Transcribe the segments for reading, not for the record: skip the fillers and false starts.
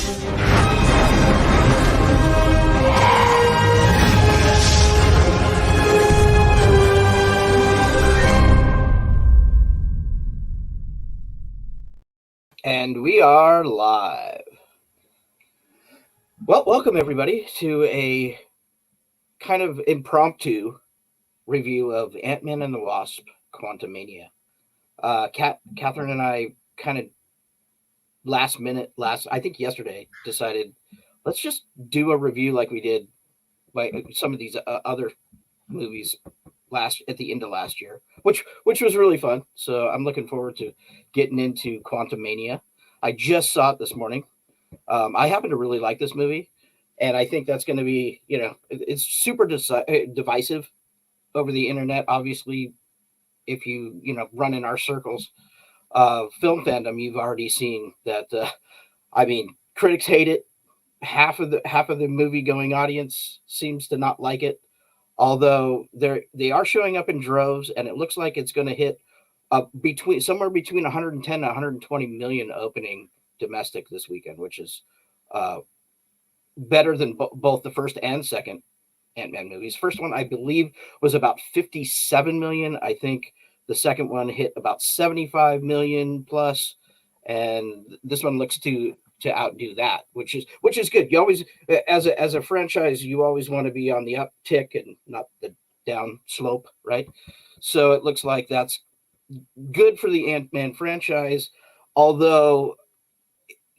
And we are live. Well, welcome everybody to a kind of impromptu review of Ant-Man and the Wasp: Quantumania. Catherine and I kind of I think yesterday, decided let's just do a review like we did like some of these other movies at the end of last year, which was really fun. So I'm looking forward to getting into Quantumania. I just saw it this morning. I happen to really like this movie, and I think that's going to be, it's super divisive over the internet. Obviously, if you run in our circles of film fandom, you've already seen that. Critics hate it. Half of the movie going audience seems to not like it. Although they are showing up in droves, and it looks like it's going to hit somewhere between 110 and 120 million opening domestic this weekend, which is better than both the first and second Ant-Man movies. First one, I believe, was about 57 million. I think the second one hit about 75 million plus, and this one looks to outdo that, which is good. You always, as a franchise, you always want to be on the uptick and not the down slope, right? So it looks like that's good for the Ant-Man franchise. Although,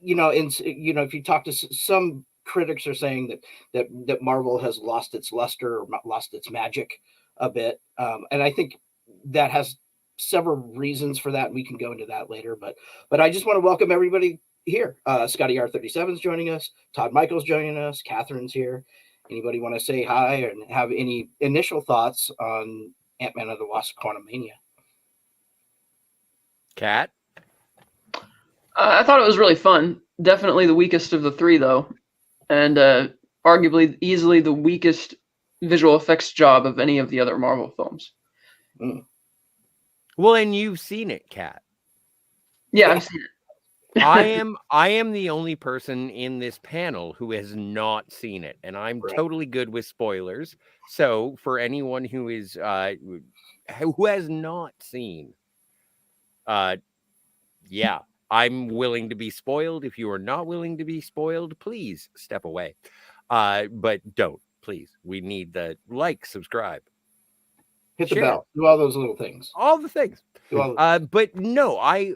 if you talk to some critics, are saying that Marvel has lost its luster or lost its magic a bit, and I think that has several reasons for that. We can go into that later, but I just want to welcome everybody here. Scotty R37 is joining us. Todd Michael's joining us. Catherine's here. Anybody want to say hi and have any initial thoughts on Ant-Man and the Wasp: Quantumania? Cat? I thought it was really fun. Definitely the weakest of the three, though, and arguably easily the weakest visual effects job of any of the other Marvel films. Mm. Well, and you've seen it, Cat. Yeah, I've seen it. I am the only person in this panel who has not seen it, and I'm totally good with spoilers. So for anyone who is who has not seen, yeah, I'm willing to be spoiled. If you are not willing to be spoiled, please step away. But don't, please. We need the subscribe, hit the bell, do all those little things, all the things. But no, I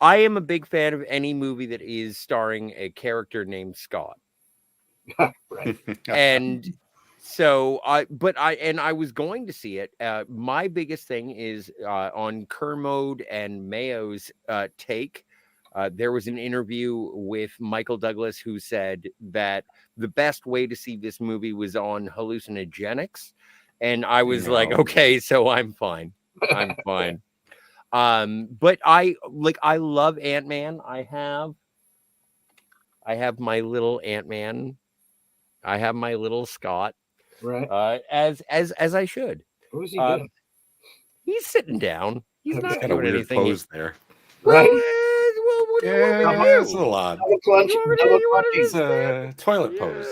am a big fan of any movie that is starring a character named Scott. Right. And so I was going to see it. My biggest thing is on Kermode and Mayo's take. There was an interview with Michael Douglas who said that the best way to see this movie was on hallucinogenics. And I was like, okay, so I'm fine. I'm fine. But I love Ant-Man. I have my little Ant-Man. I have my little Scott. Right. As I should. What is he doing? He's sitting down. He's not got a doing weird anything. Pose there. Right. Well, what do you want me to do? It's a little odd. It's a toilet pose.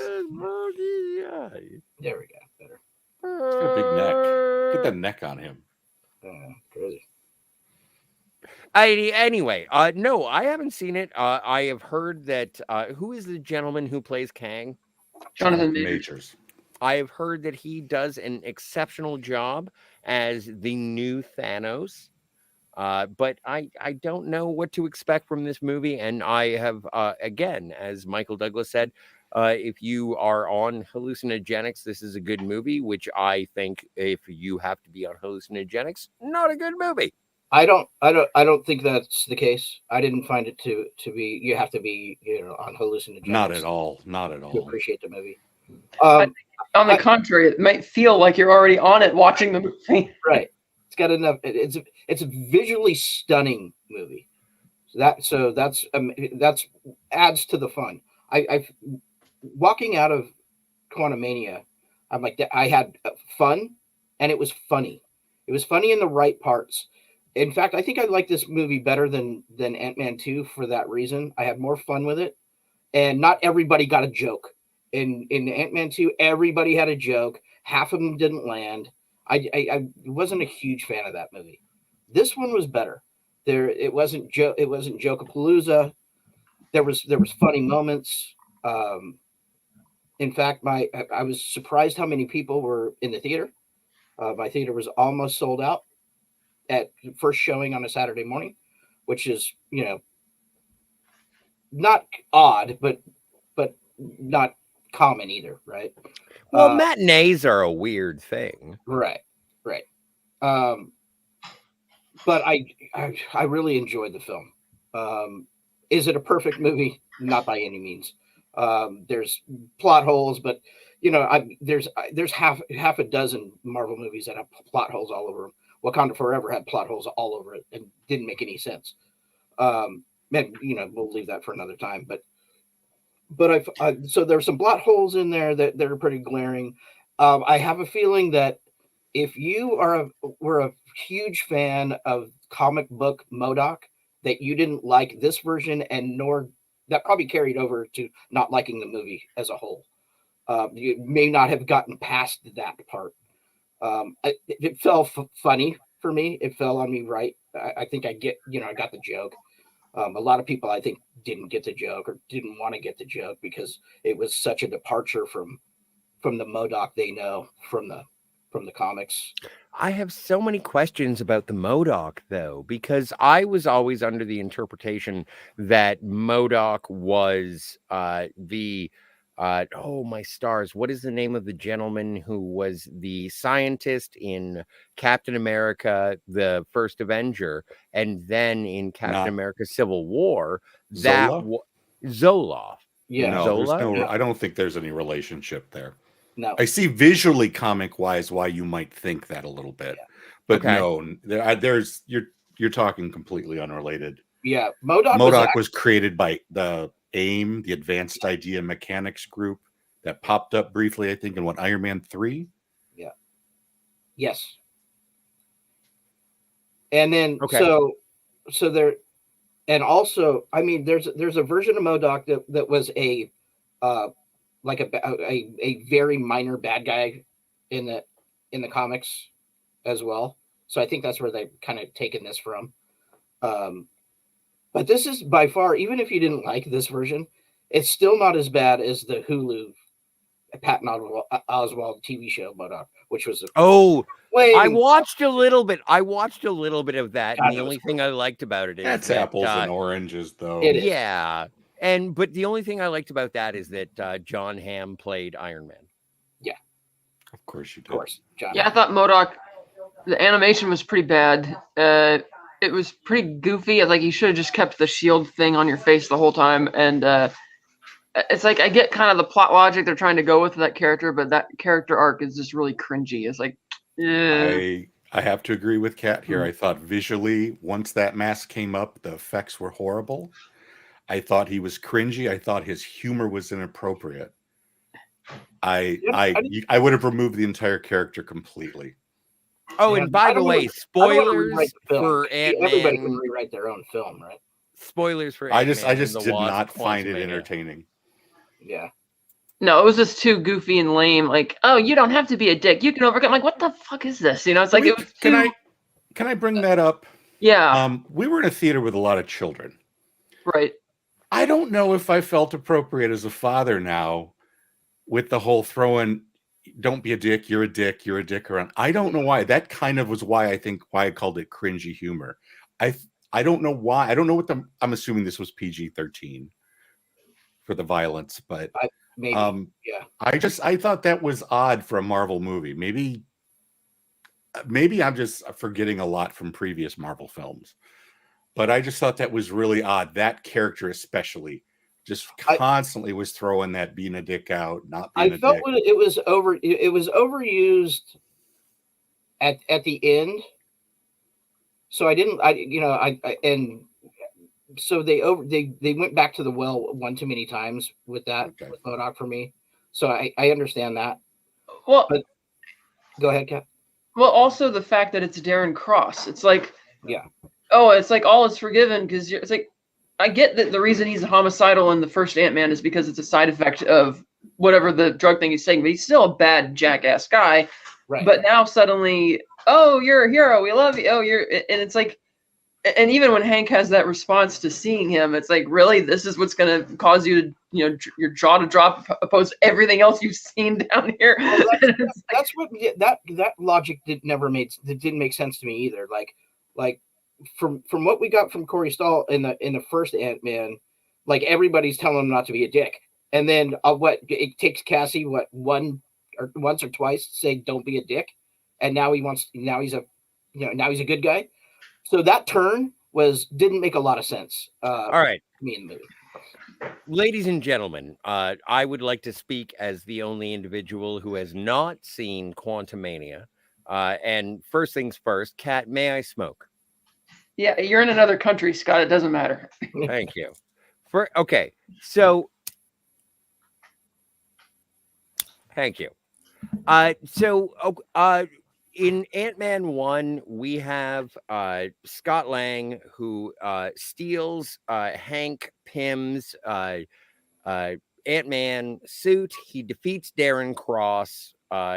There we go. Better. He's got a big neck. Get that neck on him. Crazy. Anyway, no, I haven't seen it. I have heard that who is the gentleman who plays Kang? Jonathan Majors. I have heard that he does an exceptional job as the new Thanos. But I don't know what to expect from this movie. And I have, again, as Michael Douglas said, if you are on hallucinogenics, this is a good movie, which I think if you have to be on hallucinogenics, not a good movie. I don't think that's the case. I didn't find it to be. You have to be, on hallucinogenics. Not at all. To appreciate the movie. On the contrary, it might feel like you're already on it watching the movie. Right. It's got enough. It's a visually stunning movie. So that's adds to the fun. I walking out of Quantumania, I'm like, I had fun, and it was funny. It was funny in the right parts. In fact, I think I like this movie better than Ant-Man 2 for that reason. I had more fun with it, and not everybody got a joke. In Ant-Man 2, everybody had a joke. Half of them didn't land. I wasn't a huge fan of that movie. This one was better. It wasn't Jokapalooza. There was funny moments. In fact, I was surprised how many people were in the theater. My theater was almost sold out at first showing on a Saturday morning, which is, not odd, but not common either, right? Well, matinees are a weird thing. Right. But I really enjoyed the film. Is it a perfect movie? Not by any means. There's plot holes, but there's half a dozen Marvel movies that have plot holes all over them. Wakanda Forever had plot holes all over it and didn't make any sense. And we'll leave that for another time. But so there's some plot holes in there that are pretty glaring. I have a feeling that if you were a huge fan of comic book MODOK, that you didn't like this version, and nor that probably carried over to not liking the movie as a whole. You may not have gotten past that part. It fell funny for me. It fell on me right. I think I got the joke. A lot of people, I think, didn't get the joke or didn't want to get the joke because it was such a departure from the MODOK they know from the comics. I have so many questions about the MODOK, though, because I was always under the interpretation that MODOK was oh my stars, what is the name of the gentleman who was the scientist in Captain America, the First Avenger, and then in Captain America Civil War? Zoloft. Yeah. No, Zola? I don't think there's any relationship there. No. I see visually, comic-wise, why you might think that a little bit, but no, you're talking completely unrelated. Yeah, MODOK was created by the AIM, the Advanced Idea Mechanics Group, that popped up briefly, I think, in Iron Man 3. Yeah. Yes. And then so there, and also, I mean, there's a version of MODOK that was a very minor bad guy in the comics as well. So I think that's where they've kind of taken this from. But this is by far, even if you didn't like this version, it's still not as bad as the Hulu Patton Oswalt TV show MODOK, which was I watched a little bit. I watched a little bit of that, and the only thing I liked about it is that's apples and oranges, though. Yeah. But the only thing I liked about that is that John Hamm played Iron Man. Yeah. Of course you did. Of course. John I thought MODOK, the animation was pretty bad. It was pretty goofy. Like, you should have just kept the shield thing on your face the whole time. And it's like, I get kind of the plot logic they're trying to go with that character, but that character arc is just really cringy. It's like, I have to agree with Kat here. I thought visually, once that mask came up, the effects were horrible. I thought he was cringy. I thought his humor was inappropriate. I would have removed the entire character completely. Oh, and by the way, spoilers for Ant-Man. Everybody can rewrite their own film, right? Spoilers for Ant-Man. I just did Wasp, not find it Quantumania. entertaining. Yeah. No, it was just too goofy and lame. Like, oh, you don't have to be a dick. You can overcome. Like, what the fuck is this? It's like, it was too... Can I bring that up? Yeah. We were in a theater with a lot of children. Right. I don't know if I felt appropriate as a father now with the whole throwing, don't be a dick, you're a dick around. I don't know why. That kind of was why I called it cringy humor. I don't know why. I don't know I'm assuming this was PG-13 for the violence, but maybe, yeah. I thought that was odd for a Marvel movie. Maybe I'm just forgetting a lot from previous Marvel films. But I just thought that was really odd. That character especially just constantly was throwing that being a dick out, not being a dick. I felt it was overused at the end. So so they went back to the well one too many times with that with MODOK for me. So I understand that. Well, but go ahead, Cap. Well, also the fact that it's Darren Cross. It's like, yeah. Oh, it's like all is forgiven because it's like, I get that the reason he's homicidal in the first Ant-Man is because it's a side effect of whatever the drug thing he's taking, but he's still a bad jackass guy. Right. But now suddenly, oh, you're a hero. We love you. Oh, and it's like, and even when Hank has that response to seeing him, it's like, really, this is what's going to cause you to, your jaw to drop opposed to everything else you've seen down here. Well, that's what that logic didn't make sense to me either. Like from what we got from Corey Stoll in the first Ant-Man, like everybody's telling him not to be a dick, and then what it takes Cassie once or twice to say don't be a dick, and now he's a good guy. So that turn didn't make a lot of sense. All right, me in the movie. Ladies and gentlemen, I would like to speak as the only individual who has not seen Quantumania. And first things first, Kat, may I smoke? Yeah, you're in another country, Scott. It doesn't matter. Thank you. Okay, so thank you. In Ant-Man 1, we have Scott Lang, who steals Hank Pym's Ant-Man suit. He defeats Darren Cross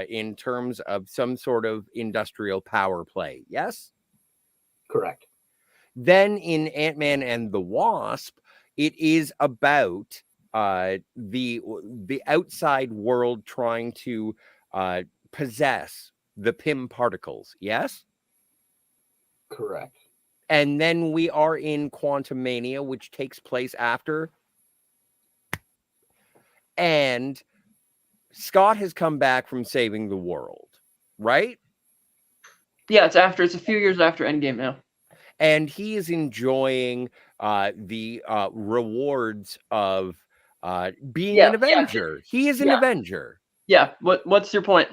in terms of some sort of industrial power play. Yes? Correct. Then in Ant-Man and the Wasp, it is about the outside world trying to possess the Pym particles. Yes? Correct. And then we are in Quantumania, which takes place after. And Scott has come back from saving the world, right? Yeah, it's a few years after Endgame now. And he is enjoying the rewards of being an Avenger. He is an Avenger. Yeah. What's your point?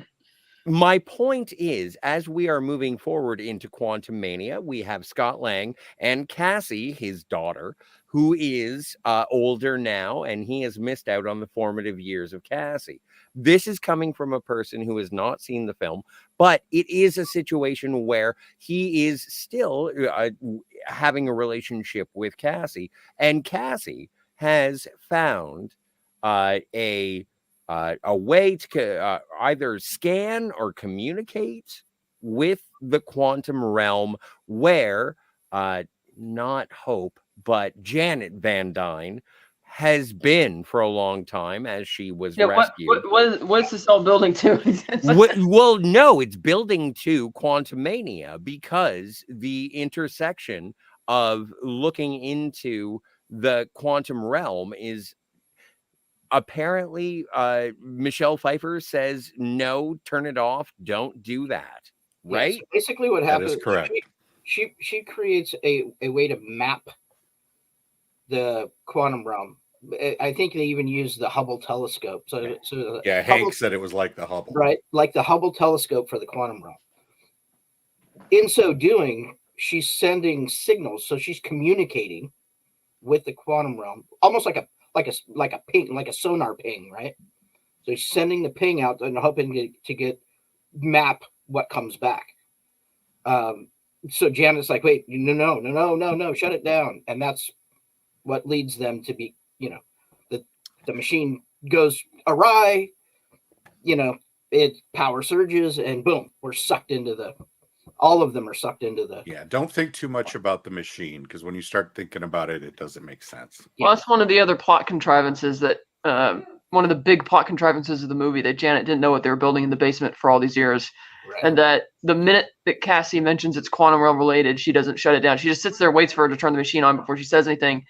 My point is, as we are moving forward into Quantumania, we have Scott Lang and Cassie, his daughter, who is older now, and he has missed out on the formative years of Cassie. This is coming from a person who has not seen the film, but it is a situation where he is still having a relationship with Cassie, and Cassie has found a way to either scan or communicate with the quantum realm where not Hope, but Janet Van Dyne has been for a long time as she was rescued. What's this all building to? Well, no, it's building to Quantumania because the intersection of looking into the quantum realm is apparently Michelle Pfeiffer says, no, turn it off. Don't do that. Right. Yeah, so basically what happens, that is correct. She creates a way to map the quantum realm. I think they even use the Hubble telescope. So yeah, Hank said it was like the Hubble. Right. Like the Hubble telescope for the quantum realm. In so doing, she's sending signals. So she's communicating with the quantum realm, almost like a ping, like a sonar ping, right? So she's sending the ping out and hoping to map what comes back. So Janet's like, wait, no, shut it down. And that's what leads them to be, the machine goes awry, it power surges and boom, we're sucked into all of them are sucked into the. Yeah, don't think too much about the machine because when you start thinking about it, it doesn't make sense. Well, that's one of the other plot contrivances that, one of the big plot contrivances of the movie that Janet didn't know what they were building in the basement for all these years. Right. And that the minute that Cassie mentions it's quantum realm related, she doesn't shut it down. She just sits there and waits for her to turn the machine on before she says anything.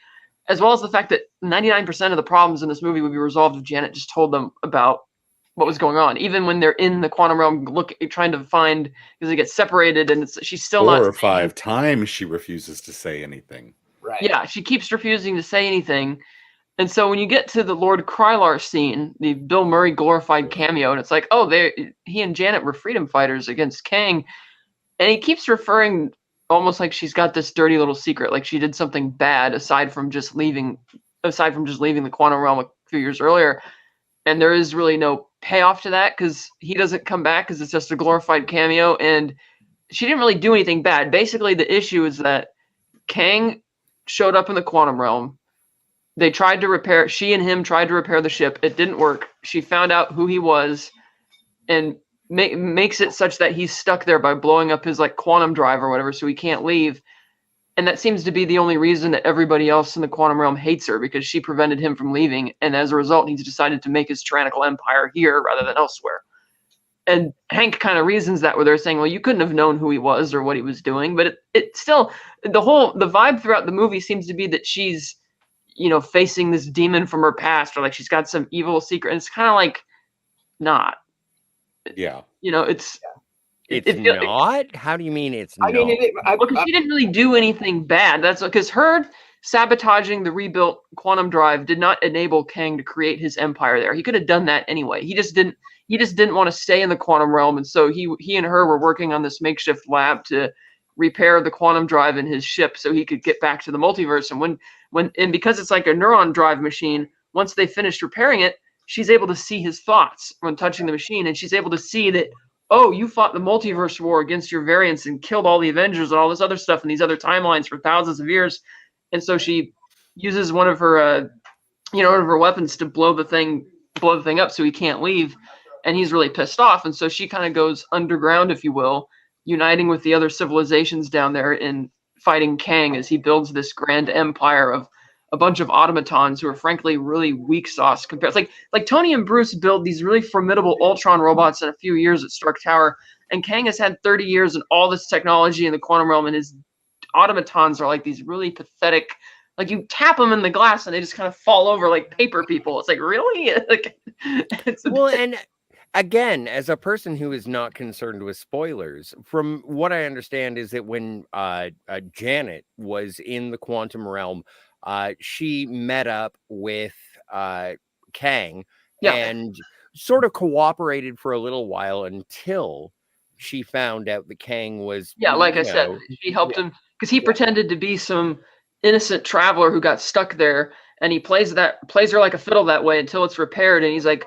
As well as the fact that 99% of the problems in this movie would be resolved if Janet just told them about what was going on. Even when they're in the quantum realm, trying to find, because they get separated, and she's still not. 4 or 5 times she refuses to say anything. Right. Yeah, she keeps refusing to say anything. And so when you get to the Lord Krylar scene, the Bill Murray glorified cameo, and it's like, oh, he and Janet were freedom fighters against Kang, and he keeps referring almost like she's got this dirty little secret, like she did something bad aside from just leaving the quantum realm a few years earlier. And there is really no payoff to that because he doesn't come back because it's just a glorified cameo, and she didn't really do anything bad. Basically, the issue is that Kang showed up in the quantum realm. They tried to repair. She and him tried to repair the ship. It didn't work. She found out who he was, and makes it such that he's stuck there by blowing up his like quantum drive or whatever, so he can't leave. And that seems to be the only reason that everybody else in the quantum realm hates her, because she prevented him from leaving. And as a result, he's decided to make his tyrannical empire here rather than elsewhere. And Hank kind of reasons that, where they're saying, well, you couldn't have known who he was or what he was doing. But it still, the vibe throughout the movie seems to be that she's, facing this demon from her past, or like she's got some evil secret. And it's kind of like, not. Yeah. It's not. How do you mean it's not? I mean, because she didn't really do anything bad. That's because her sabotaging the rebuilt quantum drive did not enable Kang to create his empire there. He could have done that anyway. He just didn't want to stay in the quantum realm, and so he and her were working on this makeshift lab to repair the quantum drive in his ship so he could get back to the multiverse. And because it's like a neuron drive machine, once they finished repairing it, she's able to see his thoughts when touching the machine, and she's able to see that, oh, you fought the multiverse war against your variants and killed all the Avengers and all this other stuff in these other timelines for thousands of years. And so she uses one of her weapons to blow the thing up so he can't leave. And he's really pissed off. And so she kind of goes underground, if you will, uniting with the other civilizations down there in fighting Kang as he builds this grand empire of a bunch of automatons who are frankly really weak sauce compared. It's like Tony and Bruce build these really formidable Ultron robots in a few years at Stark Tower, and Kang has had 30 years and all this technology in the quantum realm, and his automatons are like these really pathetic. Like you tap them in the glass and they just kind of fall over like paper people. It's like, really? And again, as a person who is not concerned with spoilers, from what I understand is that when Janet was in the quantum realm, she met up with Kang and sort of cooperated for a little while until she found out that Kang was... like I said, she helped him because he pretended to be some innocent traveler who got stuck there, and he plays her like a fiddle that way until it's repaired, and he's like,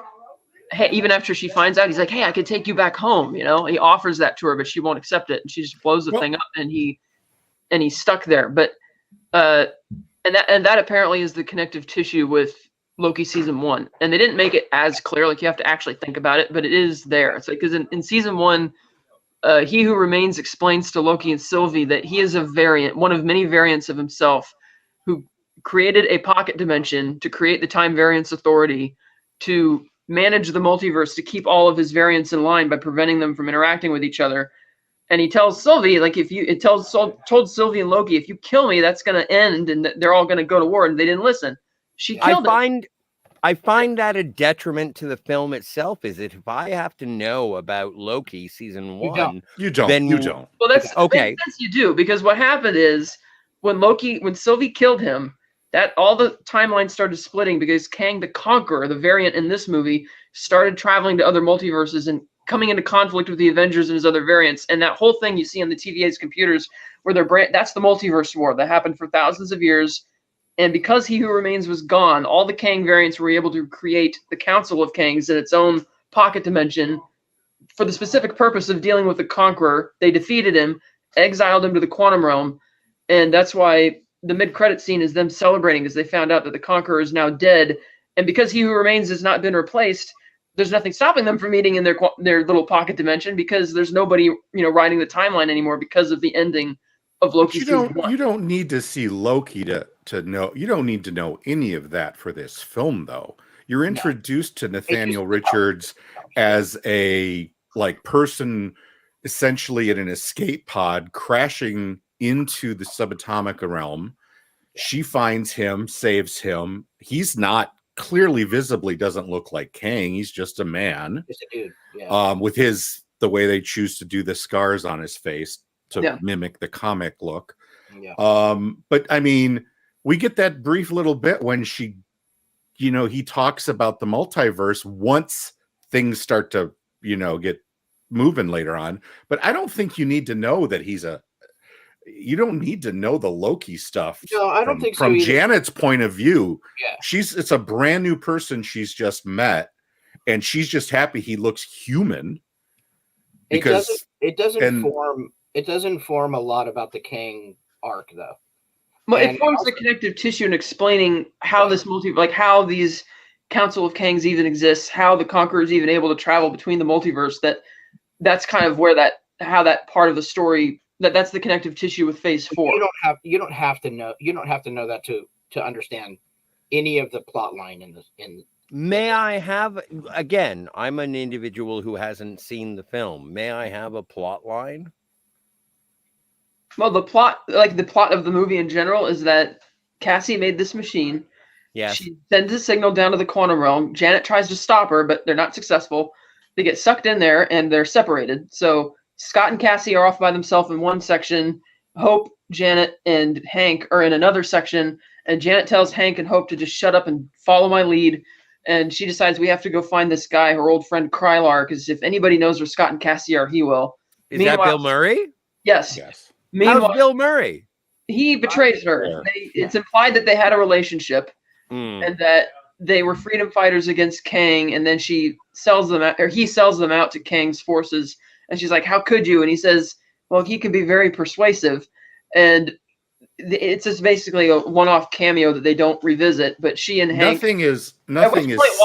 hey, even after she finds out, he's like, hey, I could take you back home, He offers that to her, but she won't accept it, and she just blows the thing up, and he's stuck there. But and that apparently is the connective tissue with Loki season 1, and they didn't make it as clear. Like you have to actually think about it, but it is there. It's like because in season 1, He Who Remains explains to Loki and Sylvie that he is a variant, one of many variants of himself, who created a pocket dimension to create the Time Variance Authority to manage the multiverse, to keep all of his variants in line by preventing them from interacting with each other. And he tells Sylvie, like, told Sylvie and Loki, if you kill me, that's going to end, and they're all going to go to war. And they didn't listen. She killed him. I find that a detriment to the film itself. Is that if I have to know about Loki season 1, you don't. Well, that's okay. Makes sense you do, because what happened is when Sylvie killed him, that all the timelines started splitting because Kang the Conqueror, the variant in this movie, started traveling to other multiverses and coming into conflict with the Avengers and his other variants. And that whole thing you see on the TVA's computers where that's the multiverse war that happened for thousands of years. And because He Who Remains was gone, all the Kang variants were able to create the Council of Kangs in its own pocket dimension for the specific purpose of dealing with the Conqueror. They defeated him, exiled him to the quantum realm. And that's why the mid-credit scene is them celebrating, because they found out that the Conqueror is now dead. And because He Who Remains has not been replaced, there's nothing stopping them from meeting in their little pocket dimension, because there's nobody, riding the timeline anymore because of the ending of Loki. You don't need to see Loki to know. You don't need to know any of that for this film, though. You're introduced to Nathaniel Richards as a person essentially in an escape pod crashing into the subatomic realm. She finds him, saves him. He's not clearly, visibly doesn't look like Kang. He's just a man. Just a dude. Yeah. With the way they choose to do the scars on his face to mimic the comic look. Yeah. But I mean, we get that brief little bit when he talks about the multiverse once things start to, get moving later on. But I don't think you need to know that you don't need to know the Loki stuff. No, I don't think so. From Janet's point of view, yeah. It's a brand new person she's just met, and she's just happy he looks human. It doesn't form a lot about the Kang arc, though. Well, it And forms also- the connective tissue in explaining how this like how these Council of Kangs even exists, how the Conqueror is even able to travel between the multiverse. That's kind of where how that part of the story that's the connective tissue with Phase 4. You don't have to know that to understand any of the plot line in. May I have, again, I'm an individual who hasn't seen the film. May I have a plot line? Well, the plot of the movie in general is that Cassie made this machine. Yes. She sends a signal down to the quantum realm. Janet tries to stop her, but they're not successful. They get sucked in there and they're separated. So Scott and Cassie are off by themselves in one section. Hope, Janet, and Hank are in another section. And Janet tells Hank and Hope to just shut up and follow my lead. And she decides we have to go find this guy, her old friend Krylar, because if anybody knows where Scott and Cassie are, he will. Is that Bill Murray? Yes. Yes. Meanwhile, How's Bill Murray? he betrays her. It's implied that they had a relationship and that they were freedom fighters against Kang, and then he sells them out to Kang's forces. And she's like, "How could you?" And he says, "Well, he can be very persuasive." And it's just basically a one-off cameo that they don't revisit. But she and Hank, Nothing is point,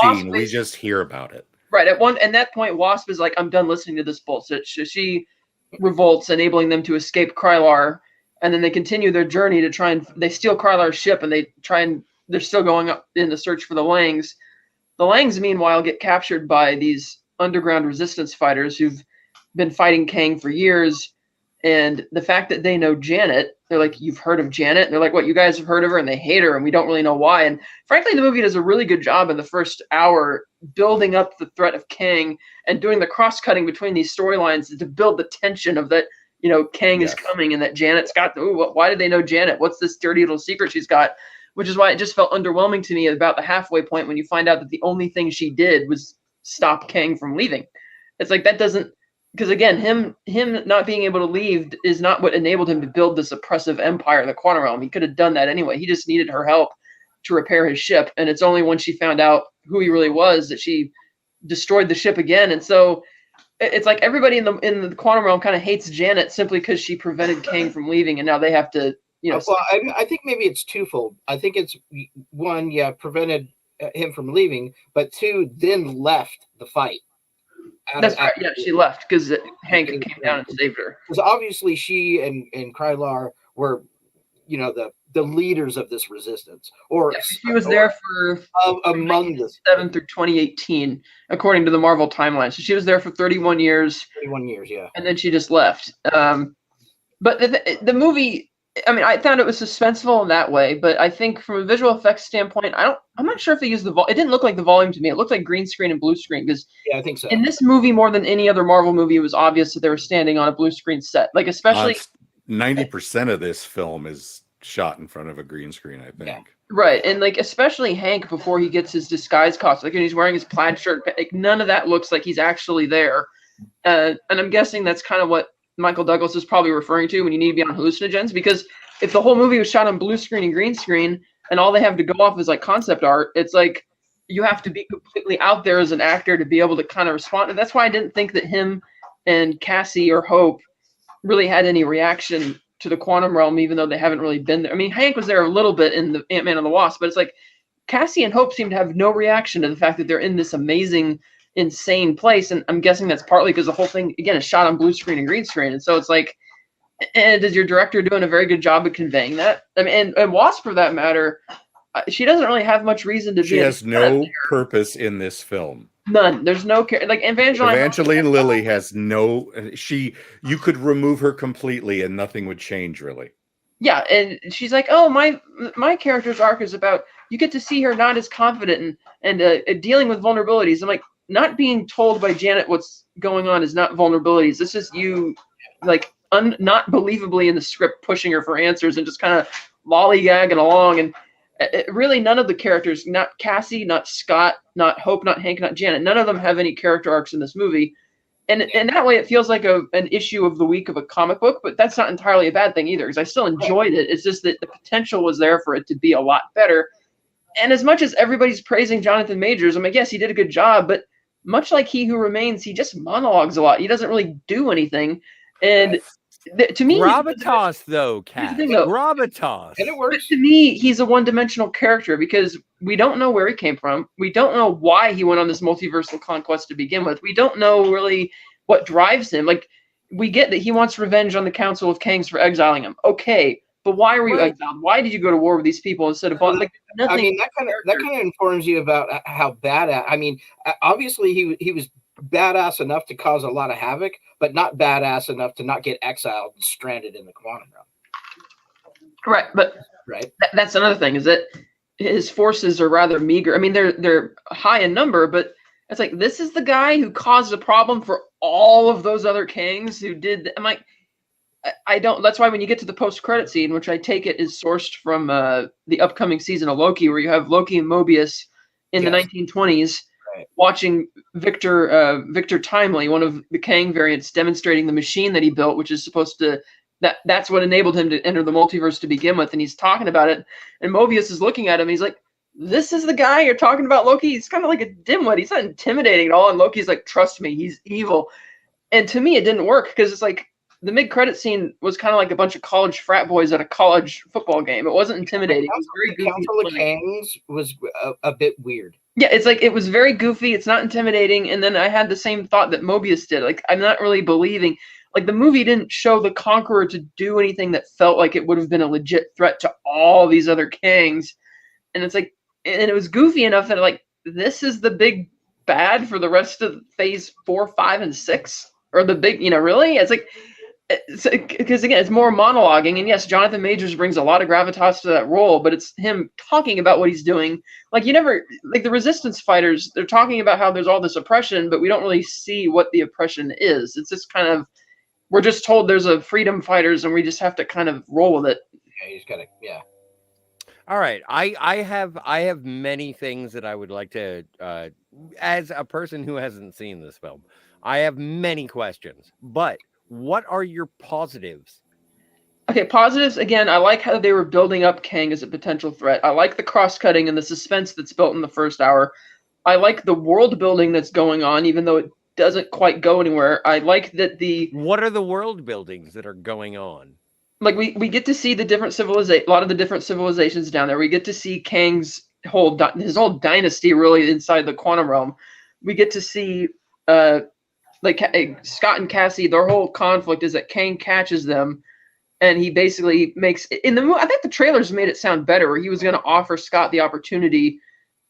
Wasp seen. We just hear about it. right at that point, Wasp is like, "I'm done listening to this bullshit." She revolts, enabling them to escape Krylar, and then they continue their journey to try and they steal Krylar's ship, and they're still going up in the search for the Langs. The Langs, meanwhile, get captured by these underground resistance fighters who've been fighting Kang for years. And the fact that they know Janet, they're like, "You've heard of Janet?" And they're like, "What, you guys have heard of her?" And they hate her, and we don't really know why. And frankly, the movie does a really good job in the first hour building up the threat of Kang and doing the cross-cutting between these storylines to build the tension of that, Kang is coming and that Janet's got, why did they know Janet? What's this dirty little secret she's got? Which is why it just felt underwhelming to me about the halfway point when you find out that the only thing she did was stop Kang from leaving. It's like that doesn't, because again, him not being able to leave is not what enabled him to build this oppressive empire, the Quantum Realm. He could have done that anyway. He just needed her help to repair his ship, and it's only when she found out who he really was that she destroyed the ship again. And so it's like everybody in the Quantum Realm kind of hates Janet simply because she prevented Kang from leaving, and now they have to, Well, I think maybe it's twofold. I think it's one, prevented him from leaving, but two, then left the fight. That's right. Yeah, she left because Hank came down and saved her. Because obviously she and Krylar were, the leaders of this resistance. Or she was there for among the 7 through 2018, according to the Marvel timeline. So she was there for 31 years. 31 years, yeah. And then she just left. But the movie, I mean, I found it was suspenseful in that way, but I think from a visual effects standpoint, I'm not sure if they used it didn't look like the volume to me. It looked like green screen and blue screen, because I think so. In this movie, more than any other Marvel movie, it was obvious that they were standing on a blue screen set. Like, especially 90% of this film is shot in front of a green screen, I think. Yeah. Right, and like especially Hank before he gets his disguise costume, like when he's wearing his plaid shirt, like none of that looks like he's actually there. And I'm guessing that's kind of what Michael Douglas is probably referring to when you need to be on hallucinogens, because if the whole movie was shot on blue screen and green screen and all they have to go off is like concept art, it's like you have to be completely out there as an actor to be able to kind of respond. And that's why I didn't think that him and Cassie or Hope really had any reaction to the Quantum Realm, even though they haven't really been there. I mean, Hank was there a little bit in the Ant-Man and the Wasp, but it's like Cassie and Hope seem to have no reaction to the fact that they're in this amazing, insane place. And I'm guessing that's partly because the whole thing, again, is shot on blue screen and green screen. And so it's like, and is your director doing a very good job of conveying that? I mean, and Wasp, for that matter, she doesn't really have much reason to be. She has no purpose in this film. None. There's no like Evangeline Lilly has no. You could remove her completely and nothing would change, really. Yeah, and she's like, "Oh, my character's arc is about you get to see her not as confident and dealing with vulnerabilities." I'm like, not being told by Janet what's going on is not vulnerabilities. This is you, like, not believably in the script pushing her for answers and just kind of lollygagging along. And really, none of the characters, not Cassie, not Scott, not Hope, not Hank, not Janet, none of them have any character arcs in this movie. And that way, it feels like an issue of the week of a comic book, but that's not entirely a bad thing either, because I still enjoyed it. It's just that the potential was there for it to be a lot better. And as much as everybody's praising Jonathan Majors, I mean, yes, he did a good job, but much like He Who Remains, he just monologues a lot. He doesn't really do anything. And To me, Gravitas, though, here's Cat. the thing, though. Gravitas. And it But works. to me, he's a one-dimensional character because we don't know where he came from. We don't know why he went on this multiversal conquest to begin with. We don't know really what drives him. Like, we get that he wants revenge on the Council of Kangs for exiling him. Okay, but why were you Right. exiled? Why did you go to war with these people instead of like nothing? I mean, that kind of informs you about how badass. I mean, obviously he was badass enough to cause a lot of havoc, but not badass enough to not get exiled and stranded in the quantum realm. Right, but Right. that's another thing is that his forces are rather meager. I mean, they're high in number, but it's like this is the guy who caused a problem for all of those other kings who did. I'm like, I don't. That's why when you get to the post-credit scene, which I take it is sourced from the upcoming season of Loki, where you have Loki and Mobius in the Yes. 1920s Right. watching Victor Timely, one of the Kang variants, demonstrating the machine that he built, which is supposed to. That's what enabled him to enter the multiverse to begin with, and he's talking about it. And Mobius is looking at him. He's like, "This is the guy you're talking about, Loki. He's kind of like a dimwit. He's not intimidating at all." And Loki's like, "Trust me, he's evil." And to me, it didn't work because it's like the mid-credit scene was kind of like a bunch of college frat boys at a college football game. It wasn't intimidating. It was very The goofy. Council of and funny. Kangs was a bit weird. Yeah, it's like it was very goofy. It's not intimidating. And then I had the same thought that Mobius did. Like, I'm not really believing. Like, the movie didn't show the Conqueror to do anything that felt like it would have been a legit threat to all these other Kangs. And it's like, and it was goofy enough that like this is the big bad for the rest of Phase 4, 5, and 6, or the big, really. It's like. Because again, it's more monologuing, and yes, Jonathan Majors brings a lot of gravitas to that role, but it's him talking about what he's doing. Like the resistance fighters, they're talking about how there's all this oppression, but we don't really see what the oppression is. It's just kind of, we're just told there's a freedom fighters, and we just have to kind of roll with it. Yeah, you just gotta. Yeah. All right, I have many things that I would like to, as a person who hasn't seen this film, I have many questions. But what are your positives? Okay, positives, again, I like how they were building up Kang as a potential threat. I like the cross-cutting and the suspense that's built in the first hour. I like the world building that's going on, even though it doesn't quite go anywhere. I like that What are the world buildings that are going on? Like we get to see the different a lot of the different civilizations down there. We get to see Kang's his whole dynasty really inside the quantum realm. We get to see Scott and Cassie. Their whole conflict is that Kang catches them, and he basically makes in the movie. I think the trailers made it sound better, where he was going to offer Scott the opportunity.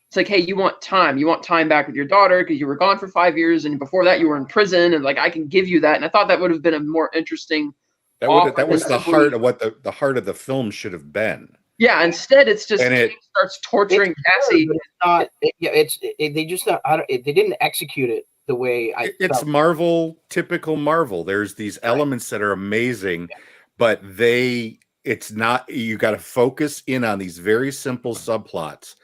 It's like, hey, you want time back with your daughter because you were gone for 5 years, and before that you were in prison, and like I can give you that. And I thought that would have been a more interesting. That was the heart of what the heart of the film should have been. Yeah, instead it's just Kang starts torturing Cassie. They just not. They didn't execute it the way It's felt. Marvel, typical Marvel. There's these elements that are amazing, but it's not. You got to focus in on these very simple subplots.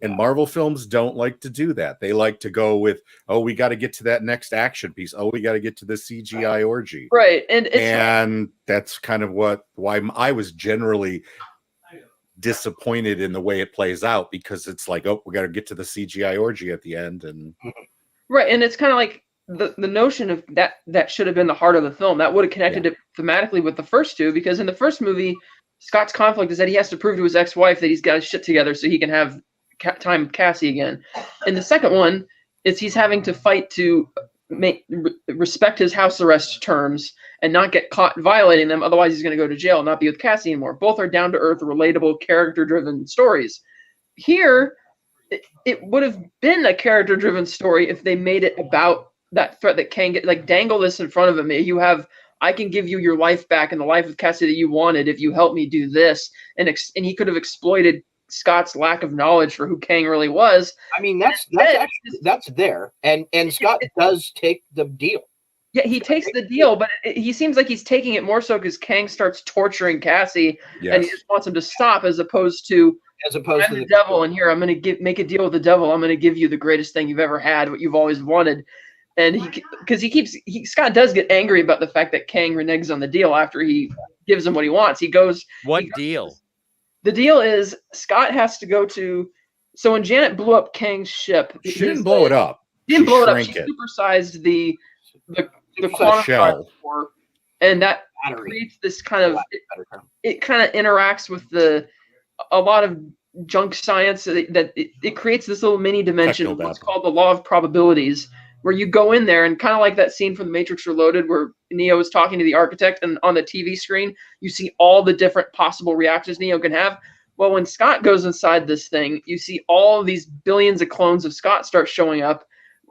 And Marvel films don't like to do that. They like to go with, oh, we got to get to that next action piece. Oh, we got to get to the CGI orgy. Right. And that's kind of why I was generally disappointed in the way it plays out, because it's like, oh, we got to get to the CGI orgy at the end. And right. And it's kind of like the notion of that should have been the heart of the film. That would have connected it thematically with the first two, because in the first movie, Scott's conflict is that he has to prove to his ex-wife that he's got his shit together so he can have time with Cassie again. And the second one is he's having to fight to respect his house arrest terms and not get caught violating them. Otherwise, he's going to go to jail and not be with Cassie anymore. Both are down-to-earth, relatable, character-driven stories. Here, it would have been a character-driven story if they made it about that threat that Kang dangle this in front of him. I can give you your life back and the life of Cassie that you wanted if you help me do this. And he could have exploited Scott's lack of knowledge for who Kang really was. I mean, that's there, and Scott does take the deal. Yeah, he takes the deal, but he seems like he's taking it more so because Kang starts torturing Cassie, and he just wants him to stop, as opposed to the devil, and here I'm going to make a deal with the devil. I'm going to give you the greatest thing you've ever had, what you've always wanted. And Scott does get angry about the fact that Kang reneges on the deal after he gives him what he wants. What deal? The deal is Scott has to go to. So when Janet blew up Kang's ship, she didn't blow it up. She didn't blow it up. She supersized the quantum shell, and that Battery. creates this kind of Better term. it kind of interacts with a lot of junk science that it creates this little mini dimension of what's Technobabble. called the law of probabilities, where you go in there and kind of like that scene from The Matrix Reloaded where Neo is talking to the architect, and on the TV screen you see all the different possible reactions Neo can have. Well, when Scott goes inside this thing, you see all of these billions of clones of Scott start showing up,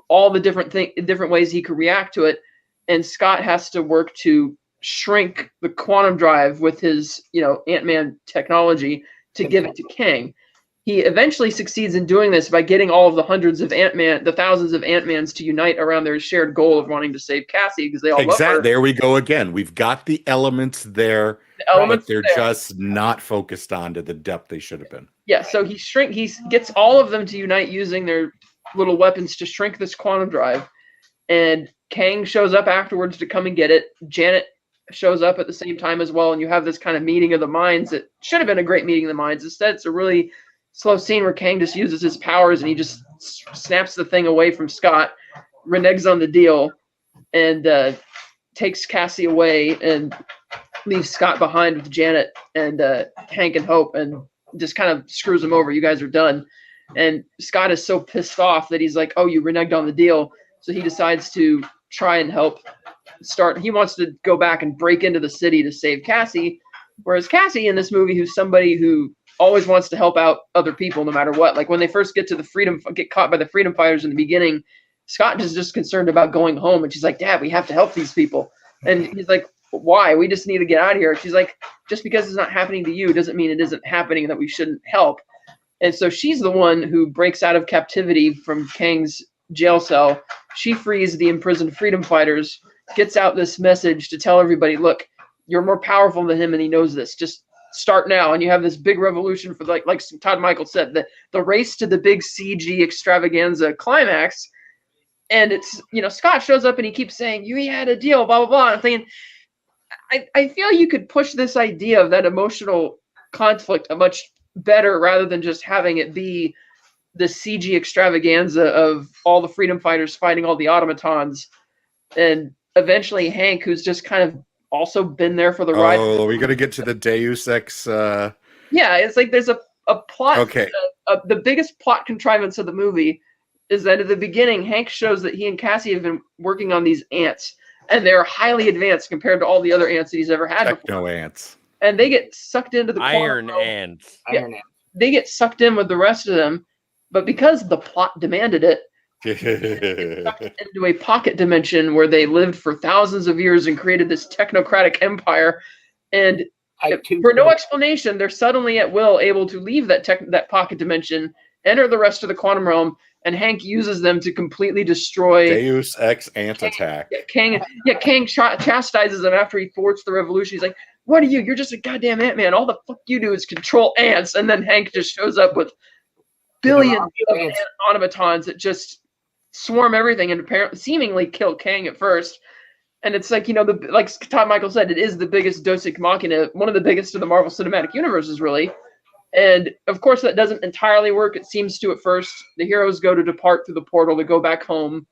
all the different ways he could react to it, and Scott has to work to shrink the quantum drive with his, Ant-Man technology to give it to Kang. He eventually succeeds in doing this by getting all of the thousands of Ant-Mans to unite around their shared goal of wanting to save Cassie because they all love her. There we go again. We've got the elements there, but they're just not focused on to the depth they should have been. Yeah, so he gets all of them to unite using their little weapons to shrink this quantum drive, and Kang shows up afterwards to come and get it. Janet shows up at the same time as well, and you have this kind of meeting of the minds that should have been a great meeting of the minds. Instead, it's a really slow scene where Kang just uses his powers and he just snaps the thing away from Scott, reneges on the deal, and takes Cassie away and leaves Scott behind with Janet and Hank and Hope, and just kind of screws him over. You guys are done. And Scott is so pissed off that he's like, oh, you reneged on the deal. So he decides to try and help he wants to go back and break into the city to save Cassie. Whereas Cassie in this movie, who's somebody who always wants to help out other people no matter what. Like when they first get caught by the freedom fighters in the beginning, Scott is just concerned about going home. And she's like, Dad, we have to help these people. And he's like, why? We just need to get out of here. She's like, just because it's not happening to you doesn't mean it isn't happening, that we shouldn't help. And so she's the one who breaks out of captivity from Kang's jail cell. She frees the imprisoned freedom fighters, gets out this message to tell everybody, look, you're more powerful than him and he knows this. Just start now. And you have this big revolution for like Todd Michael said, the race to the big CG extravaganza climax. And it's, Scott shows up and he keeps saying, you had a deal, blah, blah, blah. And I'm thinking, I feel you could push this idea of that emotional conflict a much better rather than just having it be the CG extravaganza of all the freedom fighters fighting all the automatons. And eventually Hank, who's just kind of also been there for the ride. Oh, are we going to get to the Deus Ex? Yeah, it's like there's a plot. Okay. The biggest plot contrivance of the movie is that at the beginning, Hank shows that he and Cassie have been working on these ants, and they're highly advanced compared to all the other ants that he's ever had before. Techno ants. And they get sucked into the iron quantum ants. Yeah, Iron ants. they get sucked in with the rest of them, but because the plot demanded it, into a pocket dimension where they lived for thousands of years and created this technocratic empire. And for no explanation, they're suddenly at will able to leave that pocket dimension, enter the rest of the quantum realm, and Hank uses them to completely destroy Deus Ex Ant Attack. Kang chastises them after he thwarts the revolution. He's like, what are you? You're just a goddamn Ant-Man. All the fuck you do is control ants. And then Hank just shows up with billions of automatons that just swarm everything and apparently seemingly kill Kang at first. And it's like, like Todd Michael said, it is the biggest Deus Ex Machina, one of the biggest of the Marvel Cinematic Universes, really. And of course, that doesn't entirely work. It seems to at first. The heroes go to depart through the portal to go back home,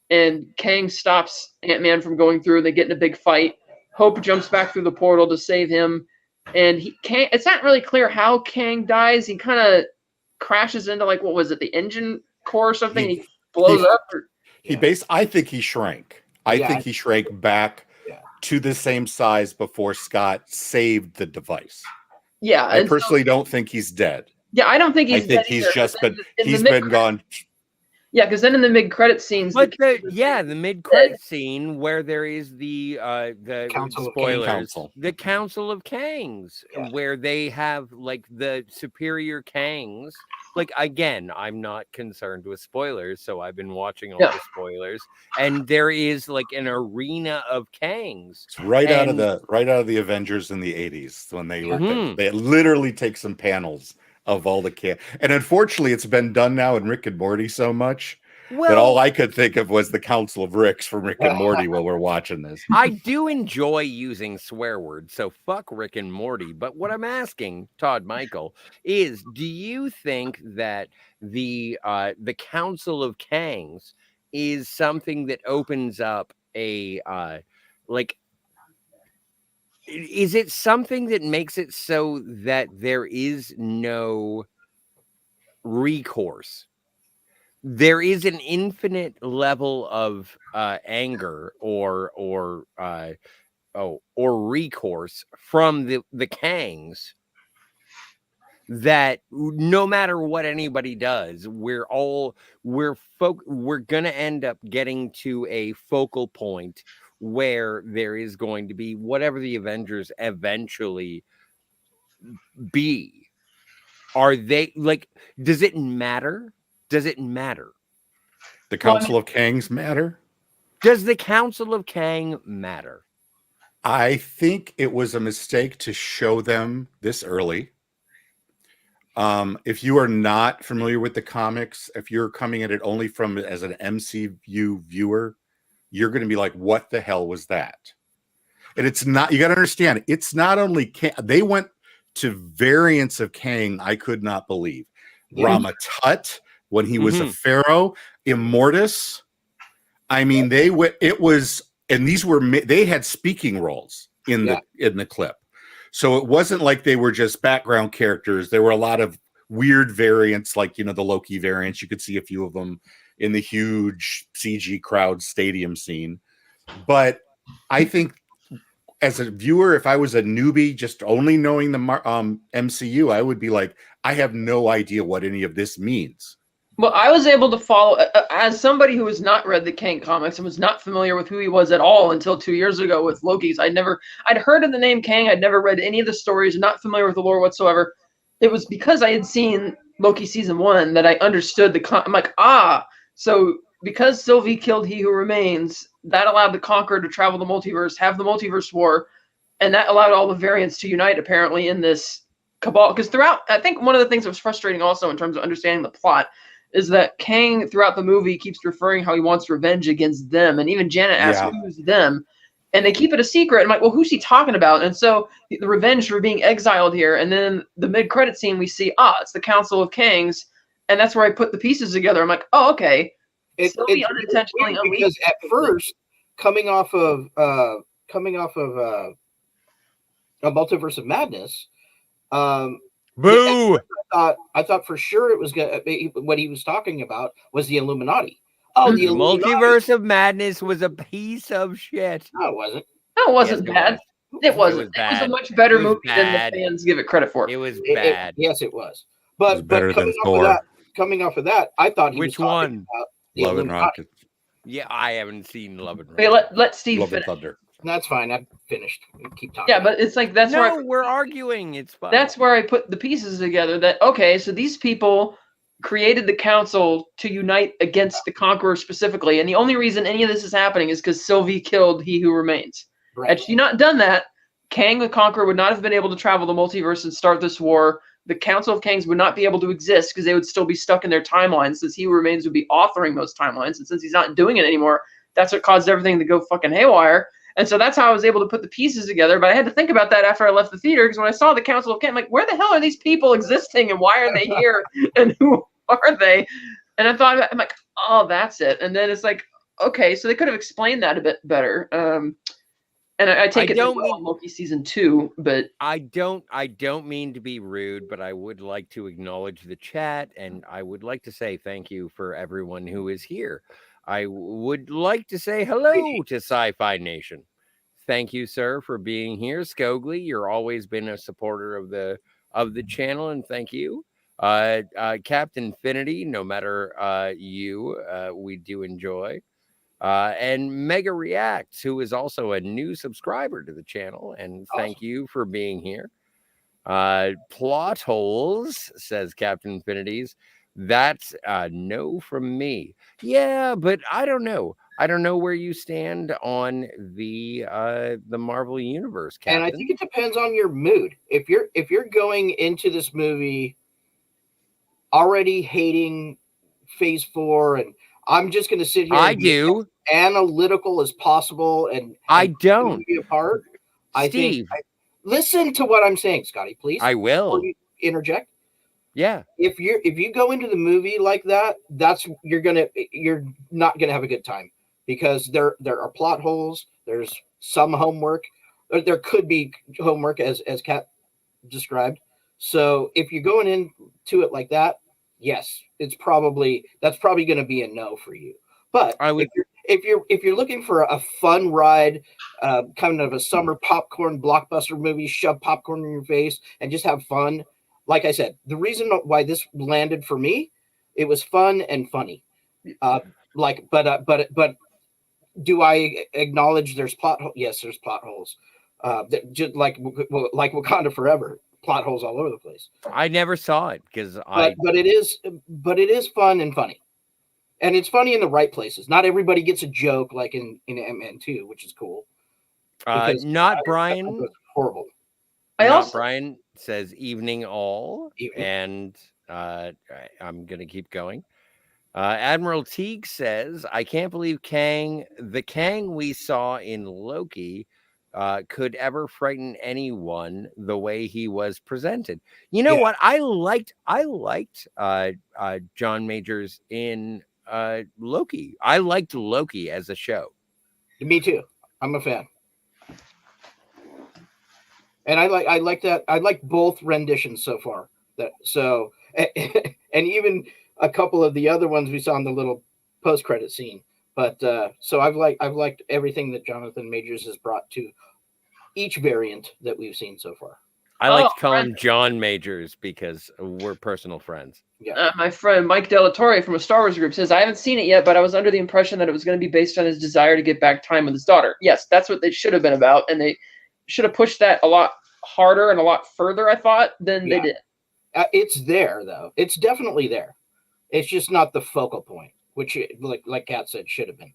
and Kang stops Ant-Man from going through, and they get in a big fight. Hope jumps back through the portal to save him, and it's not really clear how Kang dies. He kind of crashes into, like, what was it, the engine core or something? He blows up. I think he shrank. I think he shrank back to the same size before Scott saved the device. Yeah, I personally don't think he's dead. Yeah, I don't think he's dead. I think he's just been gone. Yeah, because then in the mid-credit scenes, but the mid-credit scene where there is the Council spoilers, the Council of Kangs, where they have like the superior Kangs. Like, again, I'm not concerned with spoilers, so I've been watching all the spoilers, and there is like an arena of Kangs. It's right out of the Avengers in the 80s when they were they literally take some panels of all the and unfortunately it's been done now in Rick and Morty so much that all I could think of was the Council of Ricks from Rick and Morty while we're watching this. I do enjoy using swear words, so fuck Rick and Morty. But what I'm asking, Todd Michael, is do you think that the Council of Kangs is something that opens up a is it something that makes it so that there is no recourse? There is an infinite level of anger or recourse from the Kangs, that no matter what anybody does, we're gonna end up getting to a focal point where there is going to be whatever the Avengers eventually be. Are they like, does it matter? Does it matter? The Council of Kangs matter? Does the Council of Kang matter? I think it was a mistake to show them this early. If you are not familiar with the comics, if you're coming at it only from as an MCU viewer, you're going to be like, what the hell was that? And it's not, you got to understand, it's not only Kang, they went to variants of Kang I could not believe. Yeah. Rama Tut, when he was a pharaoh, Immortus. I mean, they had speaking roles in the clip. So it wasn't like they were just background characters. There were a lot of weird variants, like, the Loki variants. You could see a few of them in the huge CG crowd stadium scene. But I think as a viewer, if I was a newbie just only knowing the MCU, I would be like, I have no idea what any of this means. Well, I was able to follow, as somebody who has not read the Kang comics and was not familiar with who he was at all until 2 years ago with Loki's. I'd heard of the name Kang. I'd never read any of the stories, not familiar with the lore whatsoever. It was because I had seen Loki season 1 that I understood I'm like, so because Sylvie killed He Who Remains, that allowed the Conqueror to travel the multiverse, have the multiverse war, and that allowed all the variants to unite apparently in this cabal. Because throughout, I think one of the things that was frustrating also in terms of understanding the plot is that Kang throughout the movie keeps referring how he wants revenge against them. And even Janet asks, who's them? And they keep it a secret. I'm like, well, who's he talking about? And so the revenge for being exiled here. And then the mid-credit scene, we see, it's the Council of Kangs. And that's where I put the pieces together. I'm like, oh, okay. It's unintentionally because at first, coming off of a Multiverse of Madness, Boo! I thought for sure it was what he was talking about was the Illuminati. Oh, the Illuminati. Multiverse of Madness was a piece of shit. No, it wasn't. No, it wasn't bad. It wasn't. It was a much better movie than the fans give it credit for. It was bad. Yes, it was. But coming off of that, I thought he was talking about the Love and Illuminati. Rocket. Yeah, I haven't seen Love and Wait, Rocket. let Steve Love and finish. Thunder. That's fine. I finished. Keep talking. Yeah, but it's like we're arguing. It's fine. That's where I put the pieces together. That okay, so these people created the council to unite against the Conqueror specifically, and the only reason any of this is happening is because Sylvie killed He Who Remains. Right. Had she not done that, Kang the Conqueror would not have been able to travel the multiverse and start this war. The Council of Kangs would not be able to exist because they would still be stuck in their timelines, since He Who Remains would be authoring those timelines, and since he's not doing it anymore, that's what caused everything to go fucking haywire. And so that's how I was able to put the pieces together. But I had to think about that after I left the theater, because when I saw the Council of Kang, I'm like, where the hell are these people existing, and why are they here, and who are they? And I thought, I'm like, oh, that's it. And then it's like, okay, so they could have explained that a bit better. And I take it in Loki season 2, but I don't mean to be rude, but I would like to acknowledge the chat, and I would like to say thank you for everyone who is here. I would like to say hello to Sci-Fi Nation. Thank you, sir, for being here. Skogly, you're always been a supporter of the channel, and thank you. Captain Infinity, no matter we do enjoy. And Mega Reacts, who is also a new subscriber to the channel, and thank you for being here. Plot holes, says Captain Infinities. That's a no from me. Yeah, but I don't know. I don't know where you stand on the Marvel Universe, Captain. And I think it depends on your mood. If you're going into this movie already hating Phase 4, and I'm just going to sit here and be as analytical as possible, and I don't be apart. Steve, listen to what I'm saying, Scotty, please. I will. You interject. Yeah. If you go into the movie like that, you're not gonna have a good time, because there are plot holes. There's some homework. there could be homework as Kat described. So if you're going into it like that, yes, that's probably going to be a no for you. But if you're looking for a fun ride, kind of a summer popcorn blockbuster movie, shove popcorn in your face and just have fun, like I said, the reason why this landed for me, it was fun and funny. But do I acknowledge there's plot holes? Yes, there's plot holes. Just like Wakanda Forever, plot holes all over the place. I never saw it because but it is fun and funny, and it's funny in the right places. Not everybody gets a joke like in Ant-Man 2, which is cool. Not Brian. Horrible. Brian says evening all, and I'm gonna keep going. Admiral Teague says, I can't believe the Kang we saw in Loki could ever frighten anyone the way he was presented. You know what? I liked John Majors in Loki. I liked Loki as a show. Me too. I'm a fan. And I like that. I like both renditions so far. And even a couple of the other ones we saw in the little post-credit scene. But so I've liked everything that Jonathan Majors has brought to each variant that we've seen so far. I like to call him John Majors because we're personal friends. Yeah. My friend Mike Delatorre from a Star Wars group says, I haven't seen it yet, but I was under the impression that it was going to be based on his desire to get back time with his daughter. Yes, that's what they should have been about. And they should have pushed that a lot harder and a lot further, I thought, than they did. It's there, though. It's definitely there. It's just not the focal point, which, like Kat said, should have been.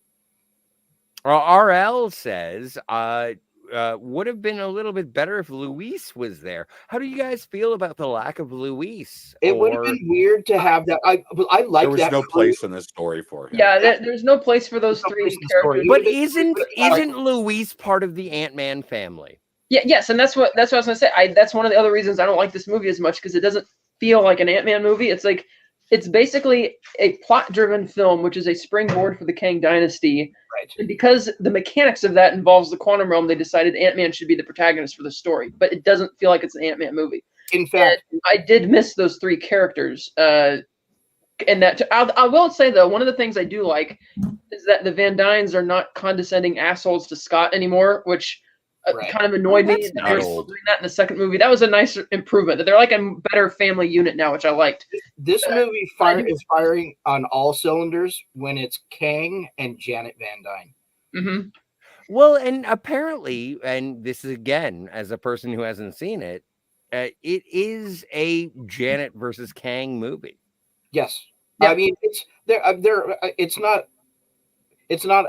RL says, would have been a little bit better if Luis was there. How do you guys feel about the lack of Luis? It would have been weird to have that. I like that. There was no place in the story for him. Yeah, there's no place for those three characters. But isn't Luis part of the Ant-Man family? Yeah, yes, and that's what I was gonna say. That's one of the other reasons I don't like this movie as much, because it doesn't feel like an Ant-Man movie. It's like it's basically a plot-driven film, which is a springboard for the Kang Dynasty. Right. And because the mechanics of that involves the quantum realm, they decided Ant-Man should be the protagonist for the story. But it doesn't feel like it's an Ant-Man movie. In fact, and I did miss those three characters. And that I will say though, one of the things I do like is that the Van Dynes are not condescending assholes to Scott anymore, which kind of annoyed me. They were doing that in the second movie. That was a nice improvement. That they're like a better family unit now, which I liked. This movie is firing on all cylinders when it's Kang and Janet Van Dyne. Mm-hmm. Well, and apparently, and this is again as a person who hasn't seen it, it is a Janet versus Kang movie. Yes, I mean it's there. It's not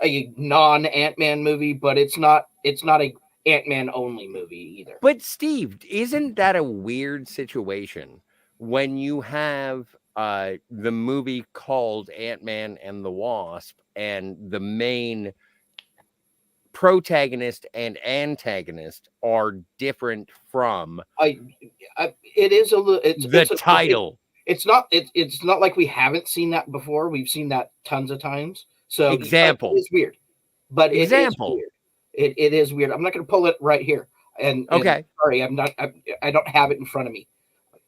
a non Ant-Man movie, but it's not a Ant-Man only movie either. But Steve, isn't that a weird situation when you have the movie called Ant-Man and the Wasp and the main protagonist and antagonist are different from it is a little the title. It's not like we haven't seen that before. We've seen that tons of times. So example, it's weird, but it is weird. It is weird. I'm not going to pull it right here. And sorry, I don't have it in front of me.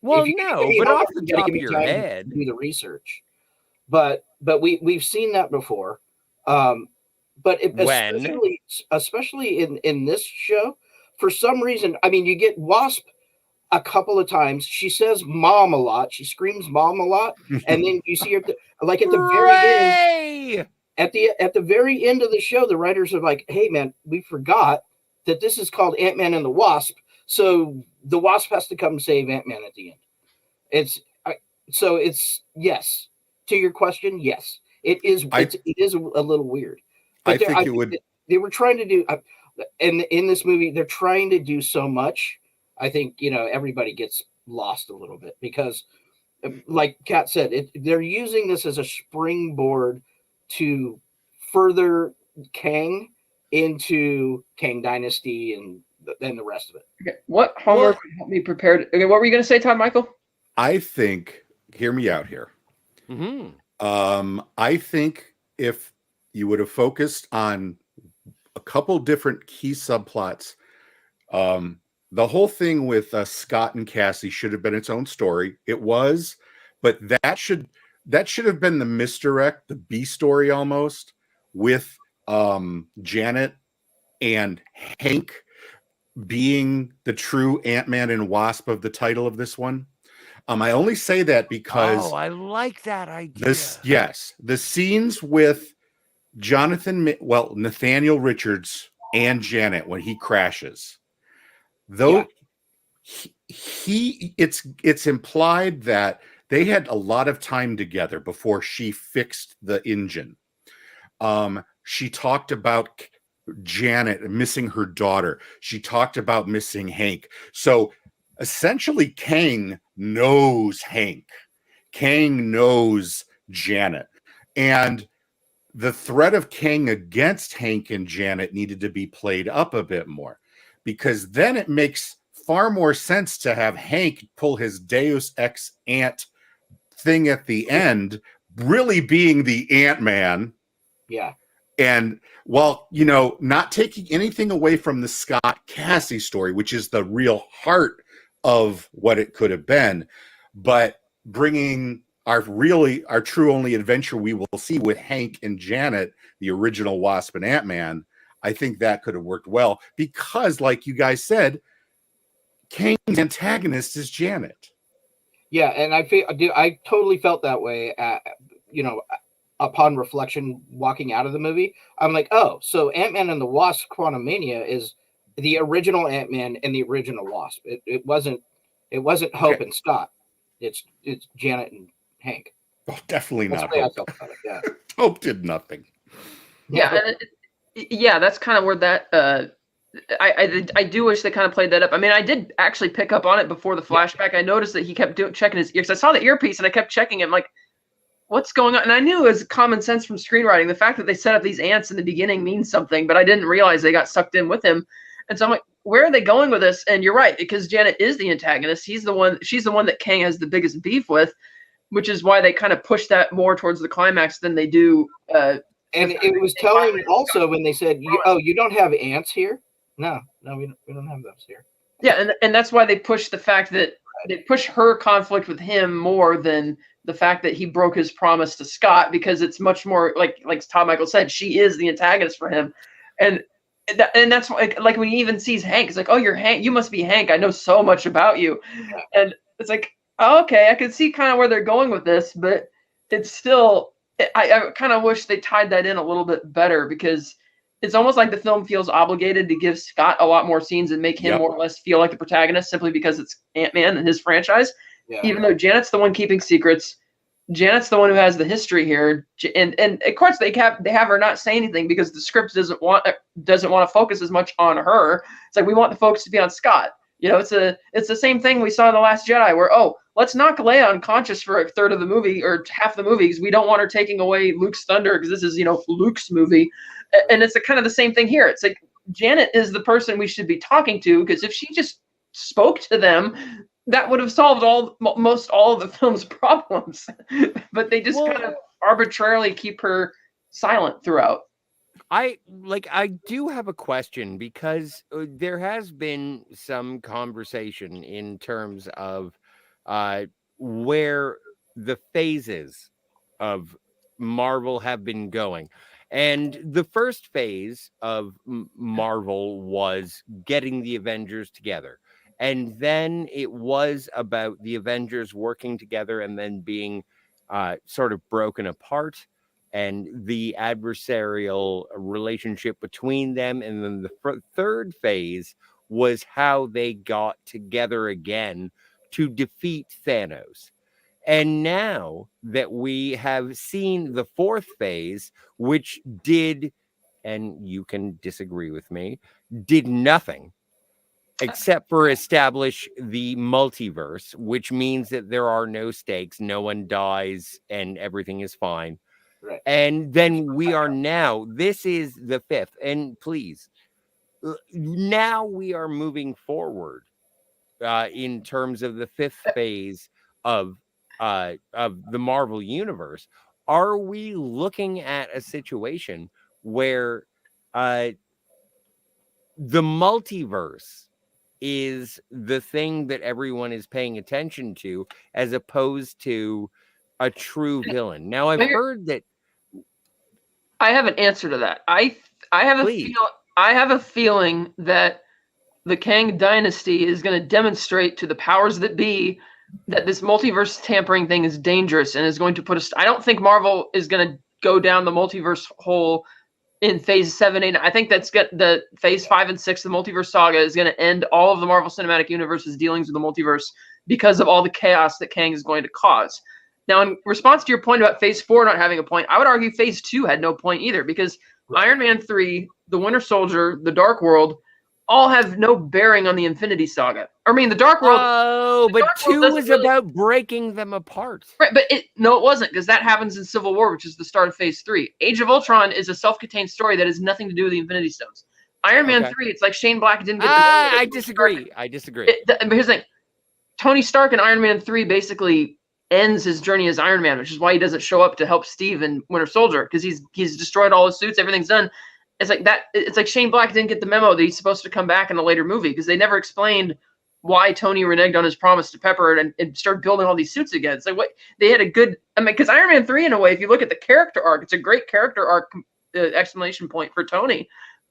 Well, no, but off the top of your head, do the research. But we've seen that before. But especially in this show, for some reason, I mean, you get Wasp a couple of times. She says "mom" a lot. She screams "mom" a lot, and then you see her like at the very end. At the very end of the show, the writers are like, "Hey, man, we forgot that this is called Ant-Man and the Wasp, so the Wasp has to come save Ant-Man at the end." It's yes to your question. Yes, it is. It is a little weird. But they were trying to do, and in this movie, they're trying to do so much. I think everybody gets lost a little bit because, like Kat said, they're using this as a springboard to further Kang into Kang Dynasty and then the rest of it. Okay. What homework would help me prepared? Okay, what were you going to say, Todd Michael? I think, hear me out here. Mm-hmm. I think if you would have focused on a couple different key subplots, The whole thing with Scott and Cassie should have been its own story. It was, but that should have been the misdirect, the B story almost, with Janet and Hank being the true Ant-Man and Wasp of the title of this one. I only say that because I like that idea. the scenes with Nathaniel Richards and Janet when he crashes, though it's implied that they had a lot of time together before she fixed the engine. She talked about Janet missing her daughter. She talked about missing Hank. So essentially, Kang knows Hank. Kang knows Janet. And the threat of Kang against Hank and Janet needed to be played up a bit more, because then it makes far more sense to have Hank pull his Deus Ex Ant thing at the end, really being the Ant-Man. Yeah. And while, not taking anything away from the Scott Cassie story, which is the real heart of what it could have been, but bringing our true only adventure we will see with Hank and Janet, the original Wasp and Ant-Man, I think that could have worked well, because like you guys said, Kang's antagonist is Janet. Yeah, and I totally felt that way. Upon reflection, walking out of the movie, I'm like, oh, so Ant-Man and the Wasp: Quantumania is the original Ant-Man and the original Wasp. It wasn't Hope and Scott. It's Janet and Hank. Oh, definitely That's not the way Hope. I felt about it. Yeah. Hope did nothing. Yeah, and that's kind of where that. I do wish they kind of played that up. I mean, I did actually pick up on it before the flashback. I noticed that he kept checking his ears. I saw the earpiece and I kept checking it. I'm like, what's going on? And I knew it was common sense from screenwriting. The fact that they set up these ants in the beginning means something, but I didn't realize they got sucked in with him. And so I'm like, where are they going with this? And you're right, because Janet is the antagonist. She's the one that Kang has the biggest beef with, which is why they kind of push that more towards the climax than they do. And it was telling also when they said, you don't have ants here? No, we don't have those here. Yeah, and that's why they push the fact that they push her conflict with him more than the fact that he broke his promise to Scott, because it's much more like Tom Michael said, she is the antagonist for him, and that's like when he even sees Hank, it's like, oh, you're Hank, you must be Hank, I know so much about you, and it's like, oh, okay, I can see kind of where they're going with this, but it's still, I kind of wish they tied that in a little bit better, because it's almost like the film feels obligated to give Scott a lot more scenes and make him more or less feel like the protagonist simply because it's Ant-Man and his franchise. Yeah. Even though Janet's the one keeping secrets, Janet's the one who has the history here, and of course they have her not say anything because the script doesn't want to focus as much on her. It's like, we want the focus to be on Scott. It's the same thing we saw in The Last Jedi, where, oh, let's knock Leia unconscious for a third of the movie or half the movie because we don't want her taking away Luke's thunder because this is Luke's movie. And it's kind of the same thing here. It's like, Janet is the person we should be talking to, because if she just spoke to them, that would have solved most all of the film's problems. But they just kind of arbitrarily keep her silent throughout. I do have a question, because there has been some conversation in terms of where the phases of Marvel have been going. And the first phase of Marvel was getting the Avengers together. And then it was about the Avengers working together and then being sort of broken apart, and the adversarial relationship between them. And then the third phase was how they got together again to defeat Thanos. And now that we have seen the fourth phase, which did, and you can disagree with me, did nothing except for establish the multiverse, which means that there are no stakes, no one dies, and everything is fine. Right. And then we are now, this is the fifth, and please, now we are moving forward in terms of the fifth phase of the Marvel universe. Are we looking at a situation where the multiverse is the thing that everyone is paying attention to, as opposed to a true villain. Now, I've heard that. I have an answer to that. I have a feeling that the Kang dynasty is going to demonstrate to the powers that be that this multiverse tampering thing is dangerous and is going to put us. I don't think Marvel is going to go down the multiverse hole in phase 7, 8. I think that's the phase 5 and 6. The multiverse saga is going to end all of the Marvel Cinematic Universe's dealings with the multiverse because of all the chaos that Kang is going to cause. Now, in response to your point about phase 4 not having a point, I would argue phase 2 had no point either, because Iron Man 3, the Winter Soldier, the Dark World, all have no bearing on the Infinity Saga. I mean, the Dark World. Oh, but 2 was about breaking them apart. Right, but it wasn't, because that happens in Civil War, which is the start of phase 3. Age of Ultron is a self-contained story that has nothing to do with the Infinity Stones. Iron Man 3, it's like Shane Black didn't get the I disagree. But here's the thing. Tony Stark in Iron Man 3 basically ends his journey as Iron Man, which is why he doesn't show up to help Steve in Winter Soldier, because he's destroyed all his suits, everything's done. It's like that. It's like Shane Black didn't get the memo that he's supposed to come back in a later movie, because they never explained why Tony reneged on his promise to Pepper and started building all these suits again. It's like what they had a good. I mean, because Iron Man 3, in a way, if you look at the character arc, it's a great character arc exclamation point for Tony,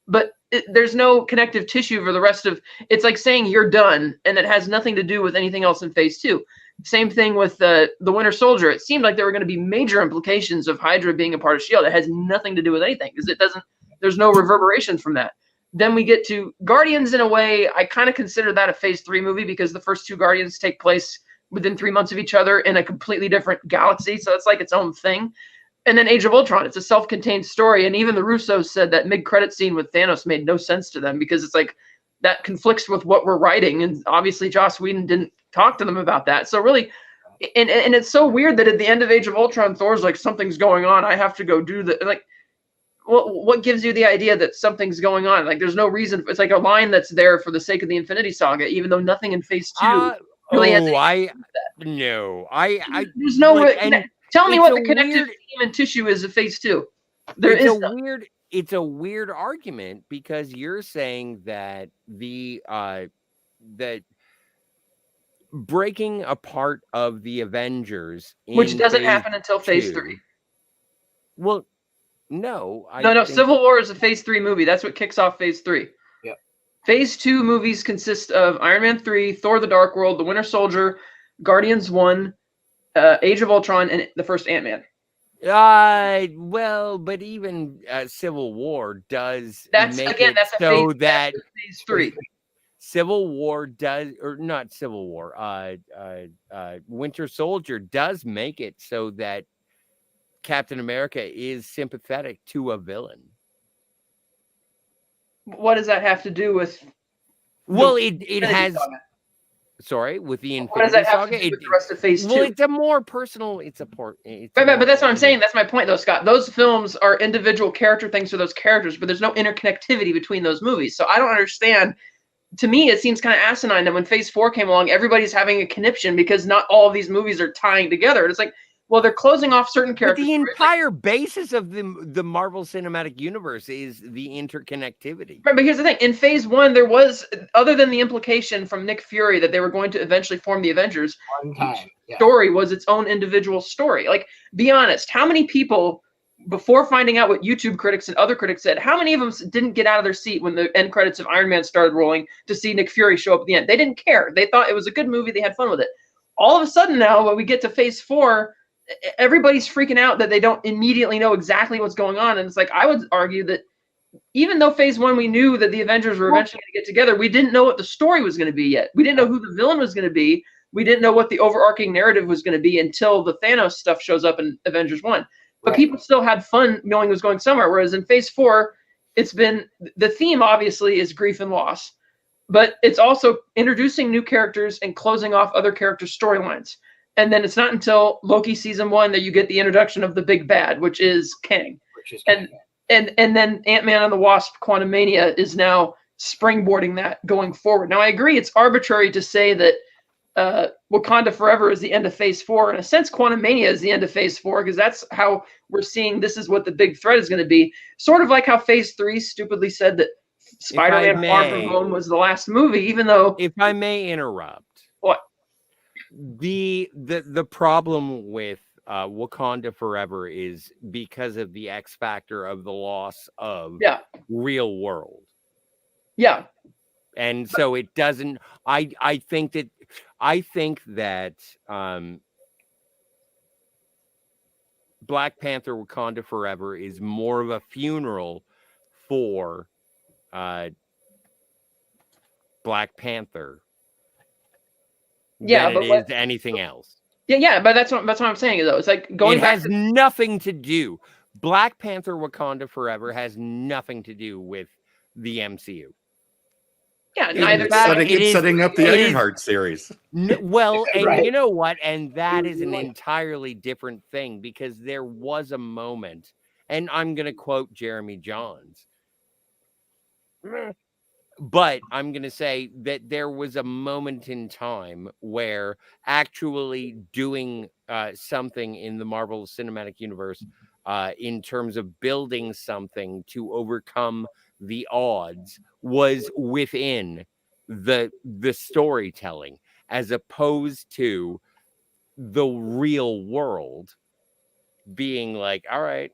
but there's no connective tissue for the rest of. It's like saying you're done, and it has nothing to do with anything else in phase 2. Same thing with the Winter Soldier. It seemed like there were going to be major implications of Hydra being a part of S.H.I.E.L.D. It has nothing to do with anything, because it doesn't. There's no reverberation from that. Then we get to Guardians. In a way, I kind of consider that a phase 3 movie, because the first 2 Guardians take place within 3 months of each other in a completely different galaxy. So it's like its own thing. And then Age of Ultron, it's a self-contained story. And even the Russos said that mid-credit scene with Thanos made no sense to them, because it's like that conflicts with what we're writing. And obviously Joss Whedon didn't talk to them about that. So really, and it's so weird that at the end of Age of Ultron, Thor's like, something's going on. I have to go do that. Like, what gives you the idea that something's going on? Like, there's no reason. It's like a line that's there for the sake of the Infinity Saga, even though nothing in phase 2 really has anything to do with that. There's no like, tell me what the connective theme and tissue is of phase 2. It's a weird argument, because you're saying that that breaking apart of the Avengers, which doesn't happen until phase 3. Well, no. Civil War is a phase 3 movie. That's what kicks off phase 3. Yeah. Phase 2 movies consist of Iron Man 3, Thor: The Dark World, The Winter Soldier, Guardians 1, Age of Ultron, and the first Ant-Man. Well, but even Civil War does that's make again it that's a so phase, that that's phase 3. Civil War does, or not Civil War, Winter Soldier does make it so that Captain America is sympathetic to a villain. What does that have to do with? Well, it has. Saga? Sorry, with the Infinity What does that have Saga, to do with the rest of phase 2? Well, it's a more personal. But that's what I'm saying. That's my point, though, Scott. Those films are individual character things for those characters, but there's no interconnectivity between those movies. So I don't understand. To me, it seems kind of asinine that when phase 4 came along, everybody's having a conniption because not all of these movies are tying together. It's like, well, they're closing off certain characters. But the entire basis of the Marvel Cinematic Universe is the interconnectivity. Right, but here's the thing. In phase 1, there was, other than the implication from Nick Fury that they were going to eventually form the Avengers, story was its own individual story. Like, be honest, how many people, before finding out what YouTube critics and other critics said, how many of them didn't get out of their seat when the end credits of Iron Man started rolling to see Nick Fury show up at the end? They didn't care. They thought it was a good movie. They had fun with it. All of a sudden now, when we get to phase 4, everybody's freaking out that they don't immediately know exactly what's going on. And it's like, I would argue that even though phase 1, we knew that the Avengers were eventually going to get together, we didn't know what the story was going to be yet. We didn't know who the villain was going to be. We didn't know what the overarching narrative was going to be until the Thanos stuff shows up in Avengers 1. But people still had fun knowing it was going somewhere. Whereas in phase 4, it's been, the theme obviously is grief and loss, but it's also introducing new characters and closing off other characters' storylines. And then it's not until Loki season 1 that you get the introduction of the big bad, which is Kang. And then Ant-Man and the Wasp: Quantumania is now springboarding that going forward. Now, I agree it's arbitrary to say that Wakanda Forever is the end of phase 4. In a sense, Quantumania is the end of phase 4, because that's how we're seeing this is what the big threat is going to be. Sort of like how phase 3 stupidly said that Spider-Man Far From may. Home was the last movie, even though If I may interrupt, what? The problem with Wakanda Forever is because of the X factor of the loss of real world. Yeah. And so it doesn't. I think that Black Panther Wakanda Forever is more of a funeral for Black Panther than it is anything else. Yeah, but that's what I'm saying though. It's like going back. It has nothing to do. Black Panther Wakanda Forever has nothing to do with the MCU. Yeah, neither. It's setting up the Ironheart series. Well, and Right. you know what? And that is an entirely different thing, because there was a moment, and I'm going to quote Jeremy Johns, but I'm going to say that there was a moment in time where actually doing something in the Marvel Cinematic Universe in terms of building something to overcome the odds was within the storytelling, as opposed to the real world being like, all right,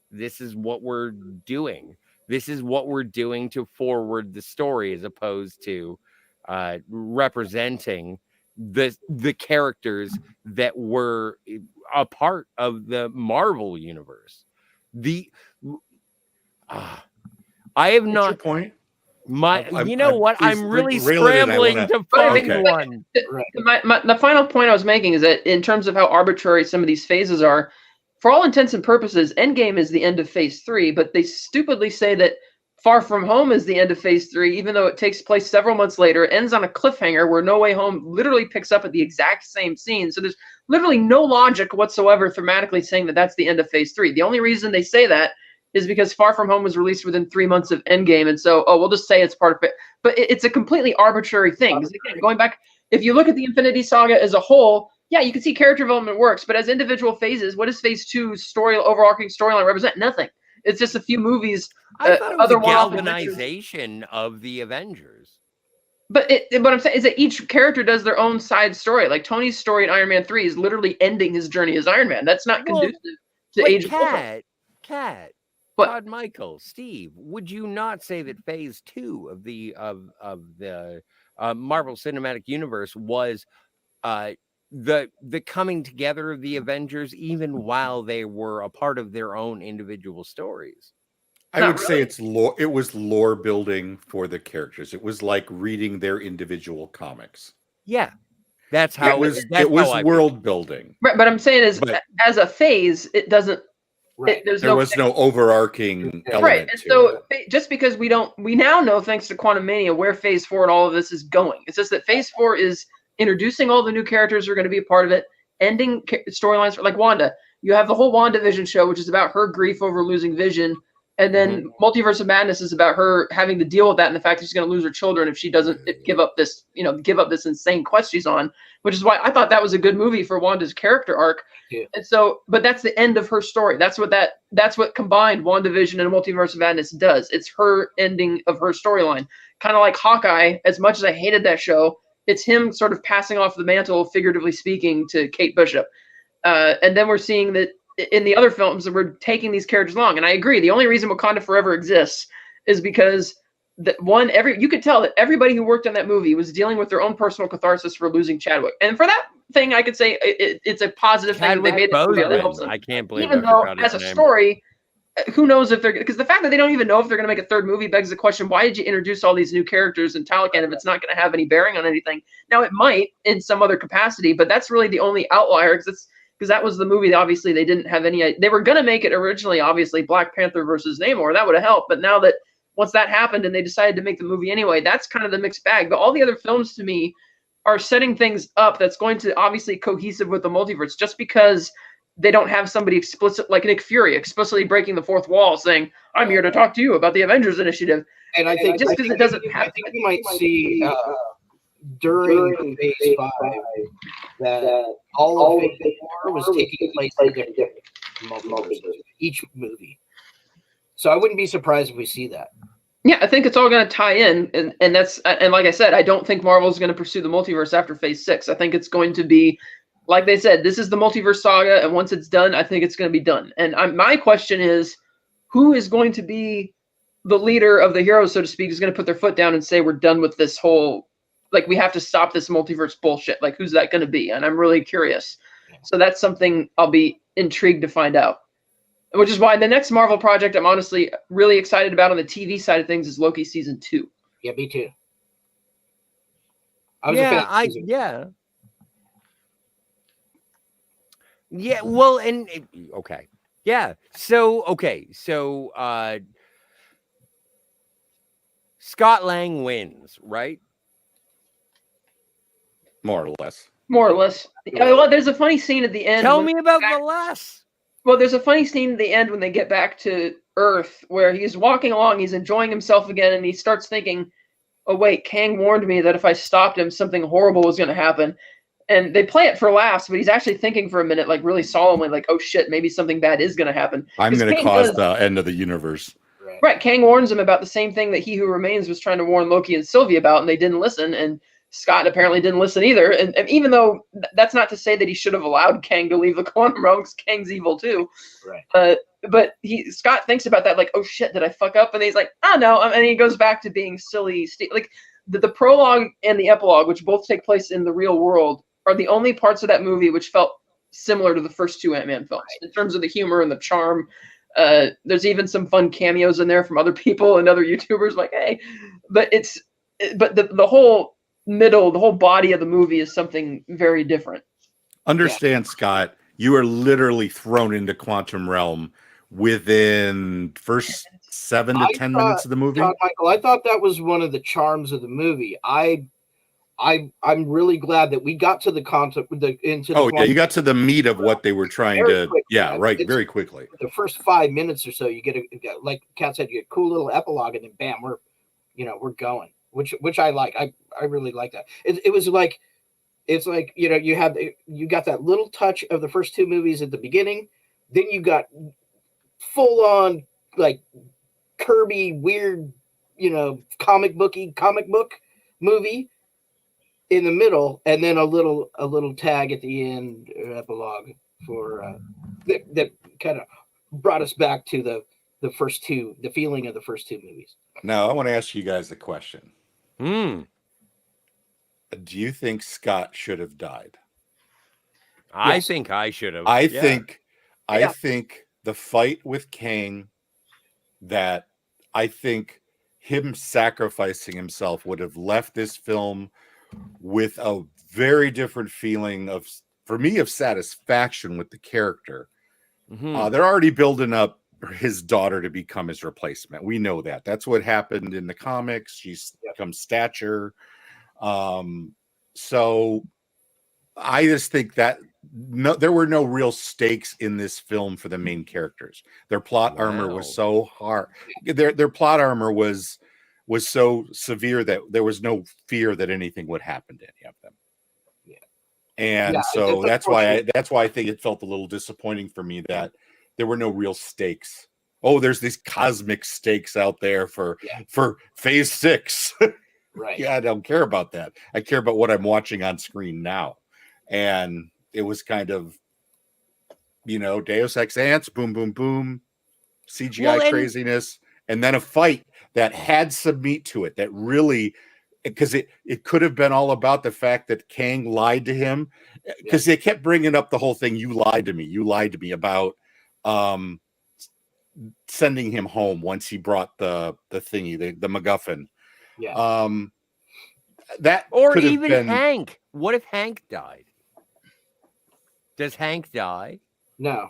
this is what we're doing. This is what we're doing to forward the story, as opposed to representing the characters that were a part of the Marvel universe. I have What's not. your point? I'm really scrambling to find one. The final point I was making is that in terms of how arbitrary some of these phases are, for all intents and purposes, Endgame is the end of Phase 3, but they stupidly say that Far From Home is the end of Phase 3, even though it takes place several months later, ends on a cliffhanger where No Way Home literally picks up at the exact same scene. So there's literally no logic whatsoever thematically saying that that's the end of Phase 3. The only reason they say that is because Far From Home was released within 3 months of Endgame, and so, we'll just say it's part of it. But it's a completely arbitrary thing. Again, going back, if you look at the Infinity Saga as a whole, yeah, you can see character development works, but as individual phases, what does Phase 2's overarching storyline represent? Nothing. It's just a few movies. I thought it was a galvanization of the Avengers. But what I'm saying is that each character does their own side story. Like Tony's story in Iron Man 3 is literally ending his journey as Iron Man. That's not conducive to Age of Ultron. Todd Michael, Steve, would you not say that Phase 2 of the Marvel Cinematic Universe was the coming together of the Avengers, even while they were a part of their own individual stories? I would say it's lore. It was lore building for the characters. It was like reading their individual comics. Yeah, that's how it was world building. Right, but I'm saying as a phase, it doesn't. Right. There was no overarching element. Right, and so just because we now know, thanks to Quantumania, where Phase 4 and all of this is going. It's just that Phase 4 is introducing all the new characters who are going to be a part of it, ending storylines like Wanda. You have the whole WandaVision show, which is about her grief over losing Vision, and then Multiverse of Madness is about her having to deal with that and the fact that she's going to lose her children if she doesn't give up this insane quest she's on. Which is why I thought that was a good movie for Wanda's character arc. Yeah. And so, but that's the end of her story. That's what combined WandaVision and Multiverse of Madness does. It's her ending of her storyline. Kind of like Hawkeye. As much as I hated that show, it's him sort of passing off the mantle, figuratively speaking, to Kate Bishop. And then we're seeing that in the other films that we're taking these characters along. And I agree. The only reason Wakanda Forever exists is because you could tell that everybody who worked on that movie was dealing with their own personal catharsis for losing Chadwick. And for that thing, I could say it's a positive thing that they made this movie that helps them. I can't believe even though as a story, who knows if they're, because the fact that they don't even know if they're going to make a third movie begs the question, why did you introduce all these new characters in Talocan if it's not going to have any bearing on anything? Now it might in some other capacity, but that's really the only outlier because that was the movie that obviously they didn't have any, they were going to make it originally, obviously Black Panther versus Namor. That would have helped. But now that once that happened and they decided to make the movie anyway, that's kind of the mixed bag. But all the other films to me are setting things up that's going to obviously cohesive with the multiverse. Just because they don't have somebody explicit like Nick Fury explicitly breaking the fourth wall saying, I'm here to talk to you about the Avengers Initiative. And I think just because it doesn't happen, I think you might see during Phase 5 that all of Phase 4 was taking place in different multiverses, each movie. So I wouldn't be surprised if we see that. Yeah, I think it's all going to tie in, and that's, and like I said, I don't think Marvel's going to pursue the multiverse after Phase 6. I think it's going to be, like they said, this is the multiverse saga, and once it's done, I think it's going to be done. And my question is, who is going to be the leader of the heroes, so to speak, is going to put their foot down and say, we're done with this whole, like, we have to stop this multiverse bullshit. Like, who's that going to be? And I'm really curious. So that's something I'll be intrigued to find out. Which is why the next Marvel project I'm honestly really excited about on the TV side of things is Loki season 2. Yeah, me too. I was a fan of season. Yeah, well, and okay. Yeah. So Scott Lang wins, right? More or less. More or less. Well, there's a funny scene at the end. Tell me about the less. Well, there's a funny scene at the end when they get back to Earth where he's walking along, he's enjoying himself again, and he starts thinking, oh, wait, Kang warned me that if I stopped him, something horrible was going to happen. And they play it for laughs, but he's actually thinking for a minute, like really solemnly, like, oh, shit, maybe something bad is going to happen. I'm going to cause the end of the universe. Right. Kang warns him about the same thing that He Who Remains was trying to warn Loki and Sylvie about, and they didn't listen. And Scott apparently didn't listen either. And even though that's not to say that he should have allowed Kang to leave the quantum realm, because Kang's evil too. Right. But Scott thinks about that, like, oh shit, did I fuck up? And he's like, oh no. And he goes back to being silly. Like the prologue and the epilogue, which both take place in the real world, are the only parts of that movie which felt similar to the first two Ant-Man films in terms of the humor and the charm. There's even some fun cameos in there from other people and other YouTubers, like, hey, but the whole middle, the whole body of the movie is something very different. Understand, Scott, you are literally thrown into quantum realm within first 7 to 10 minutes of the movie. Michael, I thought that was one of the charms of the movie. I'm really glad that we got to the concept you got to the meat of what they were trying to quickly. Very quickly. The first 5 minutes or so, you get like Kat said, you get a cool little epilogue, and then bam, we're going. Which I like. I really like that. It was like, it's like, you got that little touch of the first two movies at the beginning, then you got full on like Kirby weird, comic book movie in the middle, and then a little tag at the end, epilogue for that kind of brought us back to the first two, the feeling of the first two movies. Now I want to ask you guys a question. Do you think Scott should have died? I think I should have. I think the fight with Kang, that I think him sacrificing himself would have left this film with a very different feeling of satisfaction with the character. They're already building up his daughter to become his replacement. We know that. That's what happened in the comics. She's become stature. So I just think that there were no real stakes in this film for the main characters. Their plot armor was so hard. Their plot armor was so severe that there was no fear that anything would happen to any of them. And so that's why I think it felt a little disappointing for me that there were no real stakes. Oh, there's these cosmic stakes out there for phase 6. Right. Yeah, I don't care about that. I care about what I'm watching on screen now. And it was kind of, Deus Ex Ants, boom, boom, boom, CGI craziness, and then a fight that had some meat to it, that really, because it could have been all about the fact that Kang lied to him, because they kept bringing up the whole thing. You lied to me about sending him home once he brought the thingy, the MacGuffin. That or even Hank. What if Hank died? Does Hank die? No.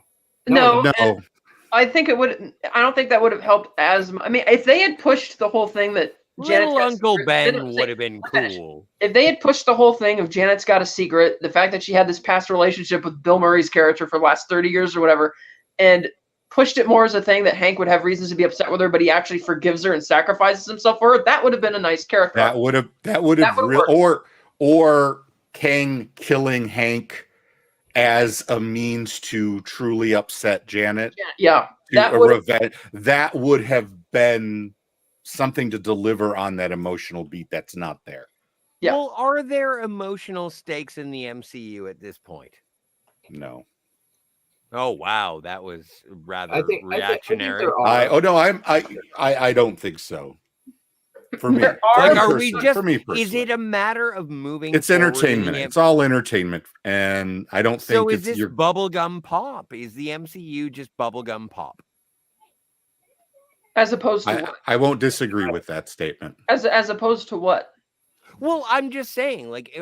I think it would. I don't think that would have helped as much. I mean, if they had pushed the whole thing that Little Uncle Ben would have been cool. If they had pushed the whole thing of Janet's got a secret, the fact that she had this past relationship with Bill Murray's character for the last 30 years or whatever, and pushed it more as a thing that Hank would have reasons to be upset with her, but he actually forgives her and sacrifices himself for her, that would have been a nice character. That would have or Kang killing Hank as a means to truly upset Janet. That would have been something to deliver on that emotional beat that's not there. Yeah. Well, are there emotional stakes in the MCU at this point? No. Oh wow, that was rather I think reactionary. there are. I don't think so. For me, There are- Like, are we personally, just? for me Is personally. it a matter of moving? It's forward in entertainment. the It's all entertainment, and I don't So think is it's this your. bubblegum pop? Is the MCU just bubblegum pop? As opposed to what? I won't disagree with that statement. As opposed to what? Well, I'm just saying, like,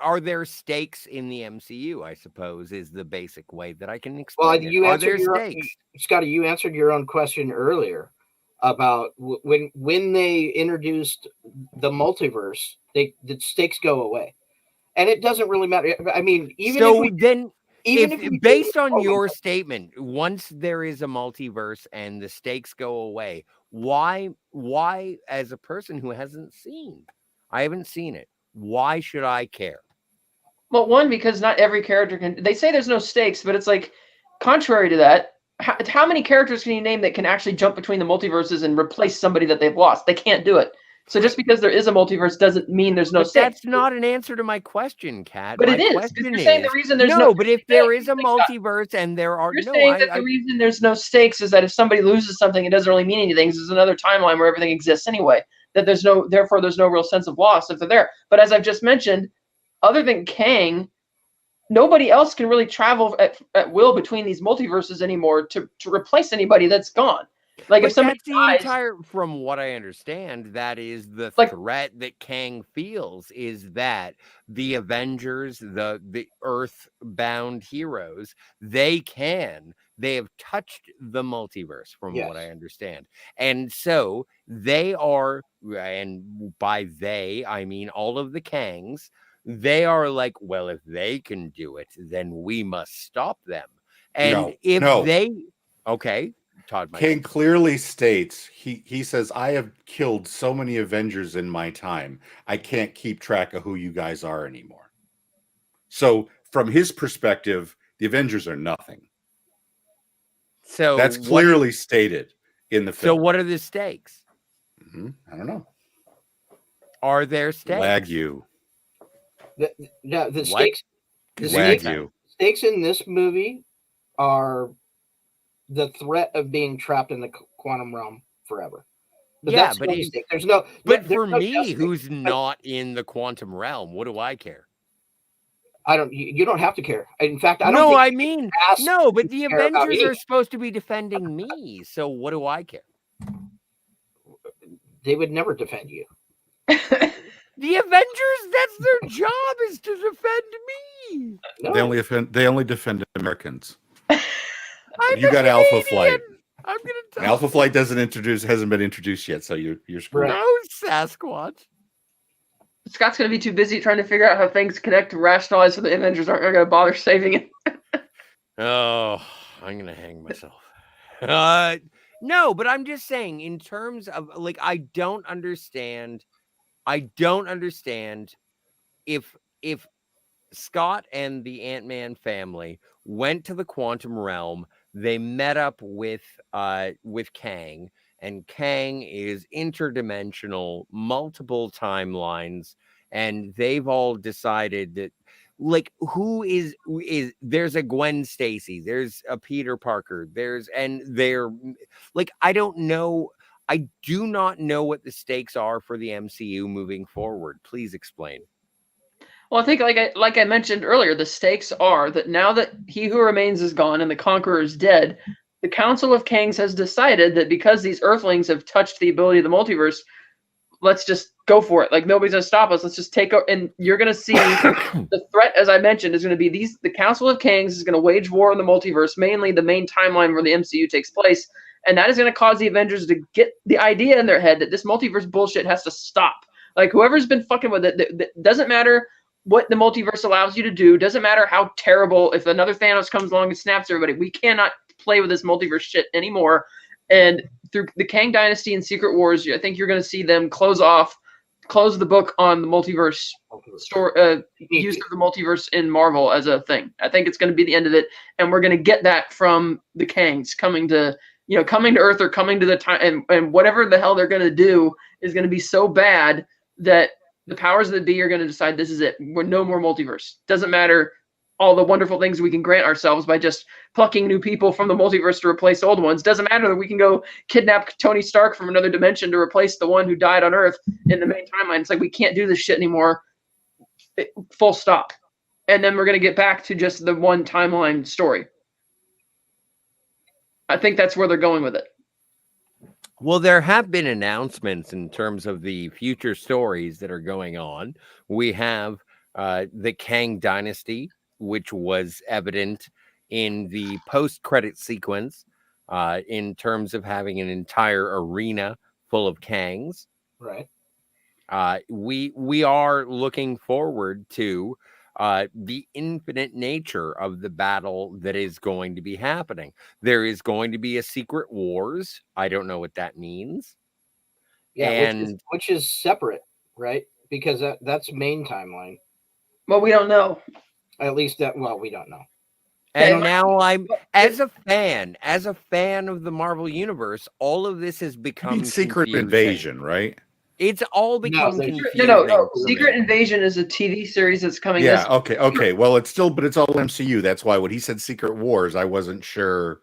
are there stakes in the MCU? I suppose is the basic way that I can explain Well, it. you Are answered there stakes? Scotty. You answered your own question earlier about when they introduced the multiverse, the stakes go away, and it doesn't really matter. I mean, if based on your statement, once there is a multiverse and the stakes go away, why as a person who hasn't seen, I haven't seen it, why should I care? Well, one, because not every character can. They say there's no stakes, but it's like, contrary to that, how many characters can you name that can actually jump between the multiverses and replace somebody that they've lost? They can't do it. So just because there is a multiverse doesn't mean there's no But stakes. that's not an answer to my question, Kat. But My it is. question You're saying the reason there's no. but if there is a multiverse and there are You're saying that the reason there's no stakes is that if somebody loses something, it doesn't really mean anything. There's another timeline where everything exists anyway. That therefore there's no real sense of loss if they're there. But as I've just mentioned, other than Kang, nobody else can really travel at will between these multiverses anymore to replace anybody that's gone. Like, but if somebody dies, from what I understand, that is the Like- threat that Kang feels, is that the Avengers, the Earth-bound heroes, they have touched the multiverse, from what I understand. And so they are, and by they, I mean all of the Kangs, they are like, well, if they can do it, then we must stop them. And okay, Todd Michael. Kang clearly states, he says, I have killed so many Avengers in my time, I can't keep track of who you guys are anymore. So from his perspective, the Avengers are nothing. So that's clearly stated in the film. So what are the stakes? I don't know. Are there stakes? Wagyu. The stakes. Stakes in this movie are the threat of being trapped in the quantum realm forever. But yeah, that's but there's no. But there's for no me, who's not in the quantum realm, what do I care? I don't. You don't have to care. In fact, I don't. No, think I mean, no. But the Avengers are supposed to be defending me, so what do I care? They would never defend you. The Avengers, that's their job, is to defend me. No. They only defend Americans. You got Alpha Flight. I'm gonna tell Alpha Flight hasn't been introduced yet, so you're screwed. No, Sasquatch. Scott's going to be too busy trying to figure out how things connect to rationalize so the Avengers aren't going to bother saving it. Oh, I'm going to hang myself. No, but I'm just saying, in terms of, like, I don't understand if Scott and the Ant-Man family went to the quantum realm, they met up with Kang, and Kang is interdimensional, multiple timelines, and they've all decided that, like, who is there's a Gwen Stacy, there's a Peter Parker, they're like, I don't know. I do not know what the stakes are for the MCU moving forward. Please explain. Well, I think, like I mentioned earlier, the stakes are that now that He Who Remains is gone and the Conqueror is dead, the Council of Kangs has decided that because these Earthlings have touched the ability of the multiverse, let's just go for it. Like, nobody's going to stop us. Let's just take over. And you're going to see the threat, as I mentioned, is going to be the Council of Kangs is going to wage war on the multiverse, mainly the main timeline where the MCU takes place. And that is going to cause the Avengers to get the idea in their head that this multiverse bullshit has to stop. Like, whoever's been fucking with it, doesn't matter what the multiverse allows you to do. Doesn't matter how terrible. If another Thanos comes along and snaps everybody, we cannot play with this multiverse shit anymore. And through the Kang Dynasty and Secret Wars, I think you're going to see them close the book on the multiverse use of the multiverse in Marvel as a thing. I think it's going to be the end of it, and we're going to get that from the Kangs coming to coming to Earth or coming to the time, and whatever the hell they're going to do is going to be so bad that the powers that be are going to decide this is it. We're no more multiverse. Doesn't matter all the wonderful things we can grant ourselves by just plucking new people from the multiverse to replace old ones. Doesn't matter that we can go kidnap Tony Stark from another dimension to replace the one who died on Earth in the main timeline. It's like, we can't do this shit anymore. Full stop. And then we're going to get back to just the one timeline story. I think that's where they're going with it. Well, there have been announcements in terms of the future stories that are going on. We have the Kang Dynasty, which was evident in the post-credit sequence in terms of having an entire arena full of Kangs. Right. We are looking forward to the infinite nature of the battle that is going to be happening. There is going to be a Secret Wars. I don't know what that means. Yeah, and which is separate, right? Because that's main timeline. Well, we don't know. At least we don't know. And now I'm, as a fan of the Marvel Universe, all of this has become Secret confusing. Invasion, right? It's all become confusing. No. Secret Invasion is a TV series that's coming. Yeah. Okay. Well, it's all MCU. That's why when he said Secret Wars, I wasn't sure.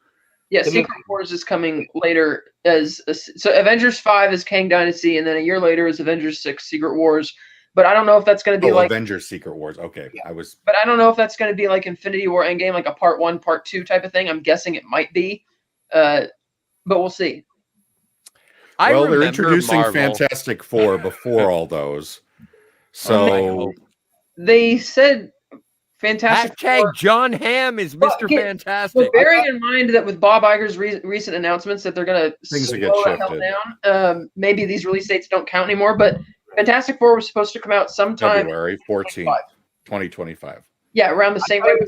Yeah, Secret Wars is coming later so Avengers 5 is Kang Dynasty, and then a year later is Avengers 6 Secret Wars. But I don't know if that's going to be like Avengers Secret Wars. Okay, yeah. But I don't know if that's going to be like Infinity War Endgame, like a part 1, part 2 type of thing. I'm guessing it might be, but we'll see. They're introducing Marvel. Fantastic Four before all those. So they said Fantastic Four. John Hamm is Mr. Fantastic. But bearing in mind that with Bob Iger's recent announcements that they're going to slow the hell down, maybe these release dates don't count anymore. But Fantastic Four was supposed to come out sometime February 14th, 2025. Yeah, around the same rate.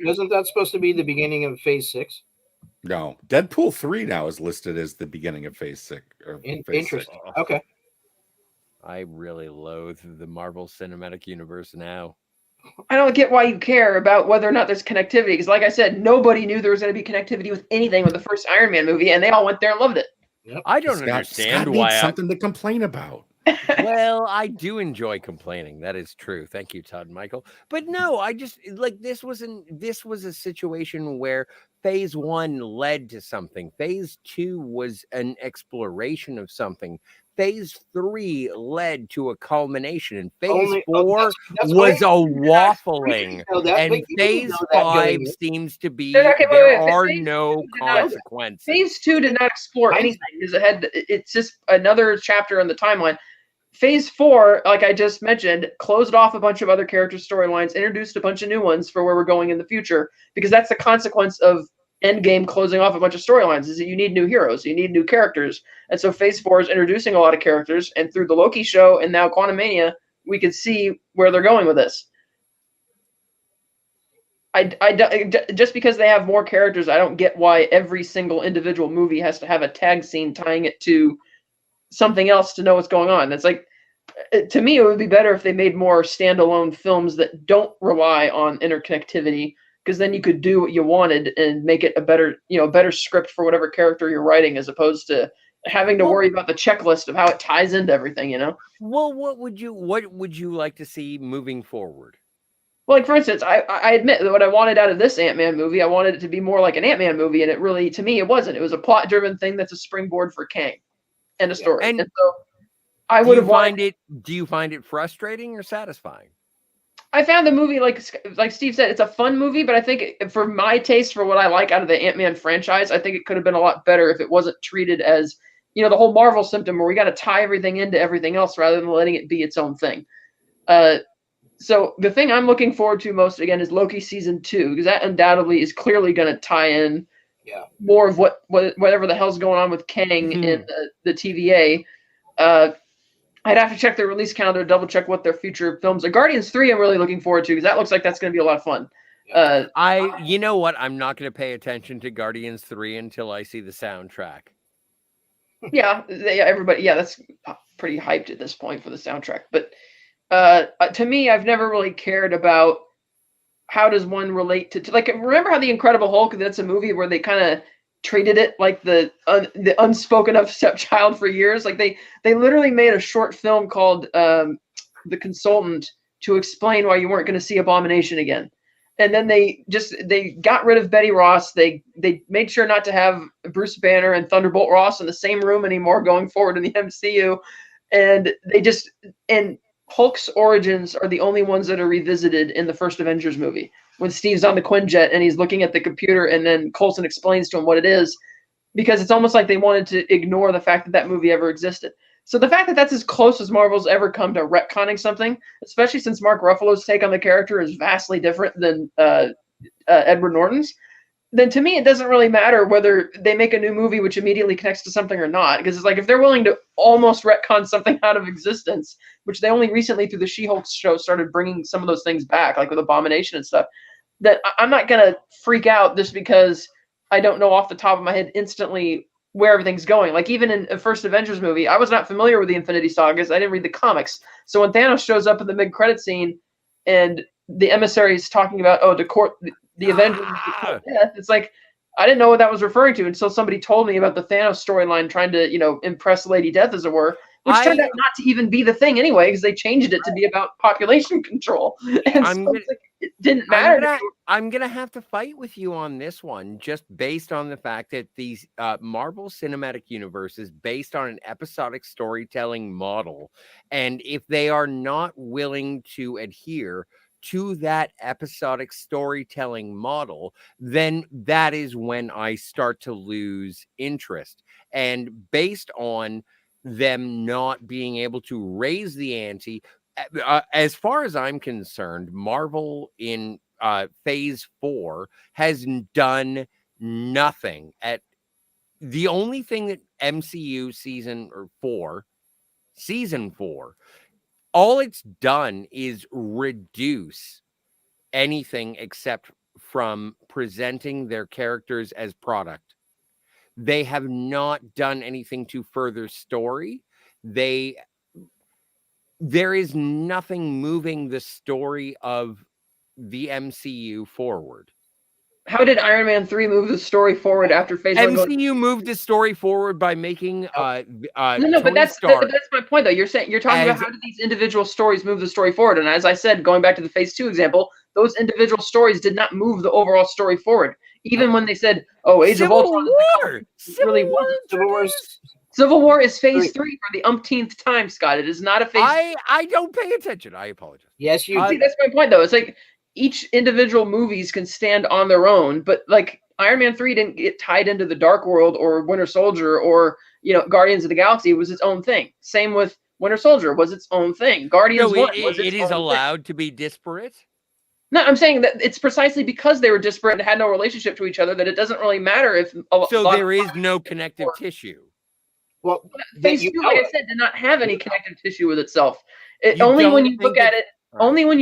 Wasn't that supposed to be the beginning of Phase 6? No, Deadpool 3 now is listed as the beginning of Phase 6. Interesting. Okay. I really loathe the Marvel Cinematic Universe now. I don't get why you care about whether or not there's connectivity. Because, like I said, nobody knew there was going to be connectivity with anything with the first Iron Man movie, and they all went there and loved it. Yep. I don't understand why. Something to complain about. Well, I do enjoy complaining. That is true. Thank you, Todd Michael. But no, I just like this was a situation where Phase 1 led to something. Phase 2 was an exploration of something. Phase 3 led to a culmination, and Phase 4 was a waffling. And Phase 5 seems to be there are no consequences. Phase 2 did not explore anything because it's just another chapter in the timeline. Phase 4, like I just mentioned, closed off a bunch of other character storylines, introduced a bunch of new ones for where we're going in the future, because that's the consequence of Endgame closing off a bunch of storylines, is that you need new heroes, you need new characters. And so Phase 4 is introducing a lot of characters, and through the Loki show and now Quantumania, we could see where they're going with this. Just because they have more characters, I don't get why every single individual movie has to have a tag scene tying it to something else to know what's going on. It's like, to me, it would be better if they made more standalone films that don't rely on interconnectivity, because then you could do what you wanted and make it a better script for whatever character you're writing, as opposed to having to worry about the checklist of how it ties into everything, Well, what would you like to see moving forward? Well, like, for instance, I admit that what I wanted out of this Ant-Man movie, I wanted it to be more like an Ant-Man movie, and it really, to me, it wasn't. It was a plot-driven thing that's a springboard for Kang and a story. And so I would have wanted. Do you find it frustrating or satisfying? I found the movie, like Steve said, it's a fun movie, but I think for my taste, for what I like out of the Ant-Man franchise, I think it could have been a lot better if it wasn't treated as, the whole Marvel symptom where we got to tie everything into everything else rather than letting it be its own thing. So the thing I'm looking forward to most, again, is Loki season 2, because that undoubtedly is clearly going to tie in more of whatever the hell's going on with Kang in the TVA. I'd have to check their release calendar, double check what their future films are. Guardians 3, I'm really looking forward to, because that looks like that's going to be a lot of fun. You know what? I'm not going to pay attention to Guardians 3 until I see the soundtrack. Everybody, that's pretty hyped at this point for the soundtrack. But to me, I've never really cared about how does one relate to like, remember how The Incredible Hulk, that's a movie where they kind of treated it like the unspoken of stepchild for years. Like they literally made a short film called The Consultant to explain why you weren't going to see Abomination again. And then they got rid of Betty Ross. They made sure not to have Bruce Banner and Thunderbolt Ross in the same room anymore going forward in the MCU. And and Hulk's origins are the only ones that are revisited in the first Avengers movie. When Steve's on the Quinjet and he's looking at the computer and then Coulson explains to him what it is, because it's almost like they wanted to ignore the fact that that movie ever existed. So the fact that that's as close as Marvel's ever come to retconning something, especially since Mark Ruffalo's take on the character is vastly different than Edward Norton's, then to me it doesn't really matter whether they make a new movie which immediately connects to something or not. Because it's like if they're willing to almost retcon something out of existence, which they only recently through the She-Hulk show started bringing some of those things back, like with Abomination and stuff, that I'm not going to freak out just because I don't know off the top of my head instantly where everything's going. Like even in the first Avengers movie, I was not familiar with the Infinity Sagas. I didn't read the comics. So when Thanos shows up in the mid-credit scene and the emissary is talking about, to court the Avengers, death, it's like, I didn't know what that was referring to until somebody told me about the Thanos storyline trying to, impress Lady Death, as it were, which turned out not to even be the thing anyway, because they changed it to be about population control. And it didn't matter. I'm going to have to fight with you on this one, just based on the fact that these Marvel Cinematic Universe is based on an episodic storytelling model. And if they are not willing to adhere to that episodic storytelling model, then that is when I start to lose interest. And based on them not being able to raise the ante, as far as I'm concerned, Marvel in phase 4 has done nothing. The only thing that MCU season 4, all it's done is reduce anything except from presenting their characters as product. They have not done anything to further story. There is nothing moving the story of the MCU forward. How did Iron Man 3 move the story forward after Phase 1? MCU moved the story forward by making No, Tony but that's Stark my point, though. You're talking about how did these individual stories move the story forward? And as I said, going back to the Phase 2 example, those individual stories did not move the overall story forward. Even when they said, Age of Ultron really wasn't. Civil War is Phase 3 for the umpteenth time, Scott. It is not a Phase. I don't pay attention. I apologize. Yes, you do. That's my point, though. It's like each individual movies can stand on their own, but like Iron Man 3 didn't get tied into the Dark World or Winter Soldier or Guardians of the Galaxy. It was its own thing. Same with Winter Soldier was its own thing. Guardians 1 was its own thing. It is allowed to be disparate? No, I'm saying that it's precisely because they were disparate and had no relationship to each other that it doesn't really matter if. There is no connective tissue. Well, Phase 2, like I said, did not have any connective tissue with itself. Only when you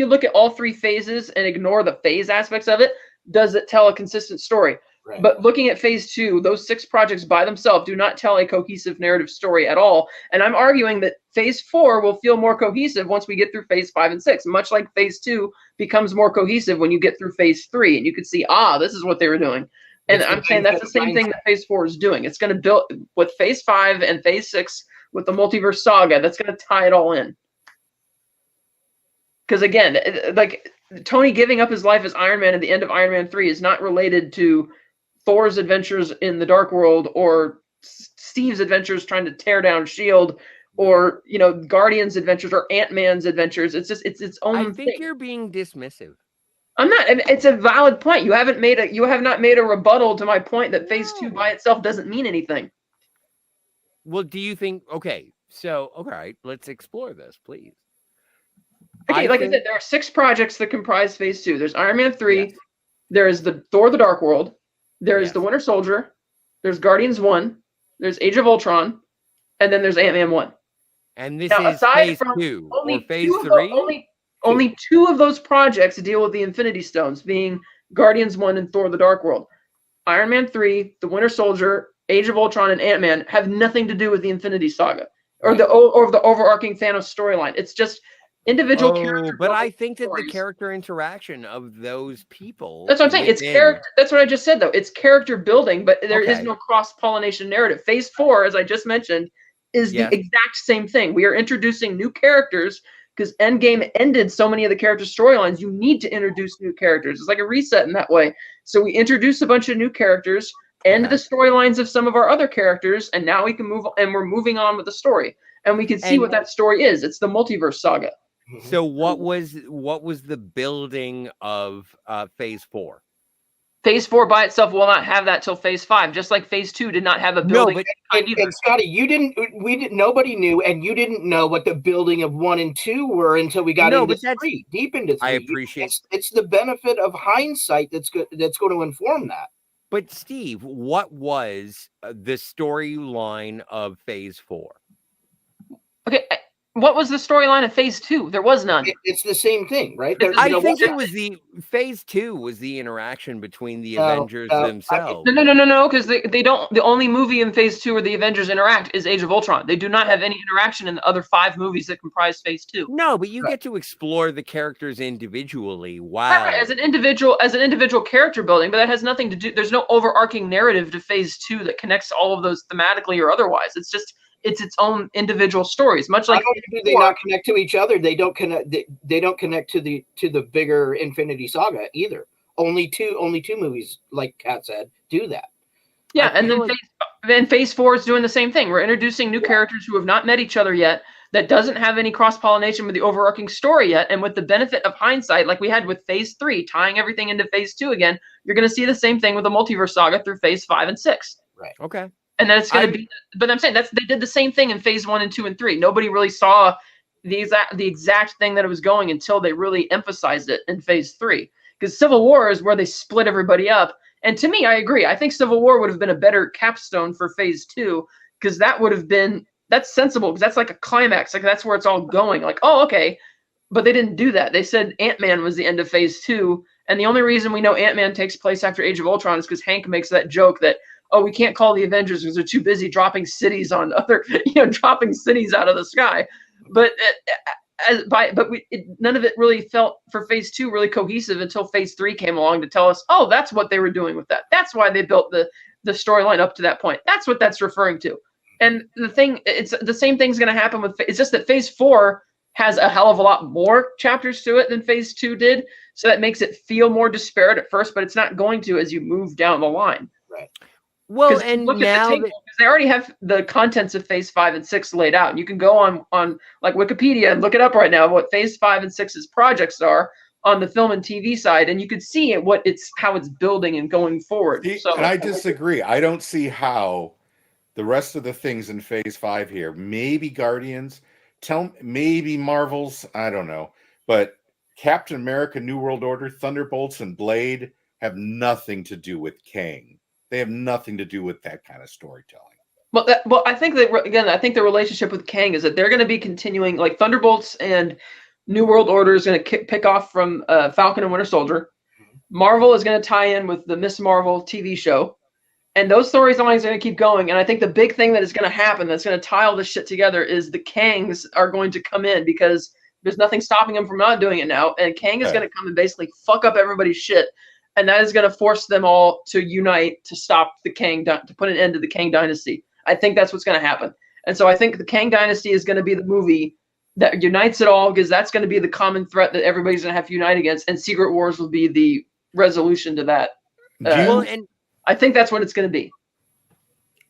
look at all three phases and ignore the phase aspects of it, does it tell a consistent story. Right. But looking at Phase 2, those 6 projects by themselves do not tell a cohesive narrative story at all. And I'm arguing that Phase 4 will feel more cohesive once we get through Phase 5 and 6, much like Phase 2 becomes more cohesive when you get through Phase 3 and you can see, this is what they were doing. And I'm saying that's the same thing that Phase 4 is doing. It's going to build with Phase 5 and Phase 6 with the multiverse saga. That's going to tie it all in. Because again, like Tony giving up his life as Iron Man at the end of Iron Man 3 is not related to Thor's adventures in the Dark World or Steve's adventures trying to tear down S.H.I.E.L.D. or Guardian's adventures or Ant-Man's adventures. It's just it's its own thing. I think you're being dismissive. I'm not. It's a valid point. You have not made a rebuttal to my point that Phase 2 by itself doesn't mean anything. Well, do you think? Okay, so let's explore this, please. Okay, I said, there are 6 projects that comprise Phase 2. There's Iron Man 3. Yes. There is the Thor: The Dark World. There is the Winter Soldier. There's Guardians 1. There's Age of Ultron, and then there's Ant-Man 1. And this is Phase 2 or Phase 3. Only 2 of those projects deal with the Infinity Stones, being Guardians 1 and Thor: The Dark World. Iron Man 3, The Winter Soldier, Age of Ultron, and Ant-Man have nothing to do with the Infinity Saga or the overarching Thanos storyline. It's just individual character. But I think that the stories. character interaction of those people. That's what I'm saying. It's within- character. That's what I just said, though. It's character building, but there is Okay. no cross-pollination narrative. Phase 4, as I just mentioned, is Yes. the exact same thing. We are introducing new characters because Endgame ended so many of the character storylines. You need to introduce new characters. It's like a reset in that way. So we introduce a bunch of new characters, end Okay. the storylines of some of our other characters, and now we can move, and we're moving on with the story. And we can see And- what that story is. It's the multiverse saga. So what was the building of Phase 4? Phase 4 by itself will not have that till Phase 5, just like Phase 2 did not have a building. but And Scotty, nobody knew, and you didn't know what the building of 1 and 2 were until we got into 3, deep into 3. I appreciate. It's the benefit of hindsight that's going to inform that. But Steve, what was the storyline of Phase 4? Okay, what was the storyline of Phase 2? There was none. It's the same thing, right? I think it was Phase 2 was the interaction between the Avengers themselves. No, because they don't. The only movie in Phase 2 where the Avengers interact is Age of Ultron. They do not have any interaction in the other 5 movies that comprise Phase 2. No, but you get to explore the characters individually. Wow. Right, as an individual character building, but that has nothing to do. There's no overarching narrative to Phase 2 that connects all of those thematically or otherwise. It's just. It's its own individual stories, much like they not connect to each other. They don't connect. They don't connect to the bigger Infinity Saga either. Only two movies, like Kat said, do that. Yeah, and then Phase 4 is doing the same thing. We're introducing new characters who have not met each other yet. That doesn't have any cross-pollination with the overarching story yet. And with the benefit of hindsight, like we had with Phase 3, tying everything into Phase 2 again, you're going to see the same thing with the multiverse saga through Phase 5 and 6. Right. Okay. And then it's going to be, but I'm saying they did the same thing in Phase 1 and 2 and 3. Nobody really saw the exact thing that it was going until they really emphasized it in Phase 3. Because Civil War is where they split everybody up. And to me, I agree. I think Civil War would have been a better capstone for Phase 2 because that's sensible because that's like a climax. Like that's where it's all going. Like, oh, okay. But they didn't do that. They said Ant-Man was the end of Phase 2. And the only reason we know Ant-Man takes place after Age of Ultron is because Hank makes that joke that, oh, we can't call the Avengers because they're too busy dropping cities on other, dropping cities out of the sky. But none of it really felt for Phase 2 really cohesive until Phase 3 came along to tell us, oh, that's what they were doing with that. That's why they built the storyline up to that point. That's what that's referring to. And it's the same thing's going to happen with. It's just that Phase 4 has a hell of a lot more chapters to it than Phase 2 did, so that makes it feel more disparate at first, but it's not going to as you move down the line. Right. Well, and look now at the table, they already have the contents of Phase 5 and 6 laid out. And you can go on like Wikipedia and look it up right now what Phase 5 and 6's projects are on the film and TV side, and you could see how it's building and going forward. And I disagree. I don't see how the rest of the things in Phase 5 here, maybe Guardians, maybe Marvels, I don't know, but Captain America, New World Order, Thunderbolts, and Blade have nothing to do with Kang. They have nothing to do with that kind of storytelling. Well, I think that again, I think the relationship with Kang is that they're going to be continuing. Like Thunderbolts and New World Order is going to pick off from Falcon and Winter Soldier. Marvel is going to tie in with the Miss Marvel TV show, and those storylines are going to keep going. And I think the big thing that is going to happen that's going to tie all this shit together is the Kangs are going to come in because there's nothing stopping them from not doing it now. And Kang is going to come and basically fuck up everybody's shit. And that is going to force them all to unite to stop the Kang, to put an end to the Kang dynasty. I think that's what's going to happen. And so I think the Kang dynasty is going to be the movie that unites it all because that's going to be the common threat that everybody's going to have to unite against. And Secret Wars will be the resolution to that. And I think that's what it's going to be.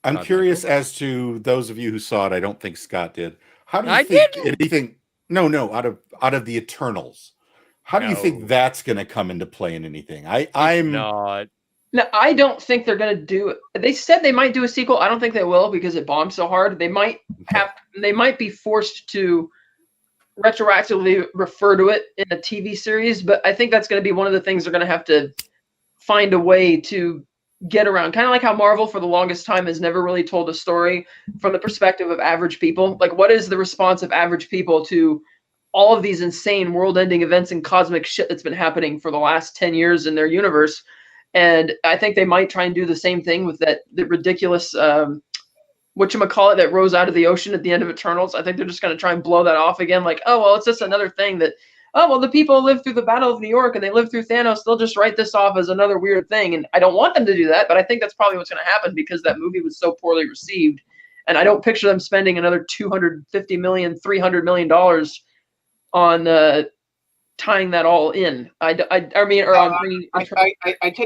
I'm curious as to those of you who saw it. I don't think Scott did. How do you think anything? No, out of the Eternals. How do you think that's going to come into play in anything? I'm not. No, I don't think they're going to do it. They said they might do a sequel. I don't think they will because it bombed so hard. They might be forced to retroactively refer to it in a TV series, but I think that's going to be one of the things they're going to have to find a way to get around. Kind of like how Marvel for the longest time has never really told a story from the perspective of average people. Like, what is the response of average people to all of these insane world-ending events and cosmic shit that's been happening for the last 10 years in their universe? And I think they might try and do the same thing with the ridiculous whatchamacallit that rose out of the ocean at the end of Eternals. I think they're just going to try and blow that off again. Like, oh, well, it's just another thing that, oh, well, the people lived through the Battle of New York and they lived through Thanos. They'll just write this off as another weird thing. And I don't want them to do that, but I think that's probably what's going to happen because that movie was so poorly received. And I don't picture them spending another $250 million, $300 million on tying that all in. I tend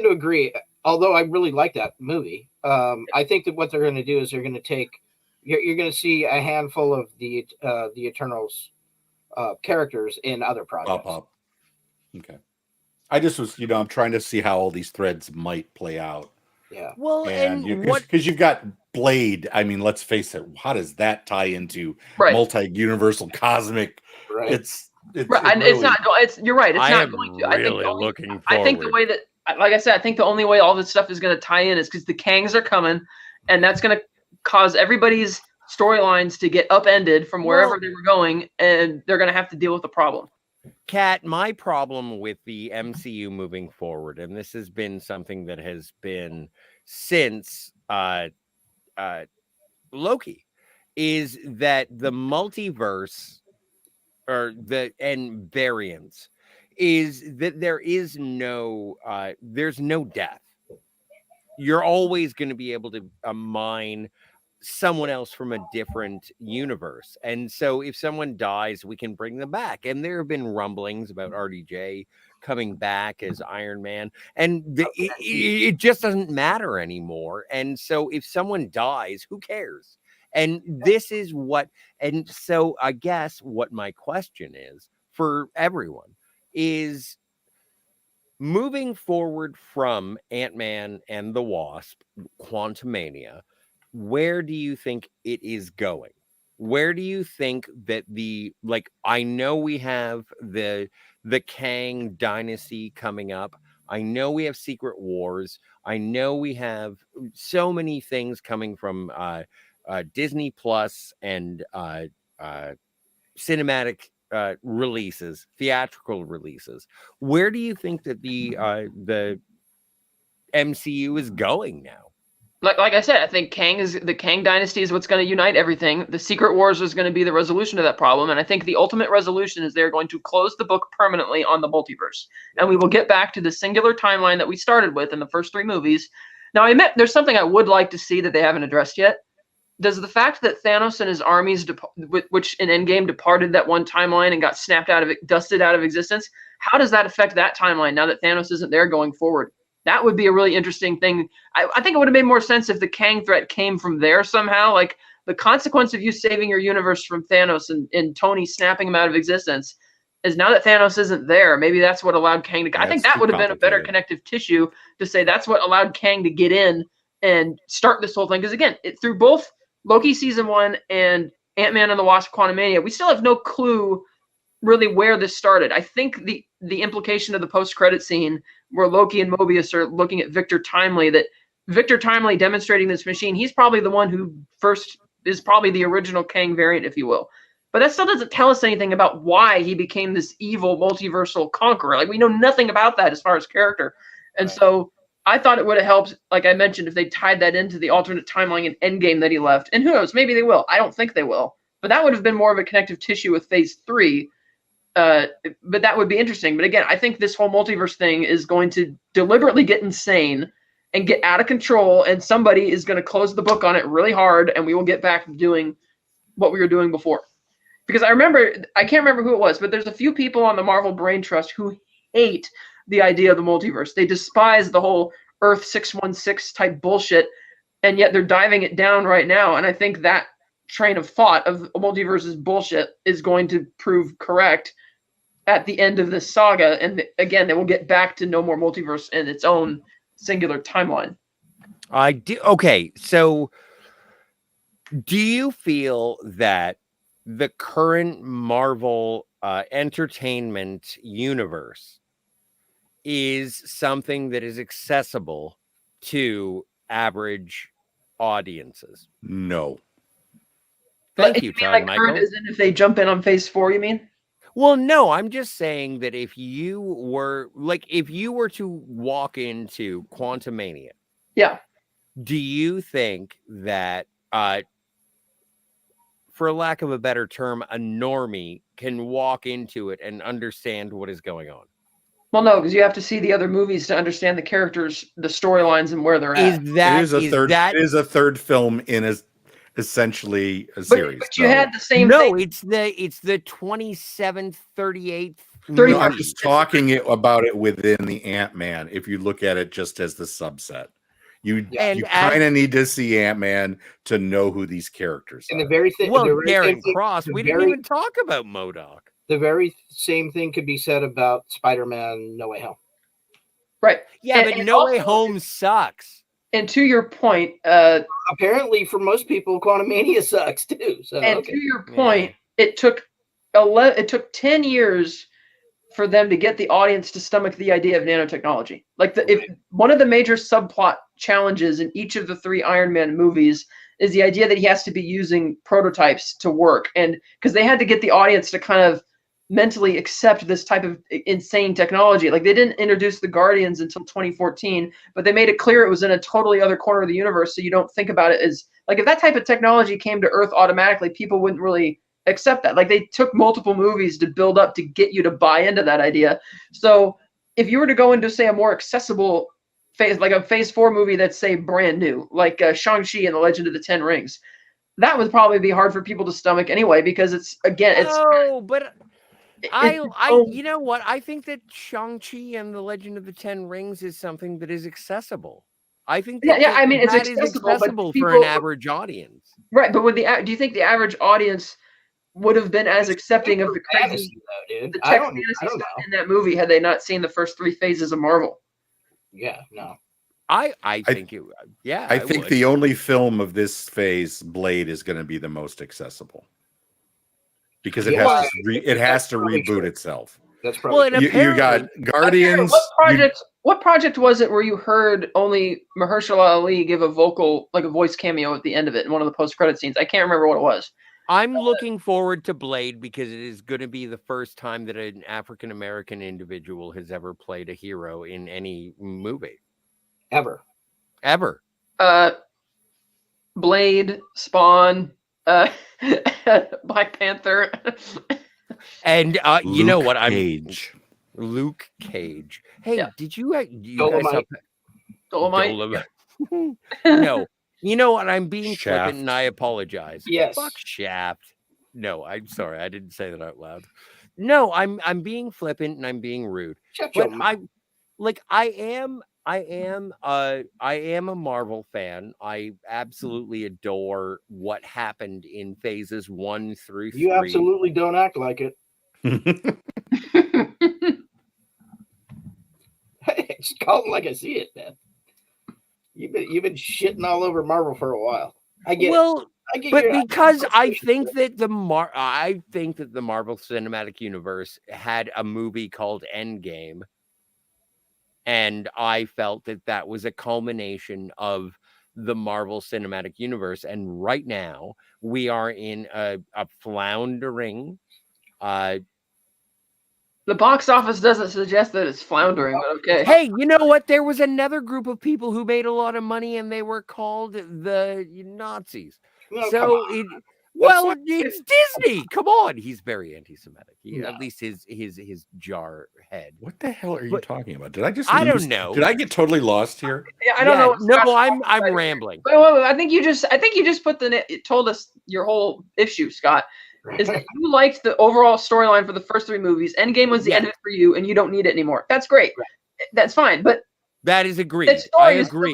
to agree. Although I really like that movie, I think that what they're going to do is they're going to take. You're going to see a handful of the Eternals characters in other projects. Up. Okay. I just was, I'm trying to see how all these threads might play out. Yeah. Well, because you've got Blade. I mean, let's face it. How does that tie into multi-universal cosmic? Right. It's right, and really, it's not. You're right. It's not going to. I think the way that, like I said, I think the only way all this stuff is going to tie in is because the Kangs are coming, and that's going to cause everybody's storylines to get upended from wherever they were going, and they're going to have to deal with the problem. Kat, my problem with the MCU moving forward, and this has been something that has been since Loki, is that the multiverse and variants is that there's no death. You're always going to be able to mine someone else from a different universe. And so if someone dies, we can bring them back. And there have been rumblings about RDJ coming back as Iron Man, and it just doesn't matter anymore. And so if someone dies, who cares? And this is and so I guess what my question is for everyone is, moving forward from Ant-Man and the Wasp, Quantumania, where do you think it is going? Where do you think that I know we have the Kang dynasty coming up. I know we have Secret Wars. I know we have so many things coming from Disney Plus and cinematic releases, theatrical releases. Where do you think that the MCU is going now? Like I said, I think the Kang dynasty is what's going to unite everything. The Secret Wars is going to be the resolution to that problem, and I think the ultimate resolution is they're going to close the book permanently on the multiverse, and we will get back to the singular timeline that we started with in the first 3 movies. Now, I admit there's something I would like to see that they haven't addressed yet. Does the fact that Thanos and his armies, which in Endgame departed that one timeline and got dusted out of existence, how does that affect that timeline now that Thanos isn't there going forward? That would be a really interesting thing. I think it would have made more sense if the Kang threat came from there somehow. Like, the consequence of you saving your universe from Thanos and Tony snapping him out of existence is now that Thanos isn't there. Maybe that's what allowed Kang to. I think that would have been a better connective tissue to say that's what allowed Kang to get in and start this whole thing. Because again, through both Loki season 1 and Ant-Man and the Wasp: Quantumania, we still have no clue really where this started. I think the implication of the post-credit scene where Loki and Mobius are looking at Victor Timely, that Victor Timely demonstrating this machine, he's probably the one who first is probably the original Kang variant, if you will. But that still doesn't tell us anything about why he became this evil multiversal conqueror. Like, we know nothing about that as far as character. And so I thought it would have helped, like I mentioned, if they tied that into the alternate timeline in Endgame that he left. And who knows, maybe they will. I don't think they will. But that would have been more of a connective tissue with Phase 3. But that would be interesting. But again, I think this whole multiverse thing is going to deliberately get insane and get out of control, and somebody is going to close the book on it really hard, and we will get back to doing what we were doing before. Because I can't remember who it was, but there's a few people on the Marvel Brain Trust who hate the idea of the multiverse. They despise the whole Earth 616 type bullshit, and yet they're diving it down right now. And I think that train of thought of multiverse is bullshit is going to prove correct at the end of this saga. And again, they will get back to no more multiverse in its own singular timeline. I do. Okay. So do you feel that the current Marvel entertainment universe is something that is accessible to average audiences? No. Thank you, Todd Michael. As in if they jump in on Phase 4, you mean? Well, no, I'm just saying that if you were to walk into Quantumania, yeah, do you think that for lack of a better term, a normie can walk into it and understand what is going on. Well, no, because you have to see the other movies to understand the characters, the storylines, and where they're Is at. that It is a third film in essentially a But, series. but you had the same no, thing. it's the 27th, 38th. 30 No, I'm movie. just talking about it within the Ant-Man. If you look at it just as the subset, you kind of need to see Ant-Man to know who these characters are. And the very thing, Well, the very same Darren thing- Cross. the We didn't very- even talk about MODOK. The very same thing could be said about Spider-Man: No Way Home. Right. Yeah, but and No also- Way Home sucks. And to your point, Apparently, for most people, Quantumania sucks too. So, and okay. to your point, it took 10 years for them to get the audience to stomach the idea of nanotechnology. Like if one of the major subplot challenges in each of the 3 Iron Man movies is the idea that he has to be using prototypes to work, and because they had to get the audience to kind of mentally accept this type of insane technology. Like they didn't introduce the Guardians until 2014, but they made it clear it was in a totally other corner of the universe, so you don't think about it as like if that type of technology came to Earth automatically, people wouldn't really accept that. Like they took multiple movies to build up to get you to buy into that idea. So if you were to go into say a more accessible phase, like a Phase 4 movie that's say brand new, like Shang-Chi and the Legend of the Ten Rings, that would probably be hard for people to stomach anyway, because it's but you know what? I think that Shang-Chi and the Legend of the Ten Rings is something that is accessible. I think that, I mean, it's that is accessible for an average audience. Right, but do you think the average audience would have been as accepting of the crazy, the tech fantasy stuff in that movie had they not seen the first 3 phases of Marvel? Yeah, no. I think it. Yeah, I think the only film of this phase, Blade, is going to be the most accessible because it has to reboot itself. That's probably you got Guardians. What project was it where you heard only Mahershala Ali give a voice cameo at the end of it in one of the post-credit scenes? I can't remember what it was. I'm looking forward to Blade because it is going to be the first time that an African American individual has ever played a hero in any movie. Ever. Blade, Spawn, Black Panther, and you know what? Luke Cage. Hey, did you Dolomite. Dolomite? No. You know what? I'm being Shaft. flippant and I apologize. Yes. Fuck Shaft. No, I'm sorry. I didn't say that out loud. No, I'm being flippant and I'm being rude. But I am a Marvel fan. I absolutely adore what happened in phases 1 through 3. You absolutely don't act like it. Just call it like I see it, man. You've been shitting all over Marvel for a while. I get because I think that the Marvel Cinematic Universe had a movie called Endgame, and I felt that was a culmination of the Marvel Cinematic Universe. And right now we are in a floundering. The box office doesn't suggest that it's floundering, but okay. Hey, you know what? There was another group of people who made a lot of money, and they were called the Nazis. No, It's Disney. Come on, he's very anti-Semitic. At least his jar head. What the hell are you talking about? I don't know. Did I get totally lost here? Yeah, I don't know. No, I'm rambling. Wait, I think you just told us your whole issue, Scott. Is that you liked the overall storyline for the first 3 movies. Endgame was the end of it for you, and you don't need it anymore. That's great. Right. That's fine. But that is agreed. I agree.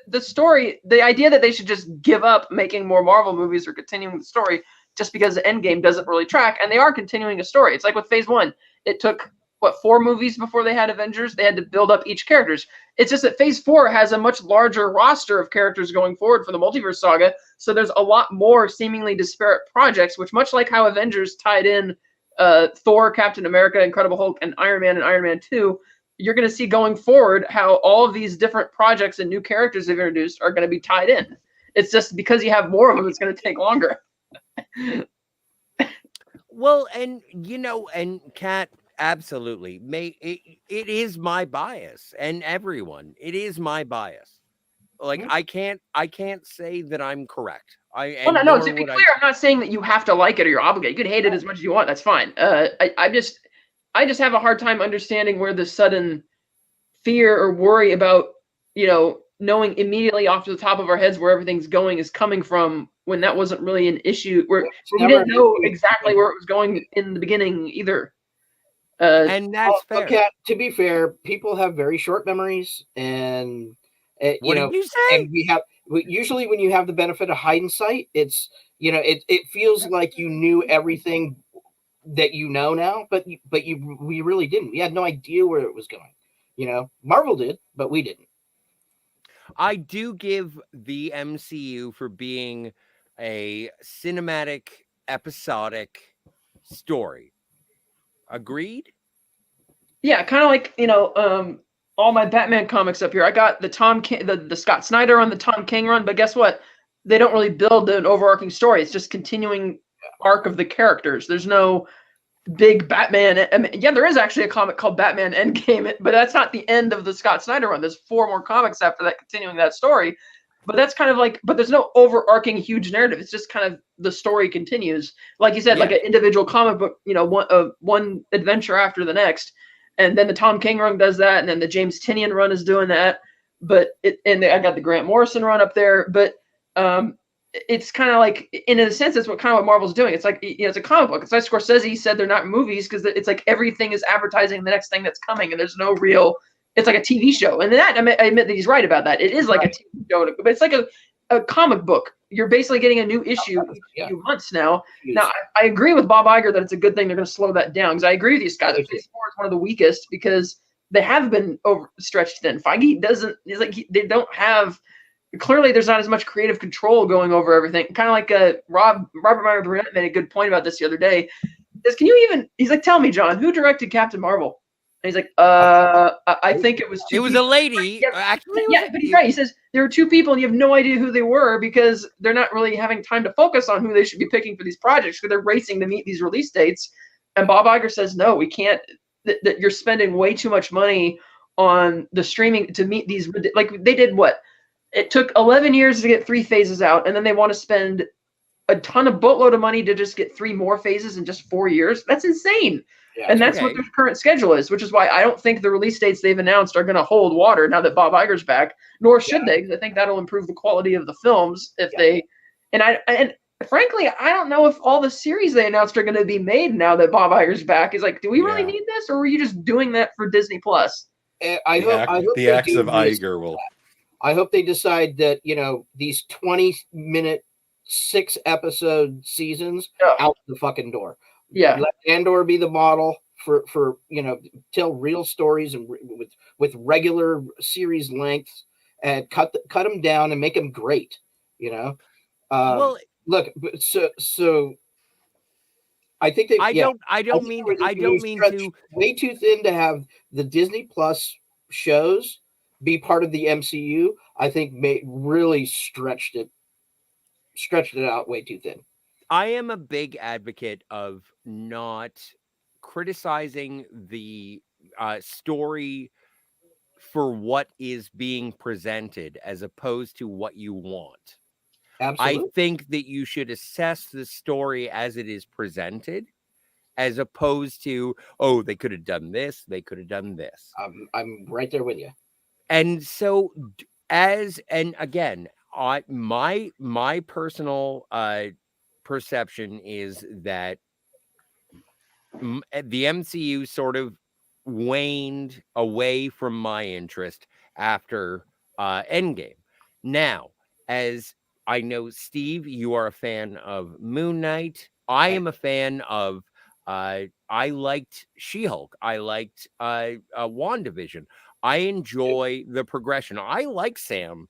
The story, the idea that they should just give up making more Marvel movies or continuing the story just because the Endgame doesn't really track, and they are continuing a story. It's like with Phase 1. It took 4 movies before they had Avengers. They had to build up each characters. It's just that Phase 4 has a much larger roster of characters going forward for the multiverse saga. So there's a lot more seemingly disparate projects, which much like how Avengers tied in Thor, Captain America, Incredible Hulk, and Iron Man 2, you're going to see going forward how all of these different projects and new characters they've introduced are going to be tied in. It's just because you have more of them, it's going to take longer. Well, and Kat, absolutely. It is my bias, and everyone, it is my bias. Like Mhm. I can't say that I'm correct. Well, And no. nor To be would clear, I'm not saying that you have to like it or you're obligated. You can hate it as much as you want. That's fine. I just have a hard time understanding where the sudden fear or worry about, knowing immediately off the top of our heads where everything's going is coming from, when that wasn't really an issue, where It's we never didn't an know issue. exactly where it was going in the beginning either. Uh, and that's fair. Okay, to be fair, people have very short memories, and What did you say? and usually when you have the benefit of hindsight, it's it feels like you knew everything that you know now, but we really didn't. We had no idea where it was going. Marvel did, but we didn't. I do give the MCU for being a cinematic, episodic story. Agreed? yeah, kind of like, all my Batman comics up here. I got the Tom King, the Scott Snyder run, the Tom King run, but guess what? They don't really build an overarching story. It's just continuing arc of the characters. There's no big Batman. I mean, yeah, there is actually a comic called Batman Endgame, but that's not the end of the Scott Snyder run. There's 4 more comics after that continuing that story. But that's kind of like, but there's no overarching huge narrative. It's just kind of the story continues. Like you said, like an individual comic book, one adventure after the next. And then the Tom King run does that, and then the James Tynion run is doing that. But I got the Grant Morrison run up there. But it's kind of like, in a sense, that's what Marvel's doing. It's like, it's a comic book. It's like Scorsese said they're not movies, because it's like everything is advertising the next thing that's coming, and there's no real. It's like a TV show, and that I admit that he's right about that. It is like a TV show, but it's like a comic book. You're basically getting a new issue each few months now. Now, I agree with Bob Iger that it's a good thing they're going to slow that down, because I agree with these guys. Phase 4 is one of the weakest because they have been overstretched thin. Feige doesn't. He's like they don't have. Clearly, there's not as much creative control going over everything. Kind of like Robert Meyer Burnett made a good point about this the other day. He's like, tell me, John, who directed Captain Marvel? And he's like, I think it was 2 It was people. a lady. Yeah, Actually, but he's right. He says there were 2 people, and you have no idea who they were, because they're not really having time to focus on who they should be picking for these projects, because they're racing to meet these release dates. And Bob Iger says, no, we can't. That you're spending way too much money on the streaming to meet these. Like, they did what? It took 11 years to get 3 phases out, and then they want to spend a boatload of money to just get 3 more phases in just 4 years. That's insane. Yeah, and that's what their current schedule is, which is why I don't think the release dates they've announced are going to hold water now that Bob Iger's back, nor should they, because I think that'll improve the quality of the films if they. And frankly, I don't know if all the series they announced are going to be made now that Bob Iger's back. Is like, do we really need this, or were you just doing that for Disney Plus? I hope the acts of Iger will. I hope they decide that, these 20-minute 6-episode seasons out the fucking door. Yeah. Let Andor be the model for tell real stories and with regular series lengths, and cut them down and make them great. Well, look, so I think they. I don't mean to way too thin to have the Disney Plus shows be part of the MCU. I think really stretched it out way too thin. I am a big advocate of not criticizing the story for what is being presented as opposed to what you want. Absolutely. I think that you should assess the story as it is presented, as opposed to, oh, they could have done this, they could have done this. I'm right there with you. And so, again, my personal perception is that the MCU sort of waned away from my interest after Endgame. Now, as I know, Steve, you are a fan of Moon Knight. I am a fan of I liked She-Hulk. I liked WandaVision. I enjoy the progression. I like Sam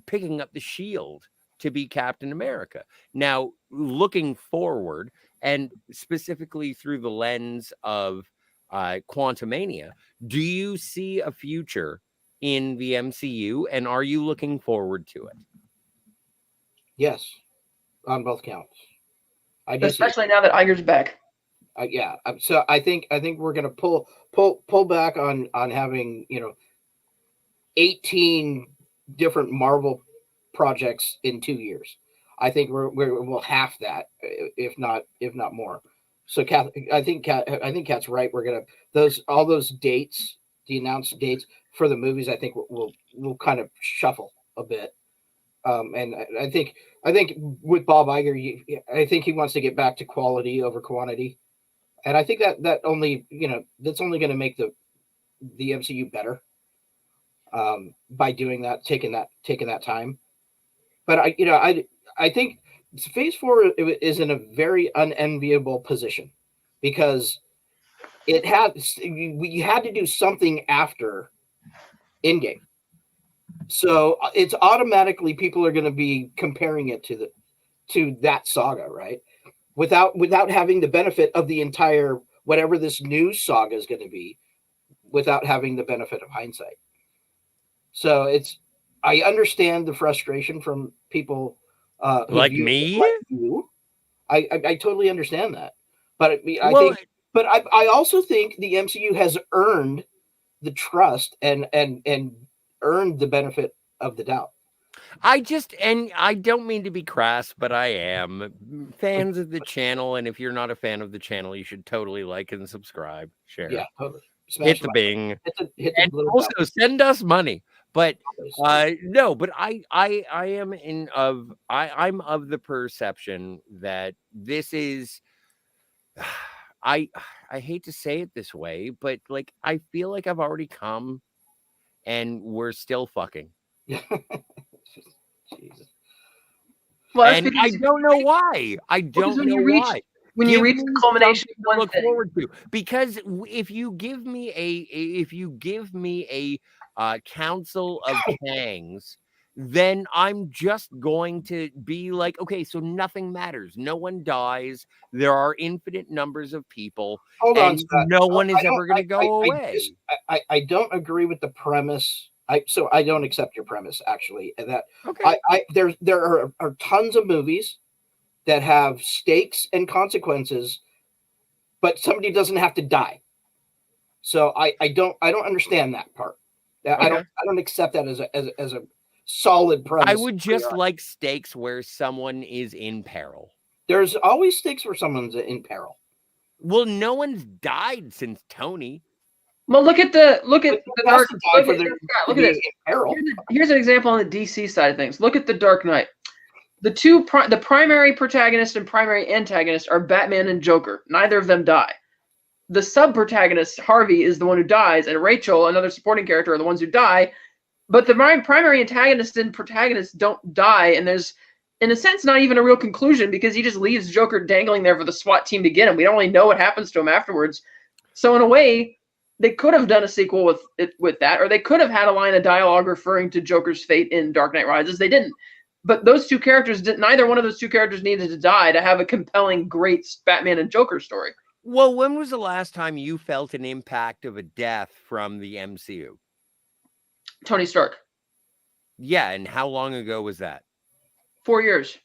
picking up the shield to be Captain America. Now, looking forward, and specifically through the lens of Quantumania, do you see a future in the MCU, and are you looking forward to it? Yes, on both counts. Especially now that Iger's back. Yeah. So I think we're going to pull back on having 18 different Marvel projects in 2 years. I think we'll half that, if not more. So I think Kat's right. We're gonna all those dates, the announced dates for the movies. I think we'll kind of shuffle a bit. And I think with Bob Iger, I think he wants to get back to quality over quantity, and I think that only that's only going to make the MCU better by doing that, taking that time. But I think Phase 4 is in a very unenviable position because you had to do something after Endgame. So it's automatically people are going to be comparing it to that saga, right? Without having the benefit of the entire whatever this new saga is going to be, without having the benefit of hindsight. So I understand the frustration from people like me. Like you. I totally understand that, but I also think the MCU has earned the trust and earned the benefit of the doubt. I don't mean to be crass, but I am fans of the channel, and if you're not a fan of the channel, you should totally like and subscribe, share. Yeah, totally. Hit the bing, hit the and also send us money. But no, but I'm of the perception that this is. I hate to say it this way, but like I feel like I've already come, and we're still fucking. Jesus. Well, and I don't know why. I don't know why. When you reach the culmination of one look thing. forward to, because if you give me a council of Kangs, then I'm just going to be like, okay, so nothing matters. No one dies. There are infinite numbers of people. Hold on, Scott. No one is ever going to go away. I don't agree with the premise. So I don't accept your premise, actually. That okay. There are tons of movies that have stakes and consequences, but somebody doesn't have to die. So I don't understand that part. Okay. I don't accept that as a solid premise. I would just like stakes where someone is in peril. There's always stakes where someone's in peril. Well, no one's died since Tony. Well, look at the Dark. Look at this. Here's an example on the DC side of things. Look at the Dark Knight. The primary protagonist and primary antagonist are Batman and Joker. Neither of them die. The sub-protagonist, Harvey, is the one who dies, and Rachel, another supporting character, are the ones who die. But the primary antagonist and protagonist don't die, and there's, in a sense, not even a real conclusion because he just leaves Joker dangling there for the SWAT team to get him. We don't really know what happens to him afterwards. So in a way, they could have done a sequel with that, or they could have had a line of dialogue referring to Joker's fate in Dark Knight Rises. They didn't. But those two characters neither one of those two characters needed to die to have a compelling, great Batman and Joker story. Well, when was the last time you felt an impact of a death from the MCU? Tony Stark. Yeah, and how long ago was that? 4 years.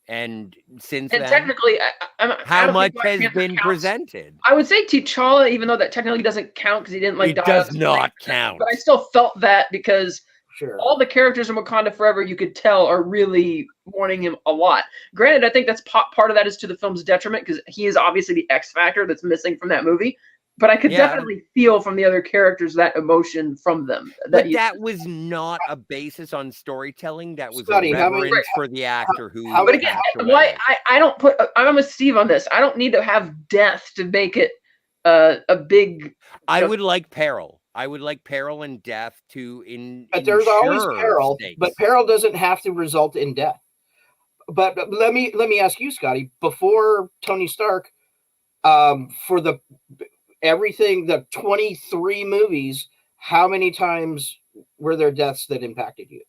And since then, technically, how much has been presented? I would say T'Challa, even though that technically doesn't count because he didn't die. It does not count. But I still felt that because sure, all the characters in Wakanda Forever, you could tell, are really mourning him a lot. Granted, I think that's part of that is to the film's detriment because he is obviously the X factor that's missing from that movie. But I could definitely feel from the other characters that emotion from them. That was not a basis on storytelling. That was a reverence for the actor who. But again, why I don't put. I'm with Steve on this. I don't need to have death to make it a big. I would like peril. I would like peril and death to But there's always peril, but peril doesn't have to result in death. But let me ask you, Scotty. Before Tony Stark, for the 23 movies, how many times were there deaths that impacted you?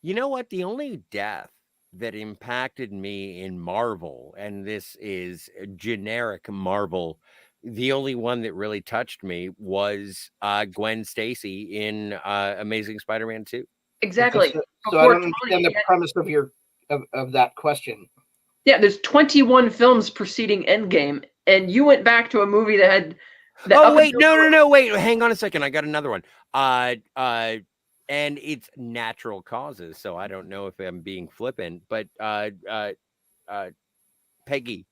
You know what? The only death that impacted me in Marvel, and this is generic Marvel, the only one that really touched me was Gwen Stacy in Amazing Spider-Man 2. Exactly. So I don't understand the premise of that question. Yeah, there's 21 films preceding Endgame, and you went back to a movie that had. Oh wait, no, wait, hang on a second. I got another one. and it's natural causes. So I don't know if I'm being flippant, but Peggy.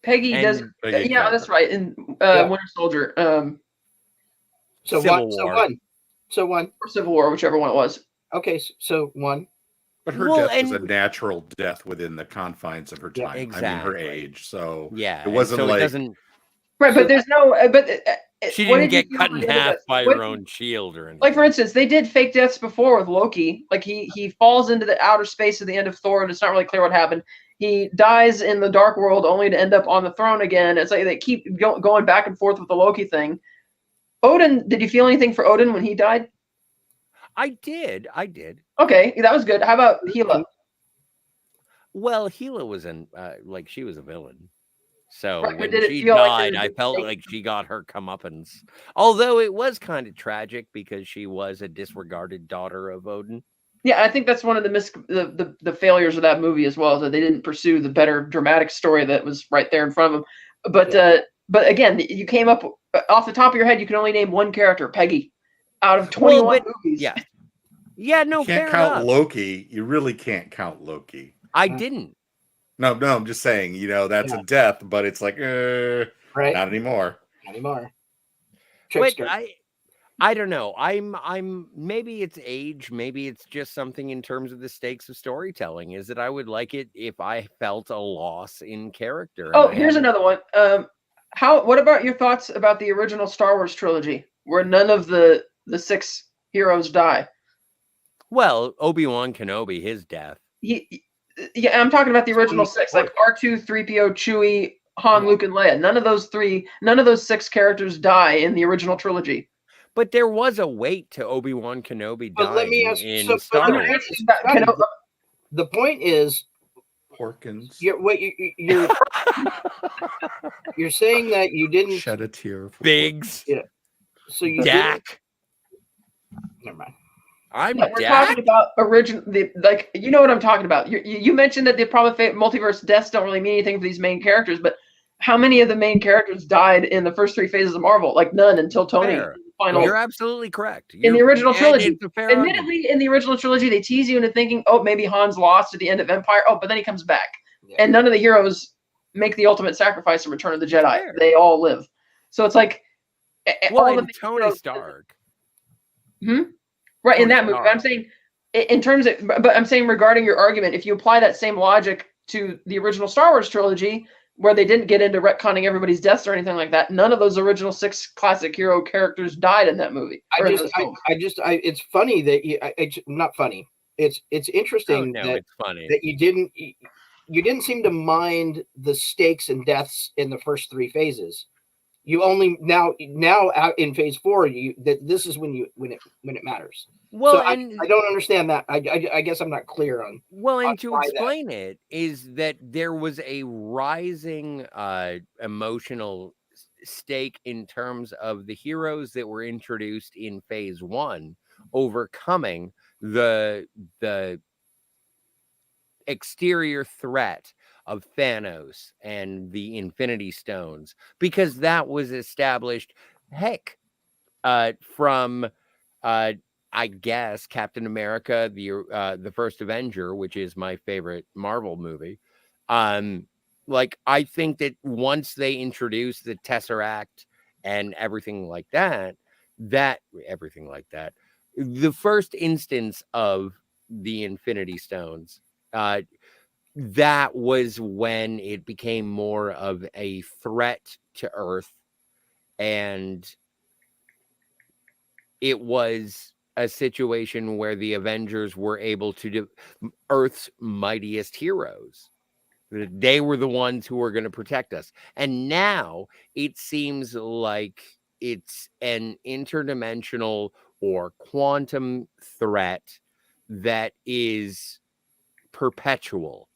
Peggy does. And Peggy Yeah, Carter. that's right. In Yeah. Winter Soldier, So Civil one. So War. one. So one. or Civil War, whichever one it was. Okay. So one. But her Well, death was a and- natural death within the confines of her Yeah, time. I mean, her exactly. age. So Yeah, it and wasn't so like it doesn't. Right, So but there's no. But She what didn't did you get feel cut for in the end of half it? by What- her own shield or anything. Like, for instance, they did fake deaths before with Loki. Like, he falls into the outer space at the end of Thor, and it's not really clear what happened. He dies in the Dark World only to end up on the throne again. It's like they keep going back and forth with the Loki thing. Odin, did you feel anything for Odin when he died? I did. Okay, that was good. How about Hela? Well, Gila was in like she was a villain. So Right, but when did it she feel like died, there I was a felt fake- like she got her comeuppance. Although it was kind of tragic because she was a disregarded daughter of Odin. Yeah, I think that's one of the failures of that movie as well, is that they didn't pursue the better dramatic story that was right there in front of them. But again, you came up off the top of your head. You can only name one character, Peggy, out of 21 movies. Yeah. Yeah, no, you can't fair count enough. Loki. You really can't count Loki. I didn't. No, I'm just saying, that's a death, but it's like, Right. not anymore. Not anymore. But Trickster. I don't know. I'm maybe it's age, maybe it's just something in terms of the stakes of storytelling. Is that I would like it if I felt a loss in character. Oh, and I here's haven't- another one. What about your thoughts about the original Star Wars trilogy, where none of the 6 heroes die? Well, Obi-Wan Kenobi, his death. Yeah, I'm talking about the original 6, like R2, 3PO, Chewie, Han, Luke, and Leia. None of those 6 characters die in the original trilogy. But there was a weight to Obi-Wan Kenobi But let me dying ask you. in So, Star but Wars. the point is, Porkins. you're saying that you didn't. Shed a tear. For Biggs. Yeah. So you didn't. Dak. Never mind. I'm Yeah, we're Dak. talking about like, you know what I'm talking about. You mentioned that the probably multiverse deaths don't really mean anything for these main characters, but how many of the main characters died in the first 3 phases of Marvel? Like none until Tony. Fair. Final. You're absolutely correct. In the original trilogy. It's a fair argument. Admittedly, in the original trilogy, they tease you into thinking, oh, maybe Han's lost at the end of Empire. Oh, but then he comes back. Yeah. And none of the heroes make the ultimate sacrifice in Return of the Jedi. Fair. They all live. So it's like Well, all and Tony Stark. Right, in Tony that movie. Stark. But I'm saying in terms of, but I'm saying regarding your argument, if you apply that same logic to the original Star Wars trilogy, where they didn't get into retconning everybody's deaths or anything like that, none of those original 6 classic hero characters died in that movie. It's funny that it's not funny. It's interesting It's funny. that you didn't seem to mind the stakes and deaths in the first 3 phases. You only now out in phase 4, this is when it matters. Well, so and I don't understand that. I guess I'm not clear on. well, and on to why explain it is that there was a rising emotional stake in terms of the heroes that were introduced in phase 1 overcoming the exterior threat of Thanos and the Infinity Stones, because that was established, from I guess Captain America, the first Avenger, which is my favorite Marvel movie. Like, I think that once they introduce the Tesseract and everything like that, the first instance of the Infinity Stones, that was when it became more of a threat to Earth, and it was a situation where the Avengers were able to do Earth's mightiest heroes. They were the ones who were going to protect us. And now it seems like it's an interdimensional or quantum threat that is perpetual.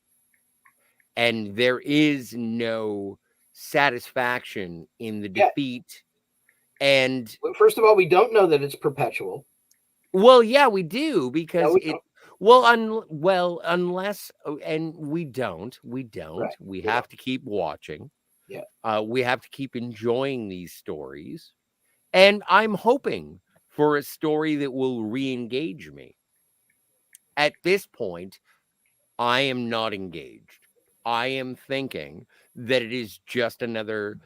And there is no satisfaction in the defeat. And first of all, we don't know that it's perpetual. well, yeah, we do, because no, unless, and we don't, Right. we have to keep watching. Yeah. We have to keep enjoying these stories. And I'm hoping for a story that will re-engage me. At this point, I am not engaged. I am thinking that it is just another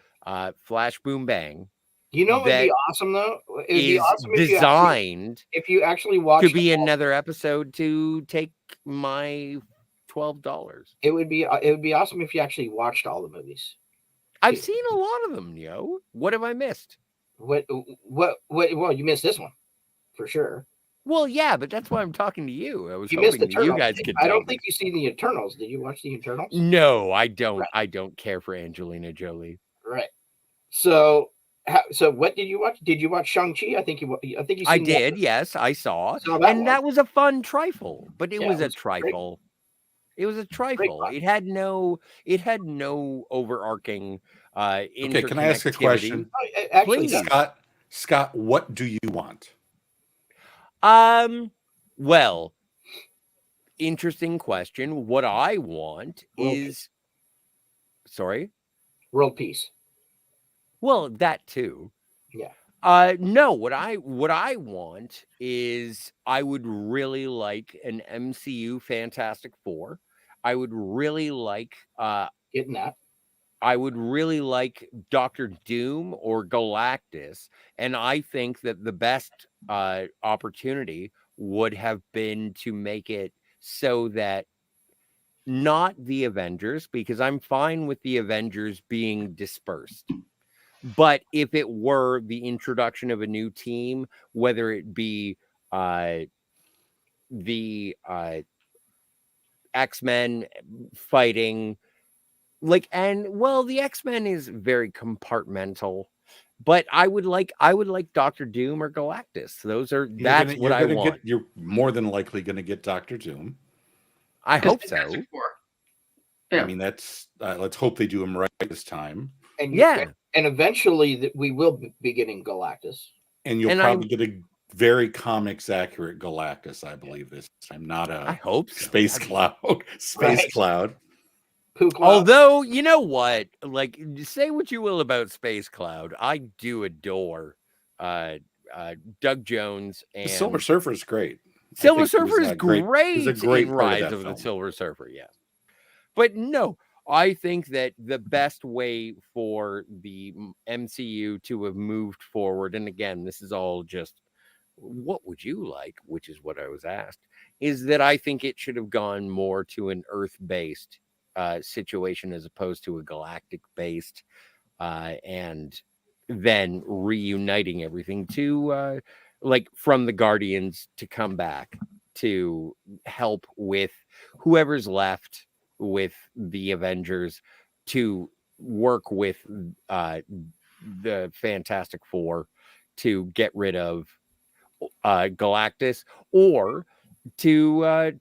flash boom bang You know, it would be that awesome though. It would be is awesome designed if you actually to watched be them all. another episode to take my $12. It would be awesome if you actually watched all the movies. I've seen a lot of them, yo. What have I missed? What? Well, you missed this one for sure. Well, yeah, but that's why I'm talking to you. I was You missed hoping the that you Eternals. guys could I tell don't me. think you've seen the Eternals. Did you watch the Eternals? No, I don't. Right. I don't care for Angelina Jolie. Right. So what did you watch? Did you watch Shang-Chi? I think you. I seen did. Yes, I saw. Saw that And one. that was a fun trifle, but it Yeah, was it a was great. trifle. It was a trifle. fun. It had no overarching Okay, can I ask a question? Oh, it actually, Please. does. Scott, what do you want? Well, interesting question. What I want World is sorry. World peace. Well, that too. Yeah. No, what I want is I would really like an MCU Fantastic Four. I would really like Getting that. I would really like Doctor Doom or Galactus, and I think that the best opportunity would have been to make it so that not the Avengers, because I'm fine with the Avengers being dispersed. But if it were the introduction of a new team, whether it be the X-Men fighting, the X-Men is very compartmental, but I would like Doctor Doom or Galactus. That's what I want. You're more than likely going to get Doctor Doom. I hope so. Fantastic Four. Yeah. I mean, that's let's hope they do him right this time. And Yeah. and eventually we will be getting Galactus. And you'll And probably get a very comics accurate Galactus, I believe, this time. Not I a hope so. space cloud. Space Right. cloud. Pooh Cloud. Although, you know what? Like, say what you will about Space Cloud, I do adore Doug Jones and The Silver Surfer is great. Silver I think he was Surfer is a great- great, he's a great in part of Rise that of the film. Silver Surfer, yes. But no, I think that the best way for the MCU to have moved forward, and again, this is all just what would you like, which is what I was asked, is that I think it should have gone more to an Earth-based situation as opposed to a galactic-based, and then reuniting everything to like from the Guardians to come back to help with whoever's left with the Avengers to work with the Fantastic Four to get rid of Galactus, or to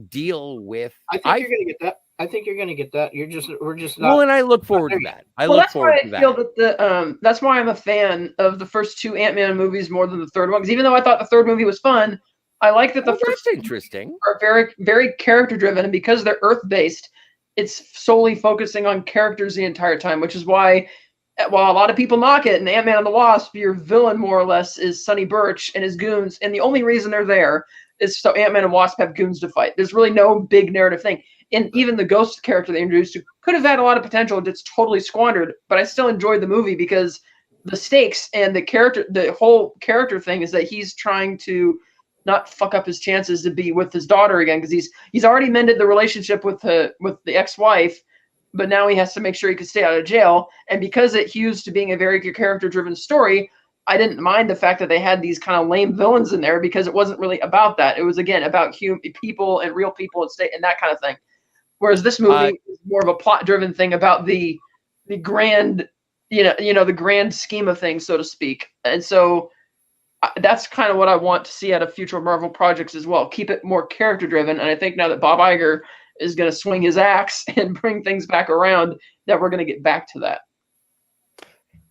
deal with. I think you're going to get that. I think you're going to get that. We're just not. Well, and I look forward to that. That's why I feel that that's why I'm a fan of the first two Ant-Man movies more than the third one. Because even though I thought the third movie was fun, I like that the first that's interesting. are very, very character driven, and because they're Earth based, it's solely focusing on characters the entire time. Which is why, while a lot of people knock it, and Ant-Man and the Wasp, your villain more or less is Sonny Birch and his goons, and the only reason they're there is so Ant-Man and Wasp have goons to fight. There's really no big narrative thing. And even the Ghost character they introduced could have had a lot of potential. It's totally squandered, but I still enjoyed the movie because the stakes and the whole character thing is that he's trying to not fuck up his chances to be with his daughter again, because he's already mended the relationship with the ex-wife, but now he has to make sure he can stay out of jail. And because it hews to being a very character-driven story, I didn't mind the fact that they had these kind of lame villains in there, because it wasn't really about that. It was, again, about people and real people and state and that kind of thing. Whereas this movie is more of a plot-driven thing about the grand, the grand scheme of things, so to speak. And so that's kind of what I want to see out of future Marvel projects as well. Keep it more character-driven. And I think now that Bob Iger is going to swing his axe and bring things back around, that we're going to get back to that.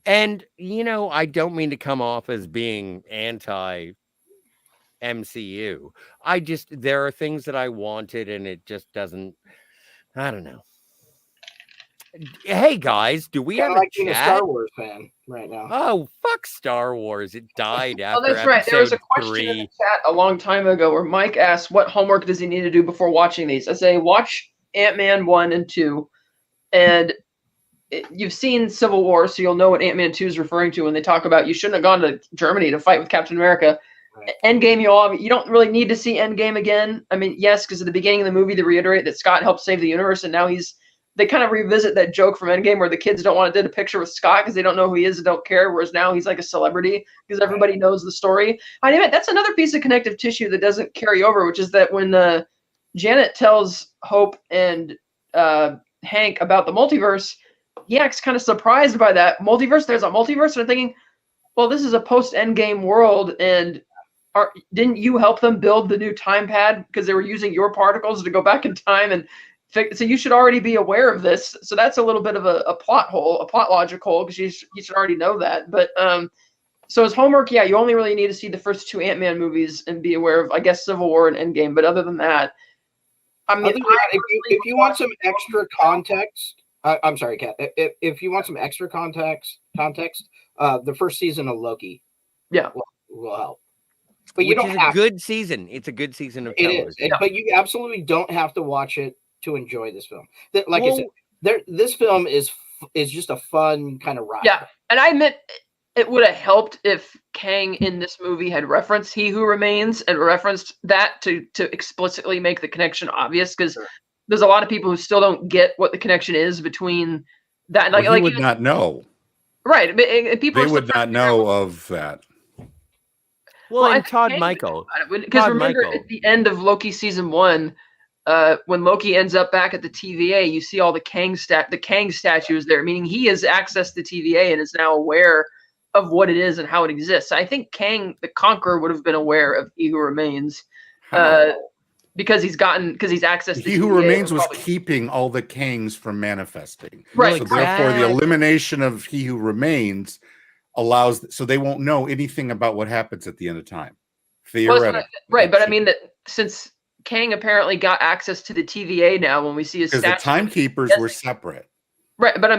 And, I don't mean to come off as being anti MCU. There are things that I wanted and it just doesn't, I don't know. Hey guys, do we Kind have of a like being a chat? Star Wars fan right now. Oh, fuck Star Wars. It died Oh, after that's right. There was a episode question in the 3. chat a long time ago where Mike asked, "What homework does he need to do before watching these?" I say, watch Ant-Man 1 and 2, and you've seen Civil War, so you'll know what Ant-Man 2 is referring to when they talk about you shouldn't have gone to Germany to fight with Captain America. Right. Endgame, you don't really need to see Endgame again. I mean, yes, because at the beginning of the movie they reiterate that Scott helped save the universe, and now they kind of revisit that joke from Endgame where the kids don't want to take a picture with Scott because they don't know who he is and don't care, whereas now he's like a celebrity because everybody knows the story. I mean, that's another piece of connective tissue that doesn't carry over, which is that when Janet tells Hope and Hank about the multiverse, he acts kind of surprised by that. Multiverse? There's a multiverse? And I'm thinking, well, this is a post-Endgame world, and didn't you help them build the new time pad because they were using your particles to go back in time? And so you should already be aware of this. So that's a little bit of a plot hole, a plot logic hole, because you should already know that. But so as homework, yeah, you only really need to see the first 2 Ant-Man movies and be aware of, I guess, Civil War and Endgame. But other than that, I mean, Other than that, if you want some extra context, I'm sorry, Kat. If you want some extra context, the first season of Loki, yeah, will help. But you Which don't is have a good season. It's a good season of it television. is, but you absolutely don't have to watch it to enjoy this film. Like I Well- said, this film is just a fun kind of ride. yeah. And I admit it would have helped if Kang in this movie had referenced He Who Remains and referenced that to explicitly make the connection obvious, because there's a lot of people who still don't get what the connection is between that. Well, he would not know. Right. But people They would not know of that. Well, I and think Todd Kang Michael. because Todd remember Michael. at the end of Loki season 1, when Loki ends up back at the TVA, you see all the Kang statues there, meaning he has accessed the TVA and is now aware of what it is and how it exists. I think Kang the Conqueror would have been aware of He Who Remains, because he's accessed the He Who TVA, Remains was probably keeping all the Kangs from manifesting. right. So therefore, the elimination of He Who Remains allows, so they won't know anything about what happens at the end of time. Theoretically. Right, but I mean that since Kang apparently got access to the TVA now, when we see his because the timekeepers were separate. Right, but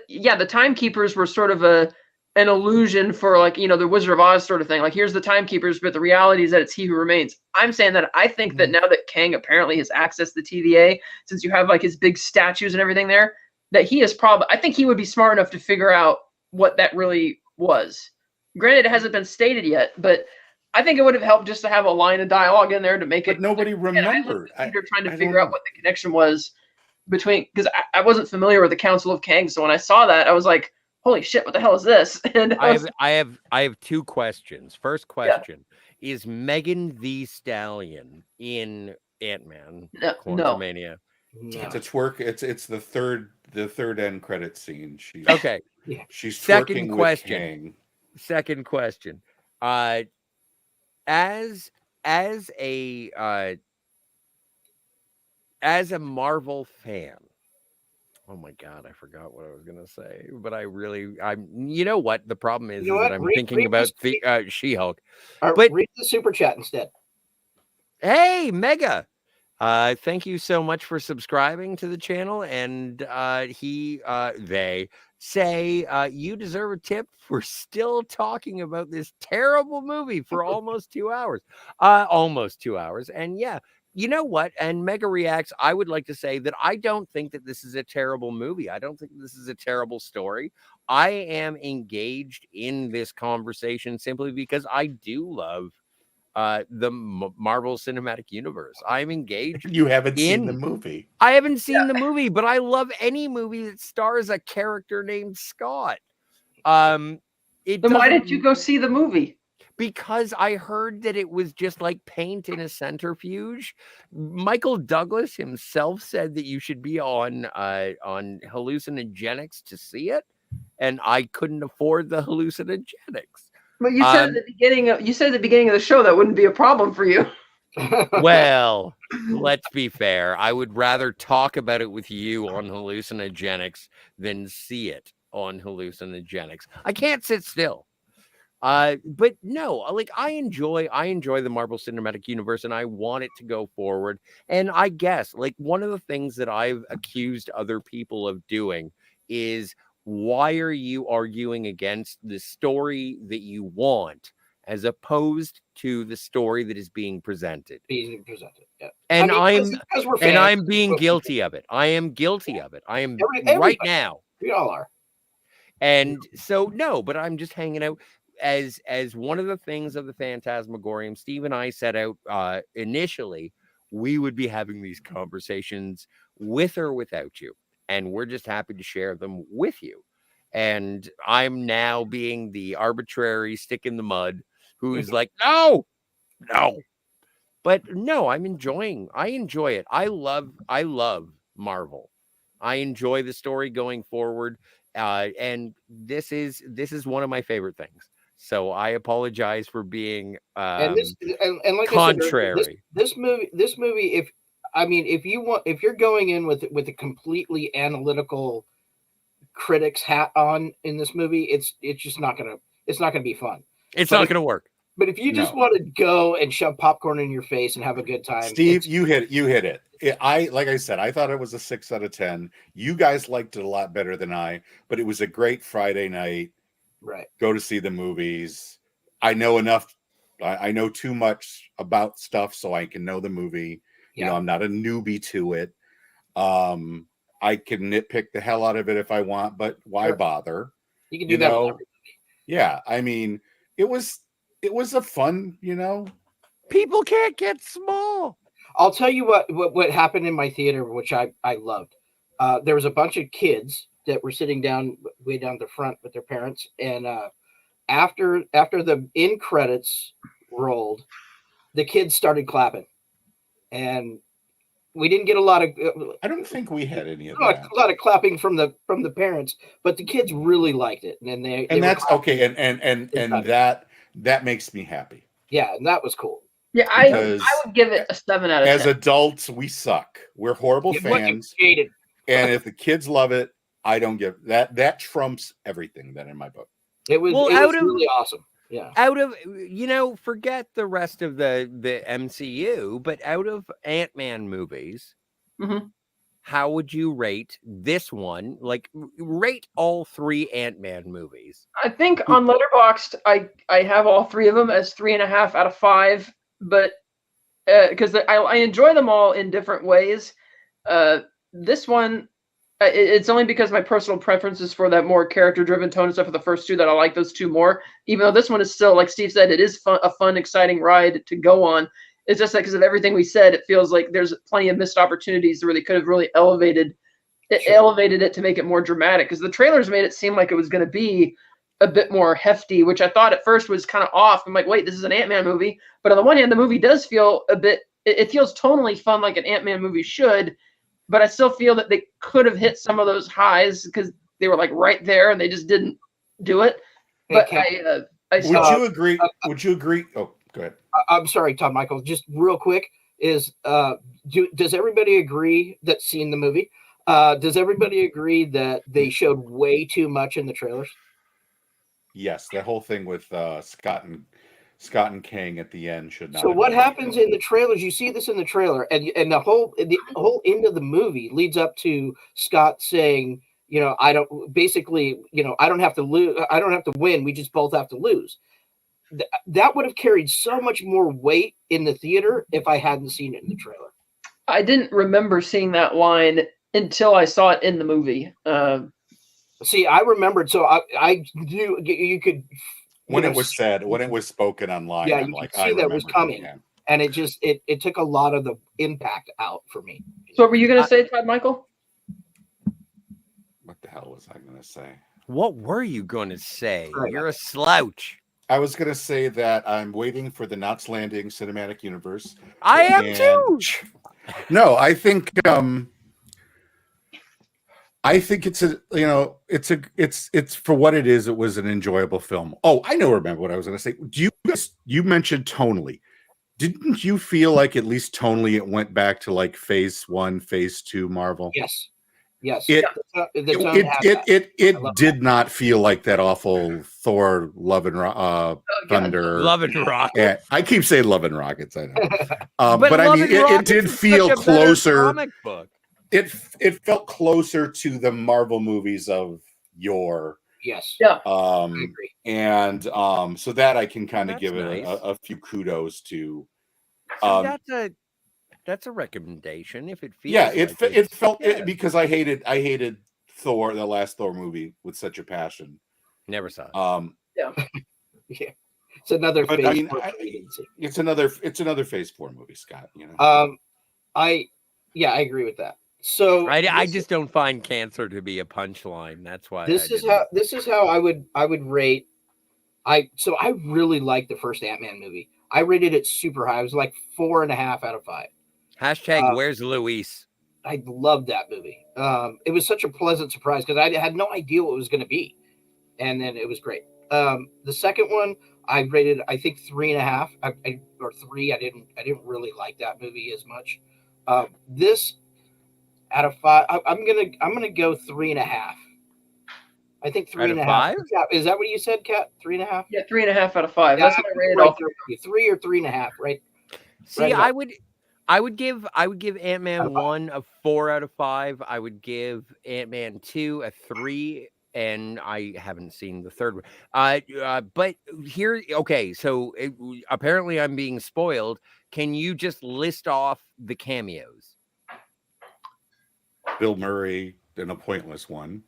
yeah, the timekeepers were sort of an illusion for, like, the Wizard of Oz sort of thing. Like, here's the timekeepers, but the reality is that it's He Who Remains. I'm saying that I think that now that Kang apparently has access to the TVA, since you have like his big statues and everything there, that he is I think he would be smart enough to figure out what that really was. Granted, it hasn't been stated yet, but I think it would have helped just to have a line of dialogue in there to make it. But nobody remembered. They're trying to figure out what the connection was between, because I wasn't familiar with the Council of Kang, so when I saw that, I was like, "Holy shit! What the hell is this?" And I have 2 questions. First question: is Megan Thee Stallion in Ant-Man Quantumania? No. It's a twerk. It's the third end credit scene. She's Okay. She's Second twerking question. with Kang. Second question. As a Marvel fan. Oh my God, I forgot what I was gonna say, but you know what? The problem is, that I'm thinking about the She-Hulk. But read the super chat instead. Hey, Mega. Thank you so much for subscribing to the channel. And they say you deserve a tip for still talking about this terrible movie for almost 2 hours. Almost 2 hours. And yeah, you know what? And Mega Reacts, I would like to say that I don't think that this is a terrible movie. I don't think this is a terrible story. I am engaged in this conversation simply because I do love the Marvel Cinematic Universe. I'm engaged. You haven't seen the movie. I haven't seen the movie, but I love any movie that stars a character named Scott. Then why did you go see the movie? Because I heard that it was just like paint in a centrifuge. Michael Douglas himself said that you should be on hallucinogenics to see it, and I couldn't afford the hallucinogenics. But you said at the beginning of the show that wouldn't be a problem for you. Well, let's be fair. I would rather talk about it with you on hallucinogenics than see it on hallucinogenics. I can't sit still. But no, like I enjoy the Marvel Cinematic Universe, and I want it to go forward. And I guess like one of the things that I've accused other people of doing is, why are you arguing against the story that you want as opposed to the story that is being presented? Being presented, yeah. And I mean, 'cause we're fans, I'm being guilty of it. I am guilty of it. I am right everybody. now. We all are. And so no, but I'm just hanging out as one of the things of the Phantasmagorium. Steve and I set out initially we would be having these conversations with or without you, and we're just happy to share them with you. And I'm now being the arbitrary stick in the mud who is like, no. But no, I enjoy it. I love Marvel. I enjoy the story going forward. And this is one of my favorite things. So I apologize for being And like contrary. I said, this movie, if you're going in with a completely analytical critic's hat on in this movie, it's just not gonna be fun. It's not gonna work. But if you just want to go and shove popcorn in your face and have a good time, Steve, you hit it. Like I said, I thought it was a 6 out of 10. You guys liked it a lot better than I, but it was a great Friday night. Right. Go to see the movies. I know enough. I know too much about stuff so I can know the movie. Yeah. You know, I'm not a newbie to it. I can nitpick the hell out of it if I want, but why bother? You can do that with everybody. Yeah, I mean, it was a fun, People can't get small. I'll tell you what happened in my theater, which I loved. There was a bunch of kids that were sitting way down the front with their parents, and after the end credits rolled, the kids started clapping, and we didn't get a lot of. I don't think we had any of that. A lot of clapping from the parents, but the kids really liked it, and they that's okay, and that makes me happy. Yeah, and that was cool. Yeah, I would give it a 7 out of 10. As adults, we suck. We're horrible fans. And if the kids love it, I don't give that trumps everything then in my book. It was really awesome. Yeah. Out of forget the rest of the MCU, but out of Ant-Man movies, how would you rate this one? Like, rate all 3 Ant-Man movies. I think on Letterboxd, I have all 3 of them as 3.5 out of 5. But because I enjoy them all in different ways. This one, it's only because my personal preference is for that more character-driven tone and stuff for the first 2 that I like those 2 more. Even though this one is still, like Steve said, it is a fun, exciting ride to go on. It's just that because of everything we said, it feels like there's plenty of missed opportunities where they could have really elevated it to make it more dramatic. Because the trailers made it seem like it was going to be a bit more hefty, which I thought at first was kind of off. I'm like, wait, this is an Ant-Man movie. But on the one hand, the movie does feel it feels tonally fun like an Ant-Man movie should. But I still feel that they could have hit some of those highs because they were like right there and they just didn't do it. But would you agree? Would you agree? Oh, go ahead. I'm sorry, Todd Michael. Just real quick, does everybody agree that's seen the movie? Does everybody agree that they showed way too much in the trailers? Yes, that whole thing with Scott and Kang at the end should not. So what happens in the trailers? You see this in the trailer, and the whole end of the movie leads up to Scott saying, I don't have to lose. I don't have to win. We just both have to lose. That would have carried so much more weight in the theater if I hadn't seen it in the trailer. I didn't remember seeing that line until I saw it in the movie. See, I remembered, so I knew you could. When it was said, when it was spoken online, yeah, you could see that was coming, and it just it took a lot of the impact out for me. So, what were you going to say, Todd Michael? What the hell was I going to say? What were you going to say? You're a slouch. I was going to say that I'm waiting for the Knots Landing cinematic universe. I am too. No, I think it's for what it is. It was an enjoyable film. Oh, I remember what I was going to say. You mentioned tonally. Didn't you feel like at least tonally it went back to like phase 1, phase 2 Marvel? Yes. Yes. It The tone had that. it love did not feel like that awful Thor Love and Thunder. Love and Rockets. I keep saying Love and Rockets. I know, But but I Love mean, and it Rockets did is feel such a better closer. comic book. It felt closer to the Marvel movies of yore. Yes. Yeah. I agree. And so that I can kind of That's give nice. it a few kudos to. See, that's a recommendation. If it feels, Yeah, like it felt yeah. because I hated Thor, the last Thor movie, with such a passion. Never saw it. Yeah. It's another But phase I mean, 4 agency. it's another Phase 4 movie, Scott. You know. I agree with that. So I just don't find cancer to be a punchline. That's why this is how I would rate. I really liked the first Ant-Man movie. I rated it super high. I was like 4.5 out of 5. Hashtag where's Luis? I loved that movie. It was such a pleasant surprise because I had no idea what it was going to be, and then it was great. The second one I rated, I think 3.5 or 3. I didn't really like that movie as much. This out of 5, I'm gonna go 3.5. I think 3.5. 5? Is that what you said, Kat? 3.5? Yeah, 3.5 out of 5. Yeah, That's what I rated right off. there with you. 3 or 3.5, right? See, Right I would give Ant-Man Out of 5. 1 a 4 out of 5. I would give Ant-Man 2 a 3, and I haven't seen the third one. But here, okay, so apparently I'm being spoiled. Can you just list off the cameos? Bill Murray in a pointless one.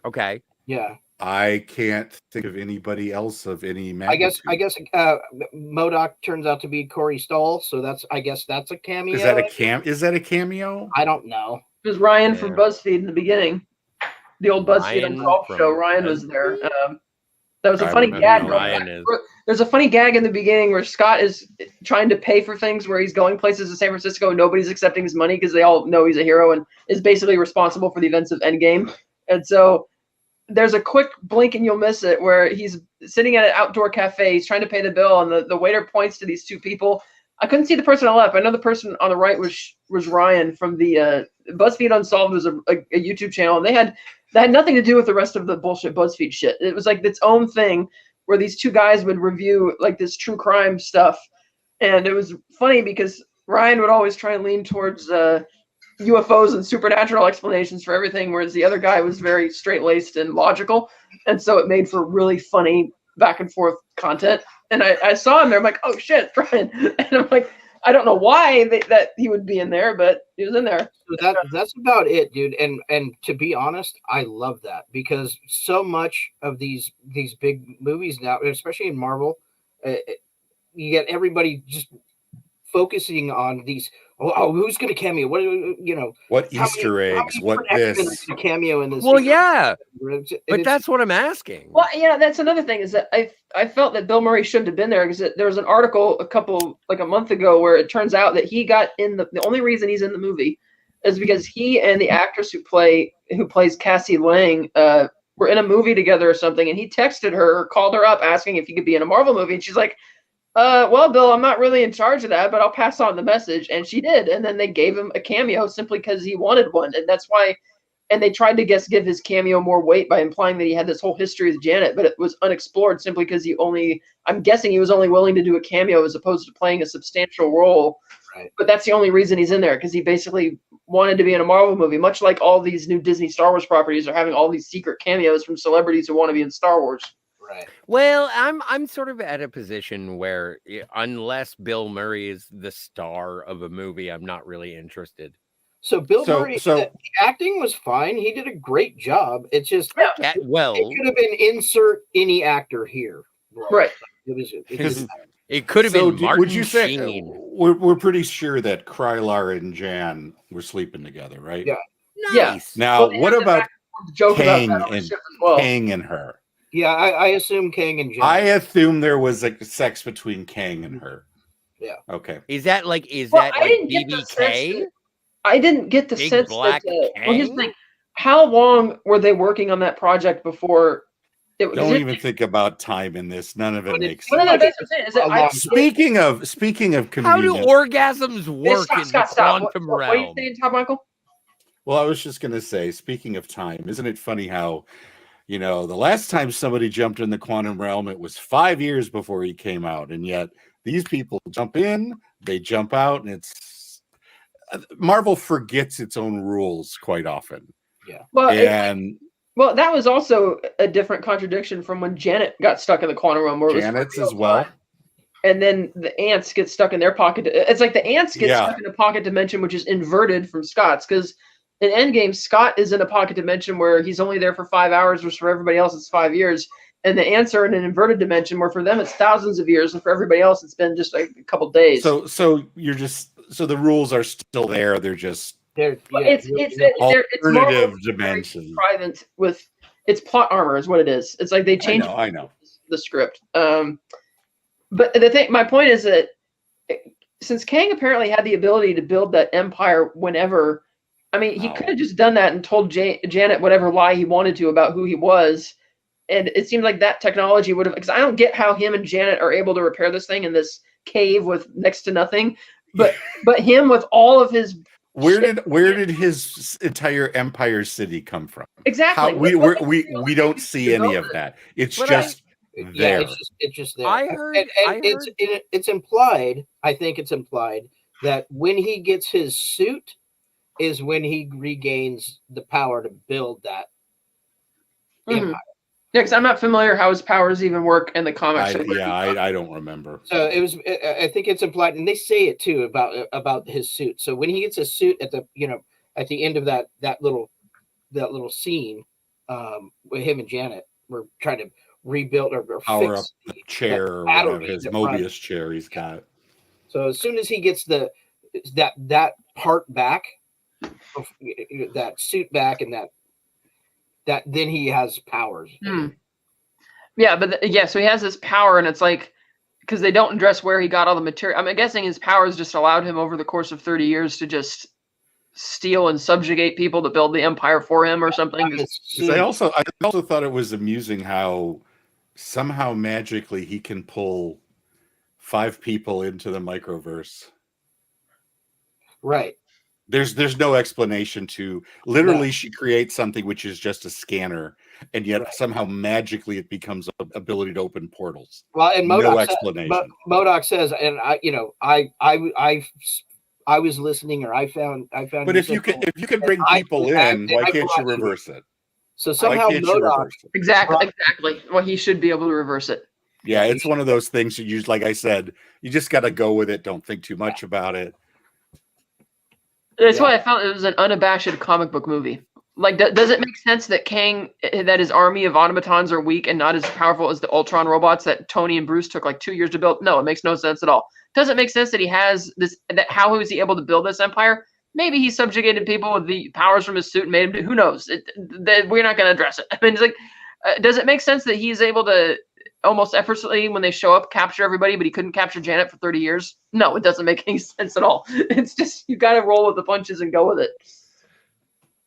Okay. Yeah. I can't think of anybody else of any magnitude. I guess MODOK turns out to be Corey Stoll, so that's a cameo. Is that a cameo? I don't know. It was Ryan Yeah. from BuzzFeed in the beginning. The old BuzzFeed Ryan Unsolved from show. Ryan was there. BuzzFeed? That was a I funny wouldn't gag. know Ryan is. There's a funny gag in the beginning where Scott is trying to pay for things where he's going places in San Francisco and nobody's accepting his money because they all know he's a hero and is basically responsible for the events of Endgame. And so there's a quick blink and you'll miss it where he's sitting at an outdoor cafe. He's trying to pay the bill and the waiter points to these two people. I couldn't see the person on the left. I know the person on the right was Ryan from the BuzzFeed Unsolved was a YouTube channel. And that had nothing to do with the rest of the bullshit BuzzFeed shit. It was like its own thing where these two guys would review like this true crime stuff. And it was funny because Ryan would always try and lean towards UFOs and supernatural explanations for everything, whereas the other guy was very straight-laced and logical. And so it made for really funny back and forth content. And I saw him there. I'm like, oh, shit, Ryan. And I'm like, I don't know why that he would be in there, but he was in there. So that's about it, dude. And to be honest, I love that because so much of these big movies now, especially in Marvel, you get everybody just focusing on these. Oh, who's going to cameo? What What Easter eggs? What this? Cameo in this? Well, yeah, but it's, that's what I'm asking. Well, yeah, that's another thing is that I felt that Bill Murray shouldn't have been there because there was an article a month ago where it turns out that he got in the only reason he's in the movie is because he and the actress who plays Cassie Lang were in a movie together or something, and he texted her or called her up asking if he could be in a Marvel movie, and she's like, well, Bill, I'm not really in charge of that, but I'll pass on the message. And she did. And then they gave him a cameo simply because he wanted one. And that's why, and they tried to give his cameo more weight by implying that he had this whole history with Janet, but it was unexplored simply because I'm guessing he was only willing to do a cameo as opposed to playing a substantial role. Right. But that's the only reason he's in there, because he basically wanted to be in a Marvel movie, much like all these new Disney Star Wars properties are having all these secret cameos from celebrities who want to be in Star Wars. Right. Well, I'm sort of at a position where unless Bill Murray is the star of a movie, I'm not really interested. So Bill Murray, the acting was fine. He did a great job. It's just well, it could have been insert any actor here. Right. It could have been Martin Would you say Sheen. we're pretty sure that Krylar and Jan were sleeping together, right? Yeah. Nice. Now, what about Kang Kang and her? Yeah, I assume Kang and Jan. I assume there was like sex between Kang and her. Yeah. Okay. Is that like BBK? I didn't get the Big sense Black that. Well, here's the Kang? thing. How long were they working on that project before? Don't even think about time in this. None of it makes Well, sense. no, that's what I'm saying. Speaking of convenience, how do orgasms work in the quantum realm? What are you saying, Tom Michael? Well, I was just going to say, speaking of time, isn't it funny how, the last time somebody jumped in the quantum realm, it was 5 years before he came out. And yet these people jump in, they jump out, and it's Marvel forgets its own rules quite often. Yeah. Well, And well, that was also a different contradiction from when Janet got stuck in the quantum realm, where it was for Janet's real as well. time. And then the ants get stuck in their pocket. It's like the ants get Yeah. stuck in a pocket dimension, which is inverted from Scott's. Because in Endgame, Scott is in a pocket dimension where he's only there for 5 hours, which for everybody else it's 5 years. And the ants are in an inverted dimension where for them it's thousands of years, and for everybody else it's been just like a couple days. So the rules are still there. They're just It's alternative Marvel dimensions. private with it's plot armor is what it is. It's like they changed I know. the script. But my point is that since Kang apparently had the ability to build that empire whenever, I mean, he could have just done that and told Janet whatever lie he wanted to about who he was. And it seemed like that technology would have, because I don't get how him and Janet are able to repair this thing in this cave with next to nothing. But him with all of his where did his entire Empire City come from? Exactly. We don't see any of that. It's just there. It's just there. I heard it's implied. I think it's implied that when he gets his suit is when he regains the power to build that empire. Yeah, because I'm not familiar how his powers even work in the comics. I don't remember. So it was. I think it's implied, and they say it too about his suit. So when he gets his suit at the end of that little scene, with him and Janet, we're trying to rebuild or power fix up the chair or whatever, his Mobius chair he's got. So as soon as he gets that part back, that suit back, and that then he has powers. Yeah, but so he has this power, and it's like because they don't address where he got all the material. I'm guessing his powers just allowed him over the course of 30 years to just steal and subjugate people to build the empire for him or something. I also thought it was amusing how somehow magically he can pull 5 people into the microverse. Right. There's no explanation to literally she creates something which is just a scanner, and yet somehow magically it becomes an ability to open portals. Well, and MODOK no explanation. MODOK says, and I was listening, or I found. But if you can bring people in, why can't you reverse it? So somehow MODOK exactly. Well, he should be able to reverse it. Yeah, it's one of those things you use. Like I said, you just got to go with it. Don't think too much about it. That's why I felt it was an unabashed comic book movie. Like, does it make sense that that his army of automatons are weak and not as powerful as the Ultron robots that Tony and Bruce took like 2 years to build? No, it makes no sense at all. Does it make sense that he has this? How was he able to build this empire? Maybe he subjugated people with the powers from his suit and made him. Who knows? We're not going to address it. I mean, it's like, does it make sense that he's able to almost effortlessly, when they show up, capture everybody, but he couldn't capture Janet for 30 years? No, it doesn't make any sense at all. It's just, you got to roll with the punches and go with it.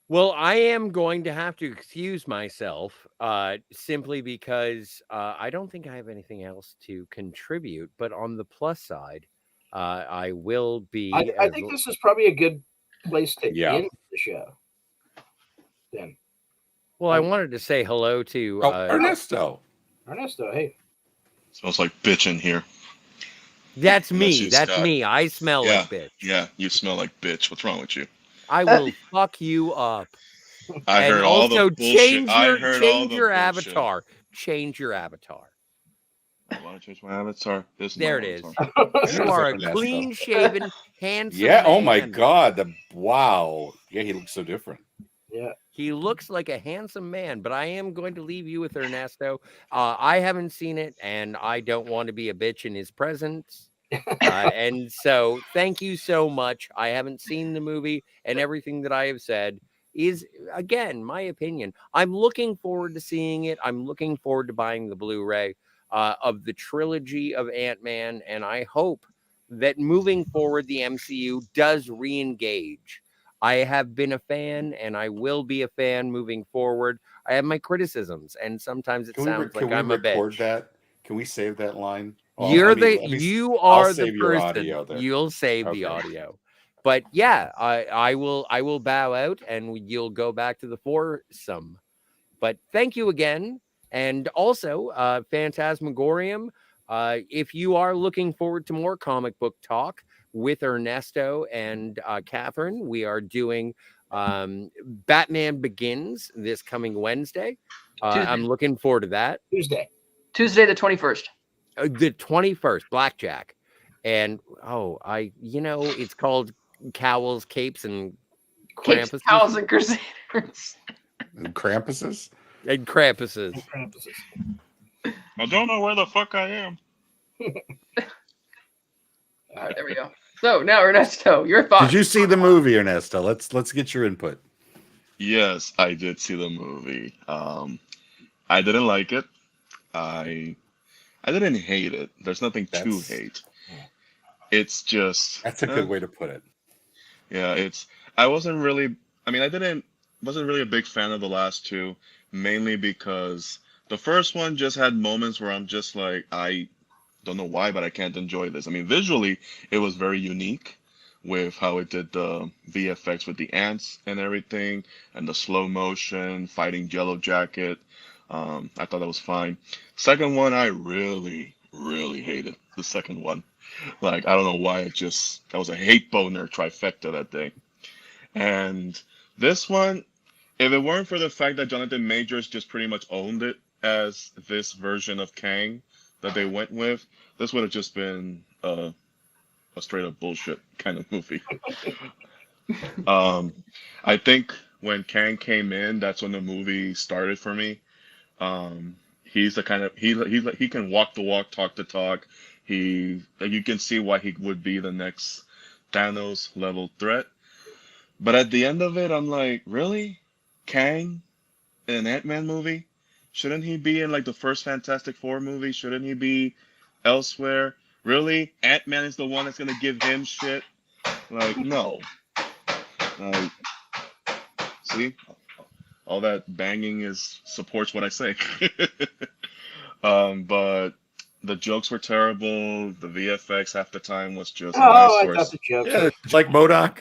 Well, I am going to have to excuse myself simply because I don't think I have anything else to contribute. But on the plus side, I will be. I think this is probably a good place to end the show. Then. Well, I wanted to say hello to Ernesto. Ernesto, hey. Smells like bitch in here. That's me. That's me. I smell like bitch. Yeah, you smell like bitch. What's wrong with you? I will fuck you up. I heard all the bullshit. Change your avatar. Change your avatar. I want to change my avatar. There it is. You are a clean-shaven, handsome man. Oh my God. Wow. Yeah, he looks so different. Yeah. He looks like a handsome man, but I am going to leave you with Ernesto. I haven't seen it, and I don't want to be a bitch in his presence. And so thank you so much. I haven't seen the movie, and everything that I have said is, again, my opinion. I'm looking forward to seeing it. I'm looking forward to buying the Blu-ray of the trilogy of Ant-Man, and I hope that moving forward, the MCU does re-engage. I have been a fan, and I will be a fan moving forward. I have my criticisms, and sometimes it sounds like I'm a bitch. That? Can we save that line? You are the person. You'll save the audio. But yeah, I will bow out, and you'll go back to the foursome. But thank you again, and also Phantasmagorium. If you are looking forward to more comic book talk with Ernesto and Catherine, we are doing Batman Begins this coming Wednesday. I'm looking forward to that. Tuesday the 21st. The 21st, Blackjack. And it's called Cowls, Capes, and Capes, Krampuses. Cowls, and Crusaders. And Krampuses? And Krampuses. I don't know where the fuck I am. All right, there we go. So now, Ernesto, your thoughts. Did you see the movie, Ernesto? Let's get your input. Yes, I did see the movie. I didn't like it. I didn't hate it. There's nothing to hate. It's just That's a good way to put it. Yeah, I wasn't really wasn't really a big fan of the last two, mainly because the first one just had moments where I'm just like, I don't know why, but I can't enjoy this. I mean, visually it was very unique with how it did the VFX with the ants and everything, and the slow motion fighting Yellow Jacket. I thought that was fine. Second one, I really, really hated the second one. Like, I don't know why, that was a hate boner trifecta, that thing. And this one, if it weren't for the fact that Jonathan Majors just pretty much owned it as this version of Kang that they went with, this would have just been a straight up bullshit kind of movie. I think when Kang came in, that's when the movie started for me. He's the kind of he can walk the walk, talk the talk. You can see why he would be the next Thanos level threat. But at the end of it, I'm like, really? Kang in an Ant-Man movie? Shouldn't he be in like the first Fantastic Four movie? Shouldn't he be elsewhere? Really? Ant-Man is the one that's gonna give him shit? Like, no. See? All that banging supports what I say. But the jokes were terrible. The VFX half the time was just I got the joke. Yeah, like MODOK.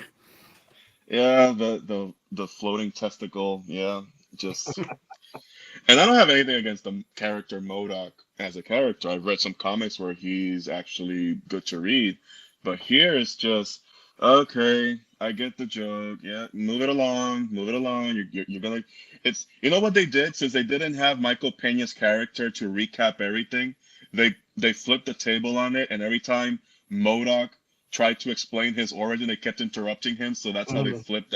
Yeah, the floating testicle. Yeah, just. And I don't have anything against the character MODOK as a character. I've read some comics where he's actually good to read, but here it's just okay. I get the joke. Yeah, move it along. You're gonna. It's what they did, since they didn't have Michael Peña's character to recap everything. They flipped the table on it, and every time MODOK tried to explain his origin, they kept interrupting him. So that's how they flipped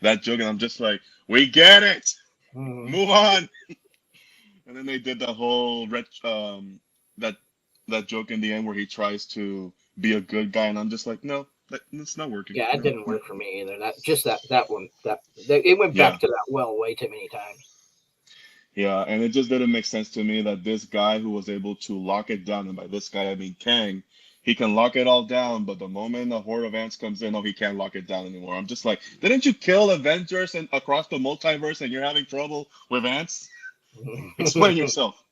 that joke. And I'm just like, we get it. Move on. And then they did the whole that joke in the end where he tries to be a good guy, and I'm just like, no, it's not working. Yeah, it didn't work for me either. That one it went back to that well way too many times. Yeah, and it just didn't make sense to me that this guy who was able to lock it down, and by this guy I mean Kang, he can lock it all down, but the moment a horde of ants comes in, he can't lock it down anymore. I'm just like, didn't you kill Avengers and across the multiverse, and you're having trouble with ants? Explain yourself.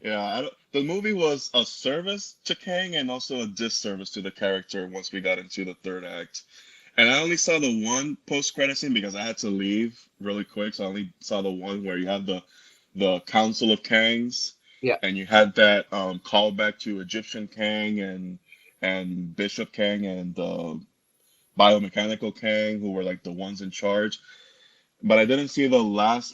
Yeah, the movie was a service to Kang and also a disservice to the character once we got into the third act. And I only saw the one post-credit scene because I had to leave really quick, so I only saw the one where you have the Council of Kangs. Yeah. And you had that callback to Egyptian Kang and Bishop Kang and Biomechanical Kang, who were like the ones in charge. But I didn't see the last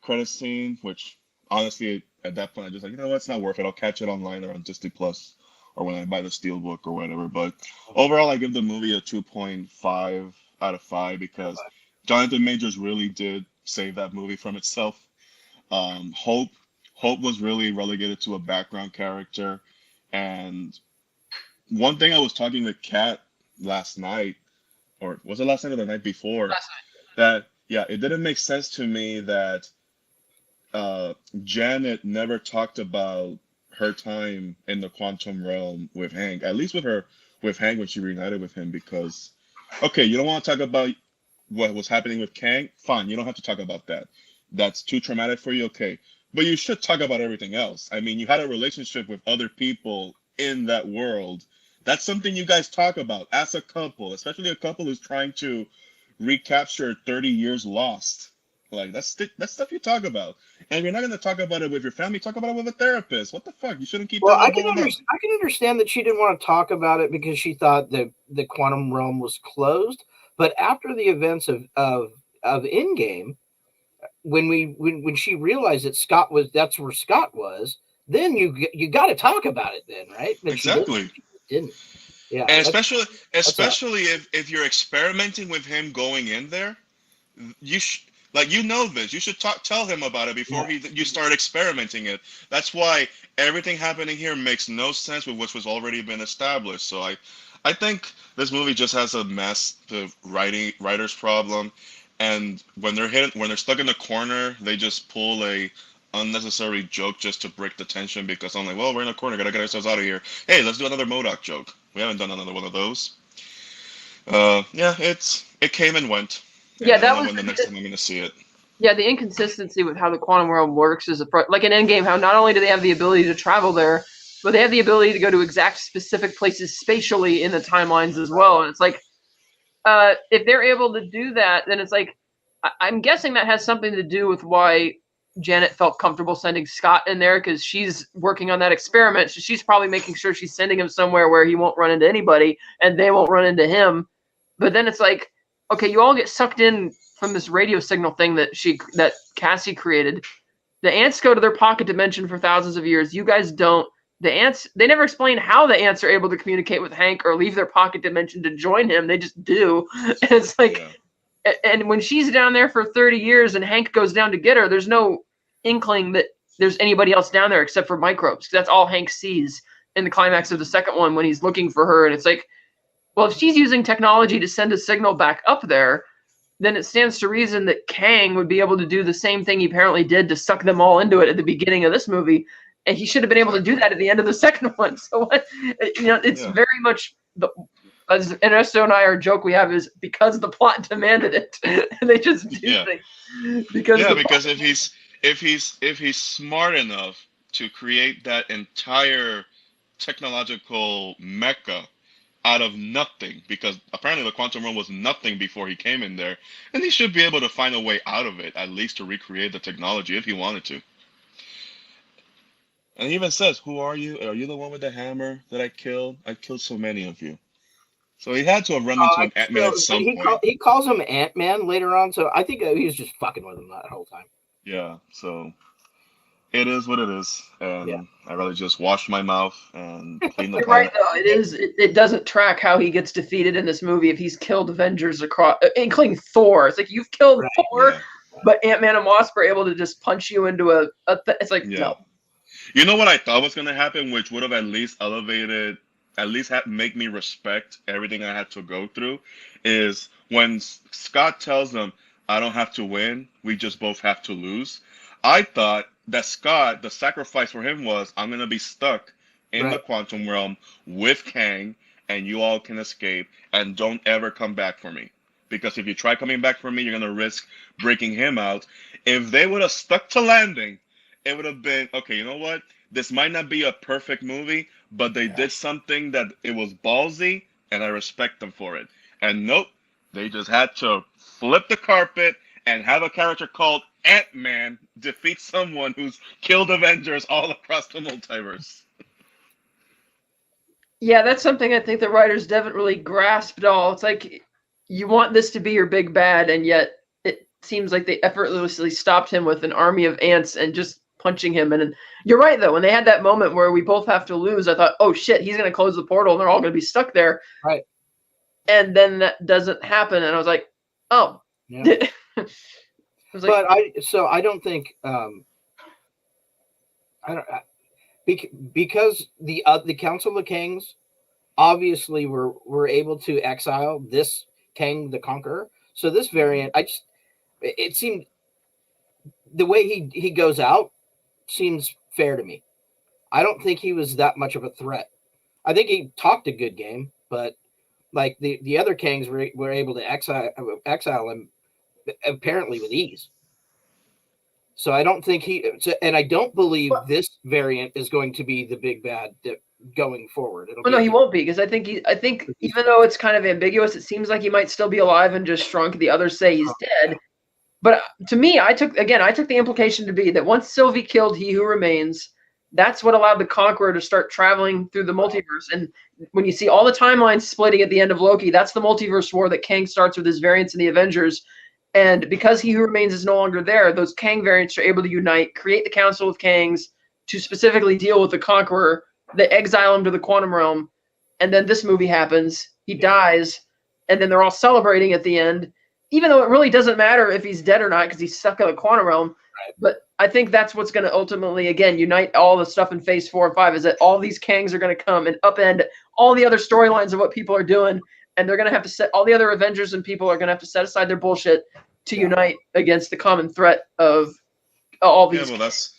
credit scene, which honestly at that point I just like, it's not worth it. I'll catch it online or on Disney Plus or when I buy the Steelbook or whatever. But overall, I give the movie a 2.5 out of 5 because Jonathan Majors really did save that movie from itself. Hope was really relegated to a background character. And one thing I was talking with Kat last night, or was it last night or the night before? Last night. That, yeah, it didn't make sense to me that Janet never talked about her time in the quantum realm with Hank, at least with Hank when she reunited with him, because, okay, you don't want to talk about what was happening with Kang? Fine, you don't have to talk about that. That's too traumatic for you? Okay. But you should talk about everything else. I mean, you had a relationship with other people in that world That's something you guys talk about as a couple, especially a couple who's trying to recapture 30 years lost. Like that's stuff you talk about. And if you're not going to talk about it with your family, talk about it with a therapist. What the fuck? You shouldn't keep Well, that I can bottled up. I can understand that she didn't want to talk about it because she thought that the quantum realm was closed. But after the events of Endgame, when she realized that that's where Scott was, then you got to talk about it then, right? But Exactly. She didn't. Yeah, And that's especially if you're experimenting with him going in there, you like you know this. You should tell him about it before you start experimenting it. That's why everything happening here makes no sense with what was already been established. So I think this movie just has a massive writer's problem, and when they're stuck in the corner, they just pull a unnecessary joke just to break the tension because I'm like, well, we're in a corner, gotta get ourselves out of here. Hey, let's do another MODOK joke. We haven't done another one of those. Yeah, it came and went. And Yeah, I don't know when the next time I'm gonna see it. Yeah, the inconsistency with how the quantum realm works is like in Endgame. How not only do they have the ability to travel there, but they have the ability to go to exact specific places spatially in the timelines as well. And it's like, if they're able to do that, then it's like, I'm guessing that has something to do with why Janet felt comfortable sending Scott in there, because she's working on that experiment. So she's probably making sure she's sending him somewhere where he won't run into anybody and they won't run into him. But then it's like, okay, you all get sucked in from this radio signal thing that Cassie created. The ants go to their pocket dimension for thousands of years. You guys don't. The ants, they never explain how the ants are able to communicate with Hank or leave their pocket dimension to join him. They just do. And it's like, and when she's down there for 30 years and Hank goes down to get her, there's no inkling that there's anybody else down there except for microbes. That's all Hank sees in the climax of the second one when he's looking for her. And it's like, well, if she's using technology to send a signal back up there, then it stands to reason that Kang would be able to do the same thing he apparently did to suck them all into it at the beginning of this movie. And he should have been able to do that at the end of the second one. So, it's very much as Ernesto and I, our joke we have is because the plot demanded it. And they just do things. Because if he's smart enough to create that entire technological mecca out of nothing, because apparently the quantum realm was nothing before he came in there, and he should be able to find a way out of it, at least to recreate the technology if he wanted to. And he even says, "Who are you? Are you the one with the hammer that I killed? I killed so many of you." So he had to have run into an Ant-Man at some point. He calls him Ant-Man later on, so I think he was just fucking with him that whole time. Yeah, so it is what it is, and I really just washed my mouth and cleaned the You're right, though. It doesn't track how he gets defeated in this movie if he's killed Avengers across, including Thor. It's like, you've killed Thor, but Ant-Man and Wasp are able to just punch you into it's like, no. You know what I thought was going to happen, which would have at least make me respect everything I had to go through, is when Scott tells them, I don't have to win, we just both have to lose. I thought that Scott, the sacrifice for him was, I'm going to be stuck in the quantum realm with Kang, and you all can escape, and don't ever come back for me. Because if you try coming back for me, you're going to risk breaking him out. If they would have stuck to landing, it would have been, okay, you know what? This might not be a perfect movie, but they did something that it was ballsy, and I respect them for it. And nope, they just had to flip the carpet and have a character called Ant-Man defeat someone who's killed Avengers all across the multiverse. Yeah, that's something I think the writers haven't really grasped all. It's like, you want this to be your big bad, and yet it seems like they effortlessly stopped him with an army of ants and just punching him. And you're right, though. When they had that moment where we both have to lose, I thought, oh, shit, he's going to close the portal, and they're all going to be stuck there. Right. And then that doesn't happen, and I was like, oh. Yeah. But I don't think because the Council of Kings obviously were able to exile this Kang the Conqueror. So this variant, it seemed the way he goes out seems fair to me. I don't think he was that much of a threat. I think he talked a good game, but like the other Kangs were able to exile him apparently with ease. So I don't think and I don't believe this variant is going to be the big bad going forward. It'll Well, no, he won't be, because I think even though it's kind of ambiguous, it seems like he might still be alive and just shrunk. The others say he's dead. But to me, I took the implication to be that once Sylvie killed He Who Remains, that's what allowed the Conqueror to start traveling through the multiverse. And when you see all the timelines splitting at the end of Loki, that's the multiverse war that Kang starts with his variants in the Avengers. And because He Who Remains is no longer there, those Kang variants are able to unite, create the Council of Kangs to specifically deal with the Conqueror. They exile him to the quantum realm, and then this movie happens. He dies, and then they're all celebrating at the end, even though it really doesn't matter if he's dead or not because he's stuck in the quantum realm. Right. But I think that's what's going to ultimately, again, unite all the stuff in Phase 4 and 5, is that all these Kangs are going to come and upend all the other storylines of what people are doing, and they're going to have to set all the other Avengers and people are going to have to set aside their bullshit to unite against the common threat of all these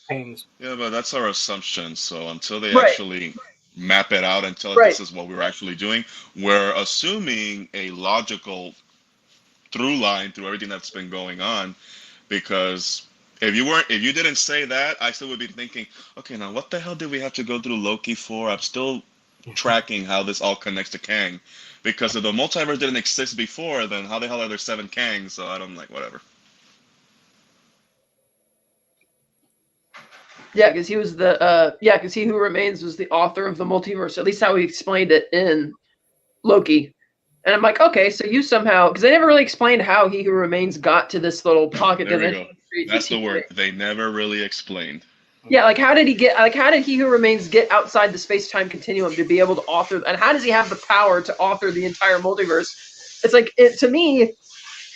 Kangs. Yeah, but that's our assumption. So until they actually map it out and tell us this is what we're actually doing, we're assuming a logical through line through everything that's been going on. Because if you didn't say that, I still would be thinking, okay, now what the hell did we have to go through Loki for? I'm still tracking how this all connects to Kang. Because if the multiverse didn't exist before, then how the hell are there 7 Kangs? So I don't whatever. Yeah, because he was because He Who Remains was the author of the multiverse. At least how he explained it in Loki. And I'm like, okay, so you somehow, because they never really explained how He Who Remains got to this little pocket dimension. That's the word. They never really explained. Yeah, how did He Who Remains get outside the space-time continuum to be able to author, and how does he have the power to author the entire multiverse? It's to me,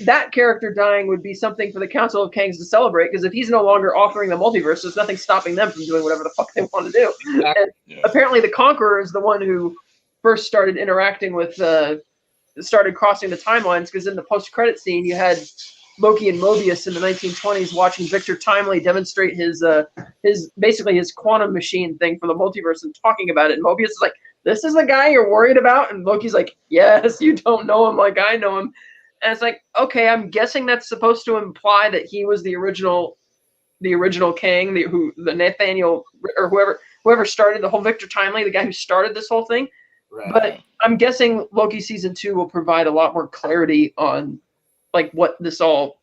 that character dying would be something for the Council of Kangs to celebrate, because if he's no longer authoring the multiverse, there's nothing stopping them from doing whatever the fuck they want to do. And apparently the Conqueror is the one who first started interacting with, started crossing the timelines, because in the post-credit scene, you had Loki and Mobius in the 1920s watching Victor Timely demonstrate his quantum machine thing for the multiverse and talking about it. And Mobius is like, this is the guy you're worried about? And Loki's like, yes, you don't know him like I know him. And it's like, okay, I'm guessing that's supposed to imply that he was the original Kang, the Nathaniel, or whoever started the whole Victor Timely, the guy who started this whole thing. Right. But I'm guessing Loki season 2 will provide a lot more clarity on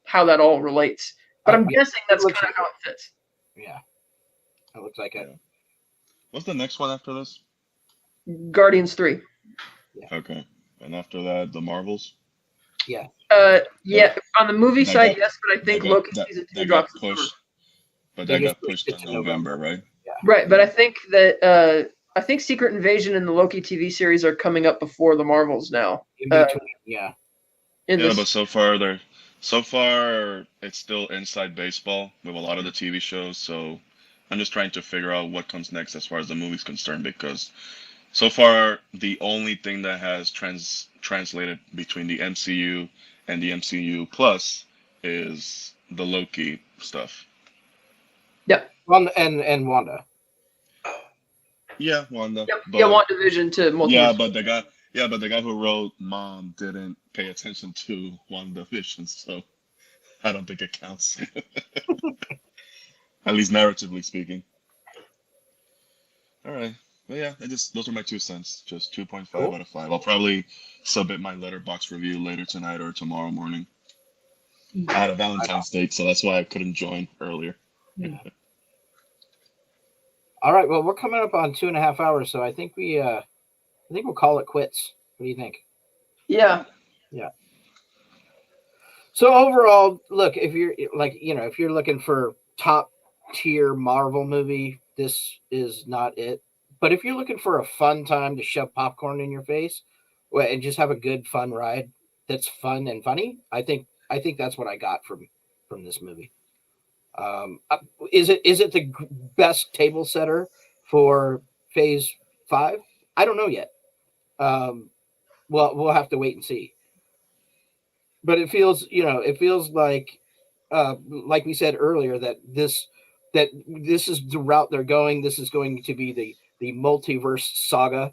how that all relates. But I'm guessing that's kind of how it fits. Yeah. That looks like it. What's the next one after this? Guardians 3. Yeah. Okay. And after that, the Marvels? Yeah. On the movie side, yes, but I think Loki season 2 drops in summer. But that got pushed to November, right? Yeah. Right, but I think that Secret Invasion and the Loki TV series are coming up before the Marvels now. But so far it's still inside baseball with a lot of the TV shows. So I'm just trying to figure out what comes next as far as the movie's concerned, because so far the only thing that has translated between the MCU and the MCU Plus is the Loki stuff. Yeah. And Wanda. Yeah, Wanda. Yep. But, WandaVision to multiverse. But the guy who wrote Mom didn't pay attention to WandaVision, so I don't think it counts. At least narratively speaking. All right. Well, yeah, those are my 2 cents. Just 2.5 out of 5. I'll probably submit my letterbox review later tonight or tomorrow morning. I had a Valentine's date, so that's why I couldn't join earlier. Yeah. All right. Well, we're coming up on 2.5 hours, so I think we'll call it quits. What do you think? Yeah. Yeah. So overall, look, if you're looking for top tier Marvel movie, this is not it. But if you're looking for a fun time to shove popcorn in your face and just have a good fun ride that's fun and funny, I think that's what I got from this movie. Is it the best table setter for Phase 5? I don't know yet. We'll have to wait and see. But it feels like we said earlier, that this is the route they're going. This is going to be the multiverse saga,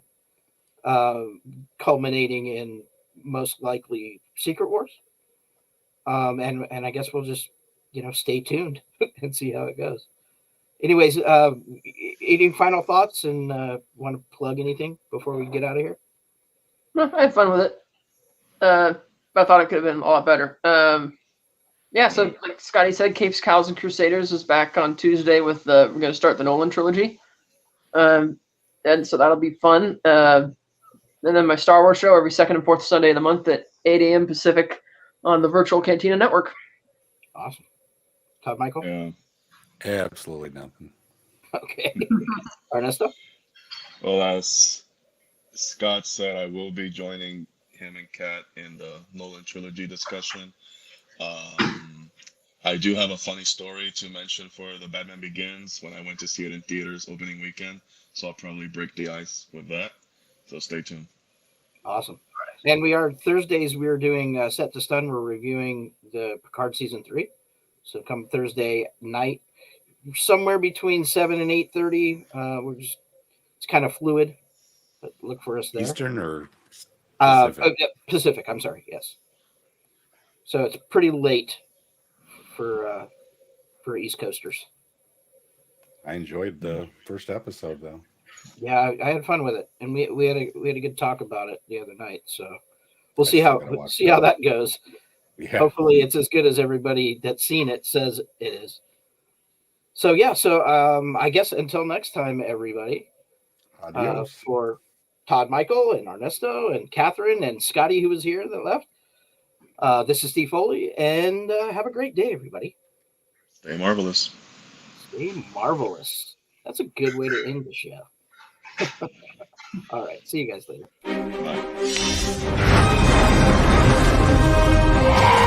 culminating in most likely Secret Wars. And I guess we'll just stay tuned and see how it goes. Anyways, any final thoughts and want to plug anything before we get out of here? No, I had fun with it. I thought it could have been a lot better. Yeah, so like Scotty said, Capes, Cows, and Crusaders is back on Tuesday with we're going to start the Nolan trilogy. And so that'll be fun. And then my Star Wars show every second and fourth Sunday of the month at 8 a.m. Pacific on the Virtual Cantina Network. Awesome. Todd Michael? Yeah. Absolutely nothing. Okay. Ernesto? Well, as Scott said, I will be joining him and Kat in the Nolan trilogy discussion. I do have a funny story to mention for the Batman Begins when I went to see it in theaters opening weekend. So I'll probably break the ice with that. So stay tuned. Awesome. And Thursdays, we're doing Set to Stun. We're reviewing the Picard Season 3. So come Thursday night, somewhere between 7 and 8:30. It's kind of fluid, but look for us there. Eastern or Pacific? Pacific, I'm sorry, yes. So it's pretty late for East Coasters. I enjoyed the first episode though. Yeah, I had fun with it, and we had a good talk about it the other night. So we'll see how that goes. Yeah. Hopefully, it's as good as everybody that's seen it says it is. So yeah, I guess until next time, everybody. Adios. For Todd Michael and Ernesto and Catherine and Scotty, who was here that left. This is Steve Foley, and have a great day, everybody. Stay marvelous. Stay marvelous. That's a good way to end the show. All right. See you guys later. Bye.